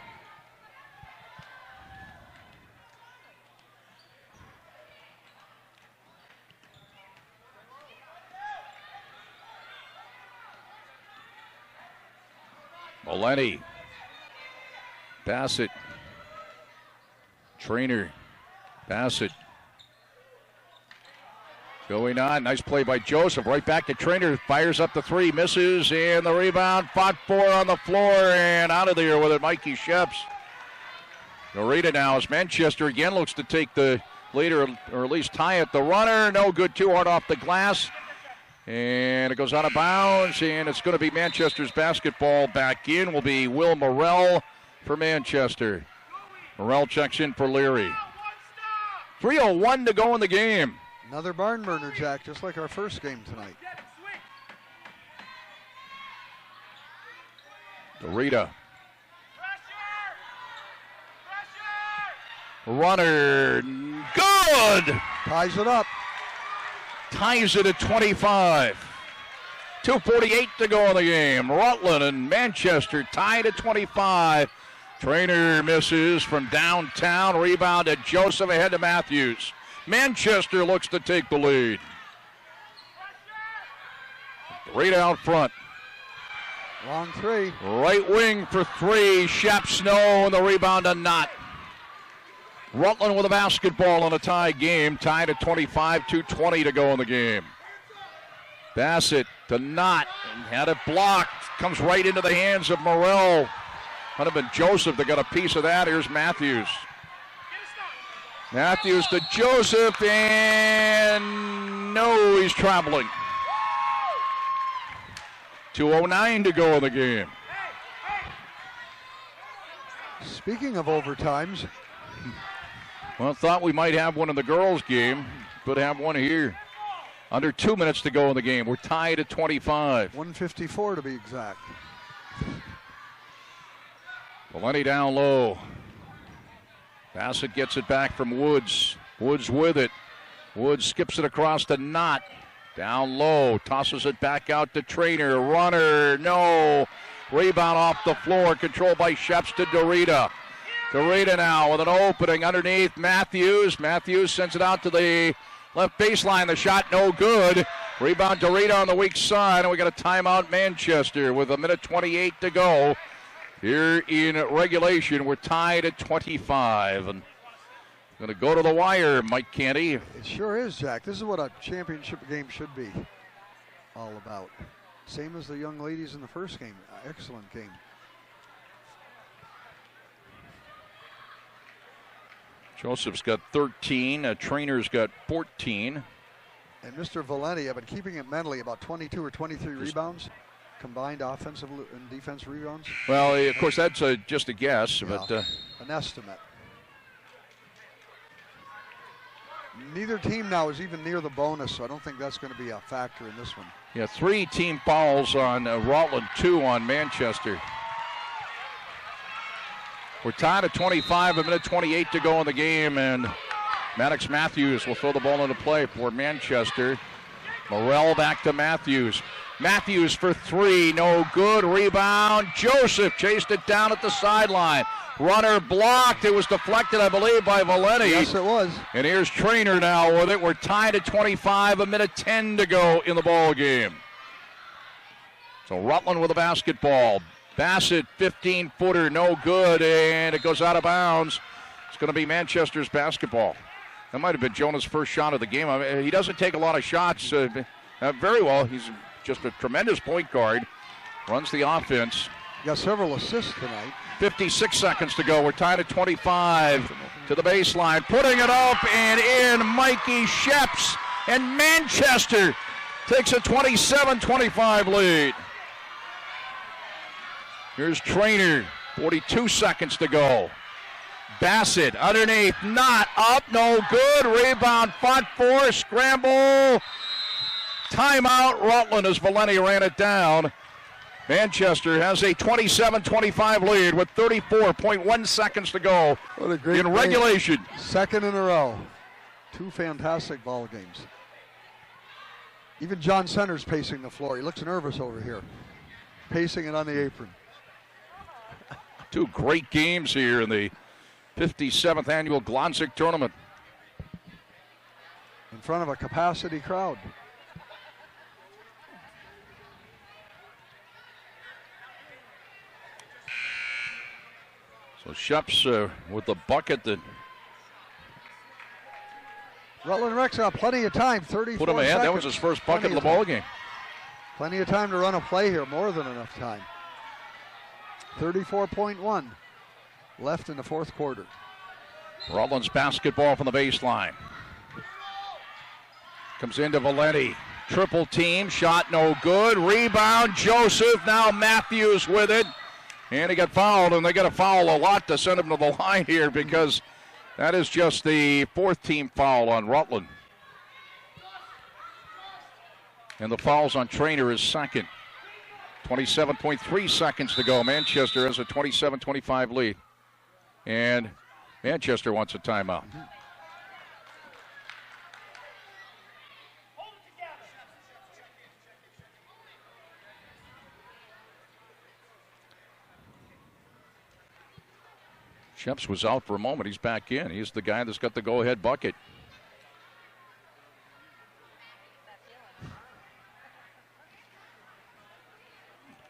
Valenti. Bassett. Trainer. Bassett. Going on, nice play by Joseph. Right back to Trainer, fires up the three, misses, and the rebound. Fought for on the floor, and out of there with it, Mikey Sheps. Dorita now as Manchester again looks to take the lead or at least tie it. The runner, no good, too hard off the glass. And it goes out of bounds, and it's going to be Manchester's basketball. Back in will be Will Morrell for Manchester. Morrell checks in for Leary. 3:01 to go in the game. Another barn burner, Jack, just like our first game tonight. Dorita. Runner, good! Ties it up. Ties it at 25. 2:48 to go in the game. Rutland and Manchester tied at 25. Trainer misses from downtown. Rebound at Joseph, ahead to Matthews. Manchester looks to take the lead. Dorita out front. Long three. Right wing for three. Shep Snow and the rebound to Knott. Rutland with a basketball in a tie game. Tied at 25, 2:20 to go in the game. Bassett to Knott. Had it blocked. Comes right into the hands of Morrell. Might have been Joseph that got a piece of that. Here's Matthews. Matthews to Joseph, and no, he's traveling. 2:09 to go in the game. Speaking of overtimes, Well, thought we might have one in the girls' game, but have one here. Under 2 minutes to go in the game. We're tied at 25. 154 to be exact. Valenti down low. Bassett gets it back from Woods. Woods with it. Woods skips it across the knot. Down low. Tosses it back out to Trainer. Runner. No. Rebound off the floor. Controlled by Sheps to Dorita. Dorita now with an opening underneath Matthews. Matthews sends it out to the left baseline. The shot no good. Rebound Dorita on the weak side. And we got a timeout Manchester with 1:28 to go. Here in regulation, we're tied at 25. And going to go to the wire, Mike Canty. It sure is, Jack. This is what a championship game should be all about. Same as the young ladies in the first game. Excellent game. Joseph's got 13. Trainer's got 14. And Mr. Valenti, I've been keeping it mentally about 22 or 23 rebounds. Combined offensive and defensive rebounds. Well, of course, that's just a guess, but an estimate. Neither team now is even near the bonus, so I don't think that's going to be a factor in this one. Yeah, 3 team fouls on Rutland, 2 on Manchester. We're tied at 25, 1:28 to go in the game, and Maddox Matthews will throw the ball into play for Manchester. Morrell back to Matthews. Matthews for 3, no good. Rebound. Joseph chased it down at the sideline. Runner blocked. It was deflected, I believe, by Valenti. Yes, it was. And here's Trainer now with it. We're tied at 25, 1:10 to go in the ball game. So Rutland with the basketball. Bassett, 15-footer, no good, and it goes out of bounds. It's going to be Manchester's basketball. That might have been Jonah's first shot of the game. I mean, he doesn't take a lot of shots very well. He's just a tremendous point guard. Runs the offense. Got several assists tonight. 56 seconds to go. We're tied at 25 to the baseline. Putting it up and in, Mikey Sheps. And Manchester takes a 27-25 lead. Here's Trainer. 42 seconds to go. Bassett underneath, not up, no good. Rebound, fought for, scramble. Timeout, Rutland as Valenti ran it down. Manchester has a 27-25 lead with 34.1 seconds to go What a great in regulation. Second in a row. 2 fantastic ball games. Even John Center's pacing the floor. He looks nervous over here. Pacing it on the apron. 2 great games here in the 57th annual Glodzik tournament. In front of a capacity crowd. So Sheps with the bucket that Rutland Rec's got plenty of time, 34 put him ahead. seconds. That was his first bucket Plenty of the ball game. Plenty of time to run a play here, more than enough time. 34.1 left in the fourth quarter. Rutland's basketball from the baseline. Comes into Valenti. Triple team, shot no good. Rebound, Joseph. Now Matthews with it. And he got fouled, and they got to foul a lot to send him to the line here because that is just the 4th team foul on Rutland. And the fouls on Trainer is second. 27.3 seconds to go. Manchester has a 27-25 lead. And Manchester wants a timeout. Sheps was out for a moment. He's back in. He's the guy that's got the go-ahead bucket.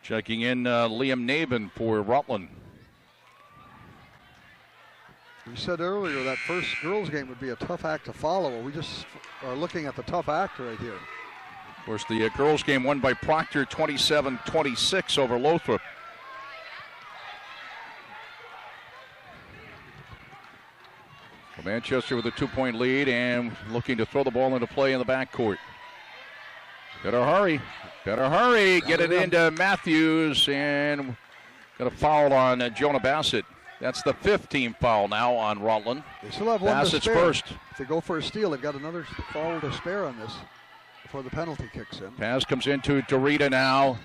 Checking in Liam Nabin for Rutland. We said earlier that first girls game would be a tough act to follow. We just are looking at the tough act right here. Of course, the girls game won by Proctor 27-26 over Lothrop. Manchester with a 2-point lead and looking to throw the ball into play in the backcourt. Better hurry. Get it into Matthews, and got a foul on Jonah Bassett. That's the 5th team foul now on Rutland. They still have one Bassett's to spare. first. If they go for a steal, they've got another foul to spare on this before the penalty kicks in. Pass comes into Dorita now.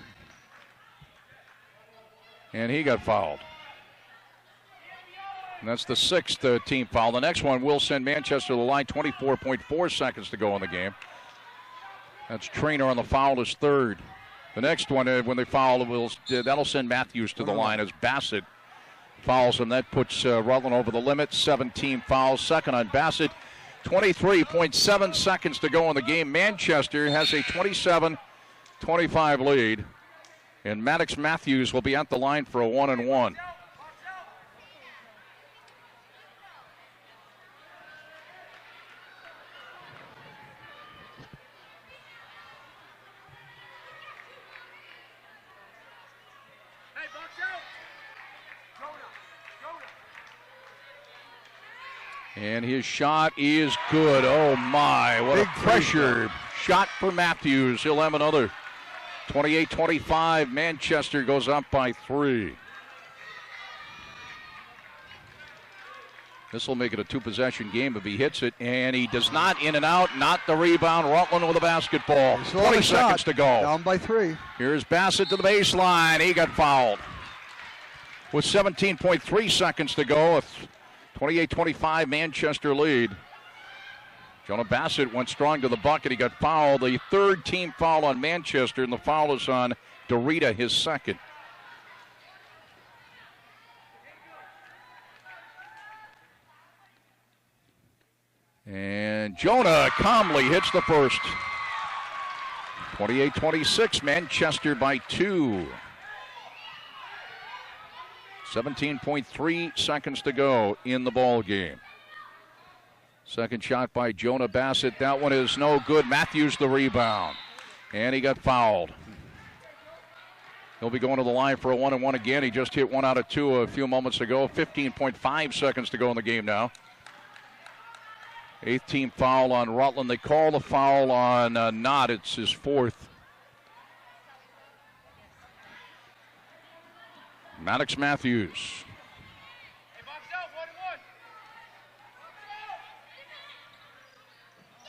And he got fouled. And that's the 6th team foul. The next one will send Manchester to the line. 24.4 seconds to go in the game. That's Trainer on the foul, his 3rd. The next one, when they foul, that'll send Matthews to the line as Bassett fouls him. That puts Rutland over the limit. 17 fouls. Second on Bassett. 23.7 seconds to go in the game. Manchester has a 27-25 lead. And Maddox Matthews will be at the line for a 1-and-1. And his shot is good. Oh, my. What a pressure shot for Matthews. He'll have another. 28-25. Manchester goes up by 3. This will make it a 2-possession game if he hits it. And he does not. In and out. Not the rebound. Rutland with a basketball. 20 seconds to go. Down by 3. Here's Bassett to the baseline. He got fouled. With 17.3 seconds to go. 28-25 Manchester lead. Jonah Bassett went strong to the bucket. He got fouled. The 3rd team foul on Manchester, and the foul is on Dorita, his 2nd. And Jonah calmly hits the first. 28-26, Manchester by 2. 17.3 seconds to go in the ball game. Second shot by Jonah Bassett. That one is no good. Matthews the rebound. And he got fouled. He'll be going to the line for a 1-and-1 again. He just hit 1 out of 2 a few moments ago. 15.5 seconds to go in the game now. 8th team foul on Rutland. They call the foul on Knott. It's his 4th. Maddox Matthews.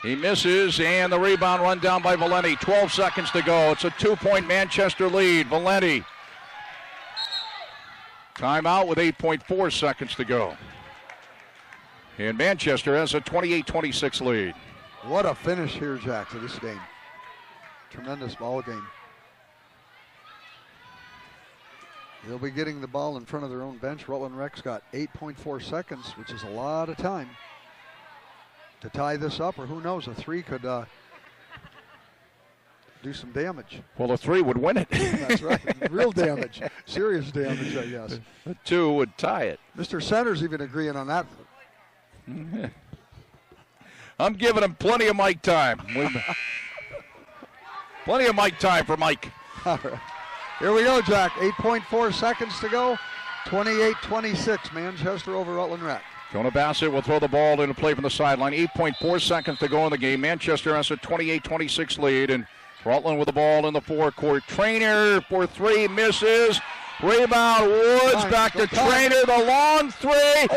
He misses, and the rebound run down by Valenti. 12 seconds to go. It's a 2-point Manchester lead. Valenti. Timeout with 8.4 seconds to go. And Manchester has a 28-26 lead. What a finish here, Jack, to this game. Tremendous ball game. They'll be getting the ball in front of their own bench. Rutland Rec's got 8.4 seconds, which is a lot of time to tie this up, or who knows, a 3 could do some damage. Well, a 3 would win it. That's right. Real damage. Serious damage, I guess. A 2 would tie it. Mr. Center's even agreeing on that. I'm giving him plenty of mic time. Plenty of mic time for Mike. All right. Here we go, Jack. 8.4 seconds to go. 28-26. Manchester over Rutland Rec. Jonah Bassett will throw the ball into play from the sideline. 8.4 seconds to go in the game. Manchester has a 28-26 lead, and Rutland with the ball in the forecourt. Trainer for 3, misses. Rebound, Woods, back to Trainer, the long 3. Good!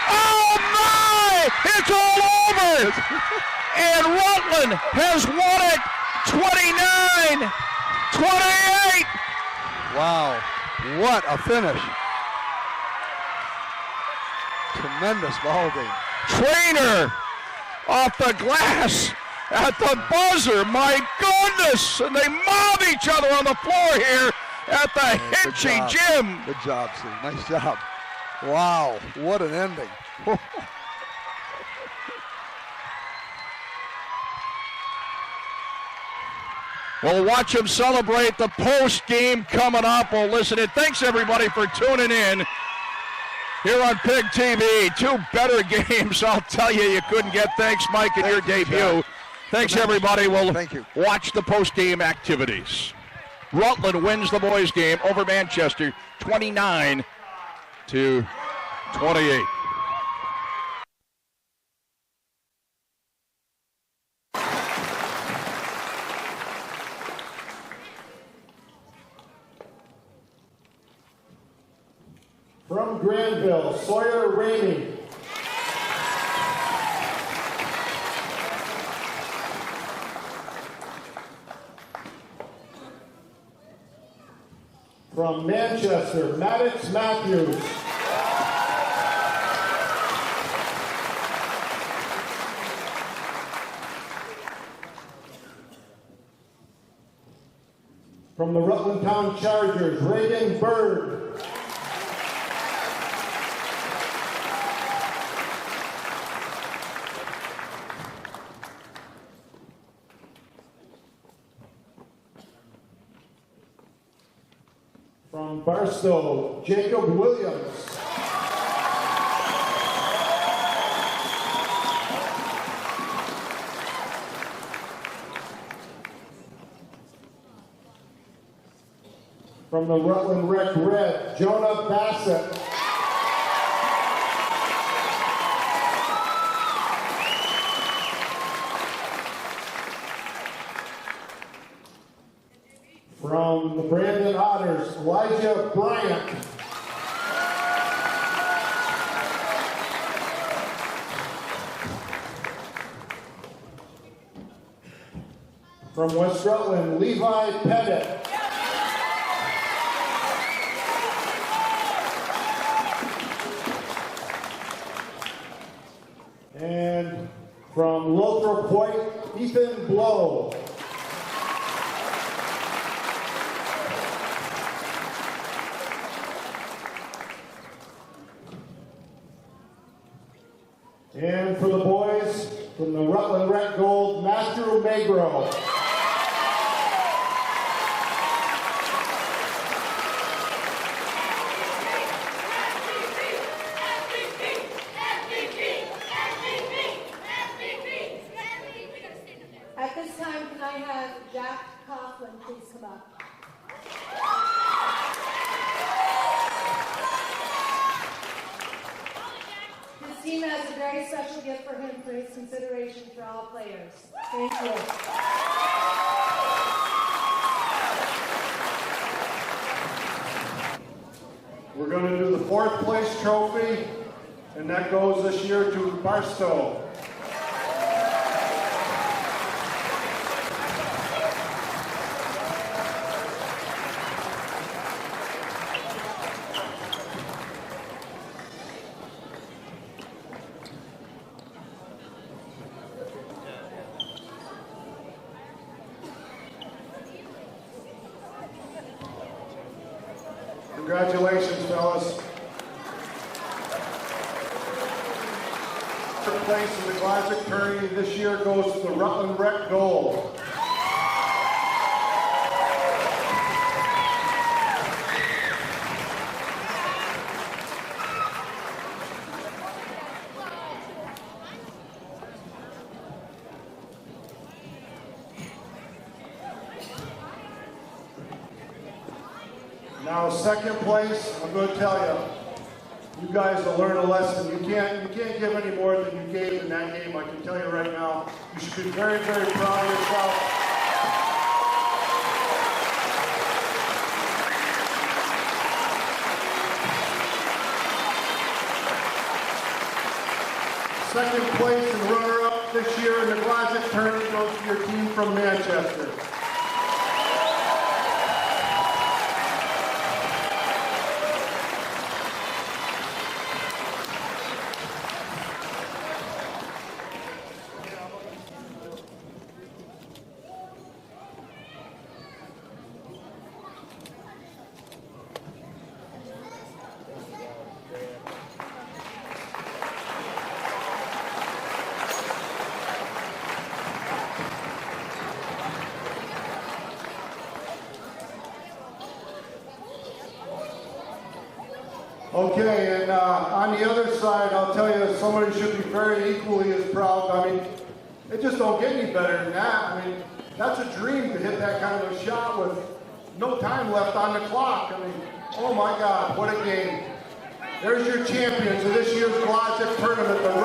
Oh, my! It's all over! And Rutland has won it 29-28. Wow, what a finish. Tremendous ball game. Trainer off the glass at the buzzer. My goodness. And they mob each other on the floor here at the Hitchy Gym. Good job, Steve. Nice job. Wow, what an ending. We'll watch them celebrate the post game coming up. We'll listen in. Thanks, everybody, for tuning in here on PEGTV. 2 better games, I'll tell you, you couldn't get. Thanks, Mike, in your debut. John. Thanks, everybody. We'll watch the post-game activities. Rutland wins the boys' game over Manchester, 29-28. From Granville, Sawyer Ramey. From Manchester, Maddox Matthews. From the Rutland Town Chargers, Reagan Bird. From Barstow, Jacob Williams. From the Rutland Rec Red, Jonah Bassett. From the Brandon Otters, Elijah Bryant. From West Rutland, Levi Pettit. And from Lothrop White, Ethan Blow. And for the boys, from the Rutland Red Gold, Matthew Magro. At this time, can I have Jack Coughlin please come up? His team has a very special gift for him for his consideration for all players. Thank you. We're going to do the 4th place trophy, and that goes this year to Barstow. Congratulations, fellas. 3rd place in the Glodzik tourney this year goes to the Rutland Rec Gold. Now, 2nd place, I'm going to tell you, you guys will learn a lesson. You can't give any more than you gave in that game. I can tell you right now. You should be very, very proud of yourself. Second place and runner-up this year in the Glodzik tournament goes to your team from Manchester. Okay, and on the other side, I'll tell you, somebody should be very equally as proud. I mean, it just don't get any better than that. I mean, that's a dream to hit that kind of a shot with no time left on the clock. I mean, oh my God, what a game. There's your champions of this year's Glodzik tournament, the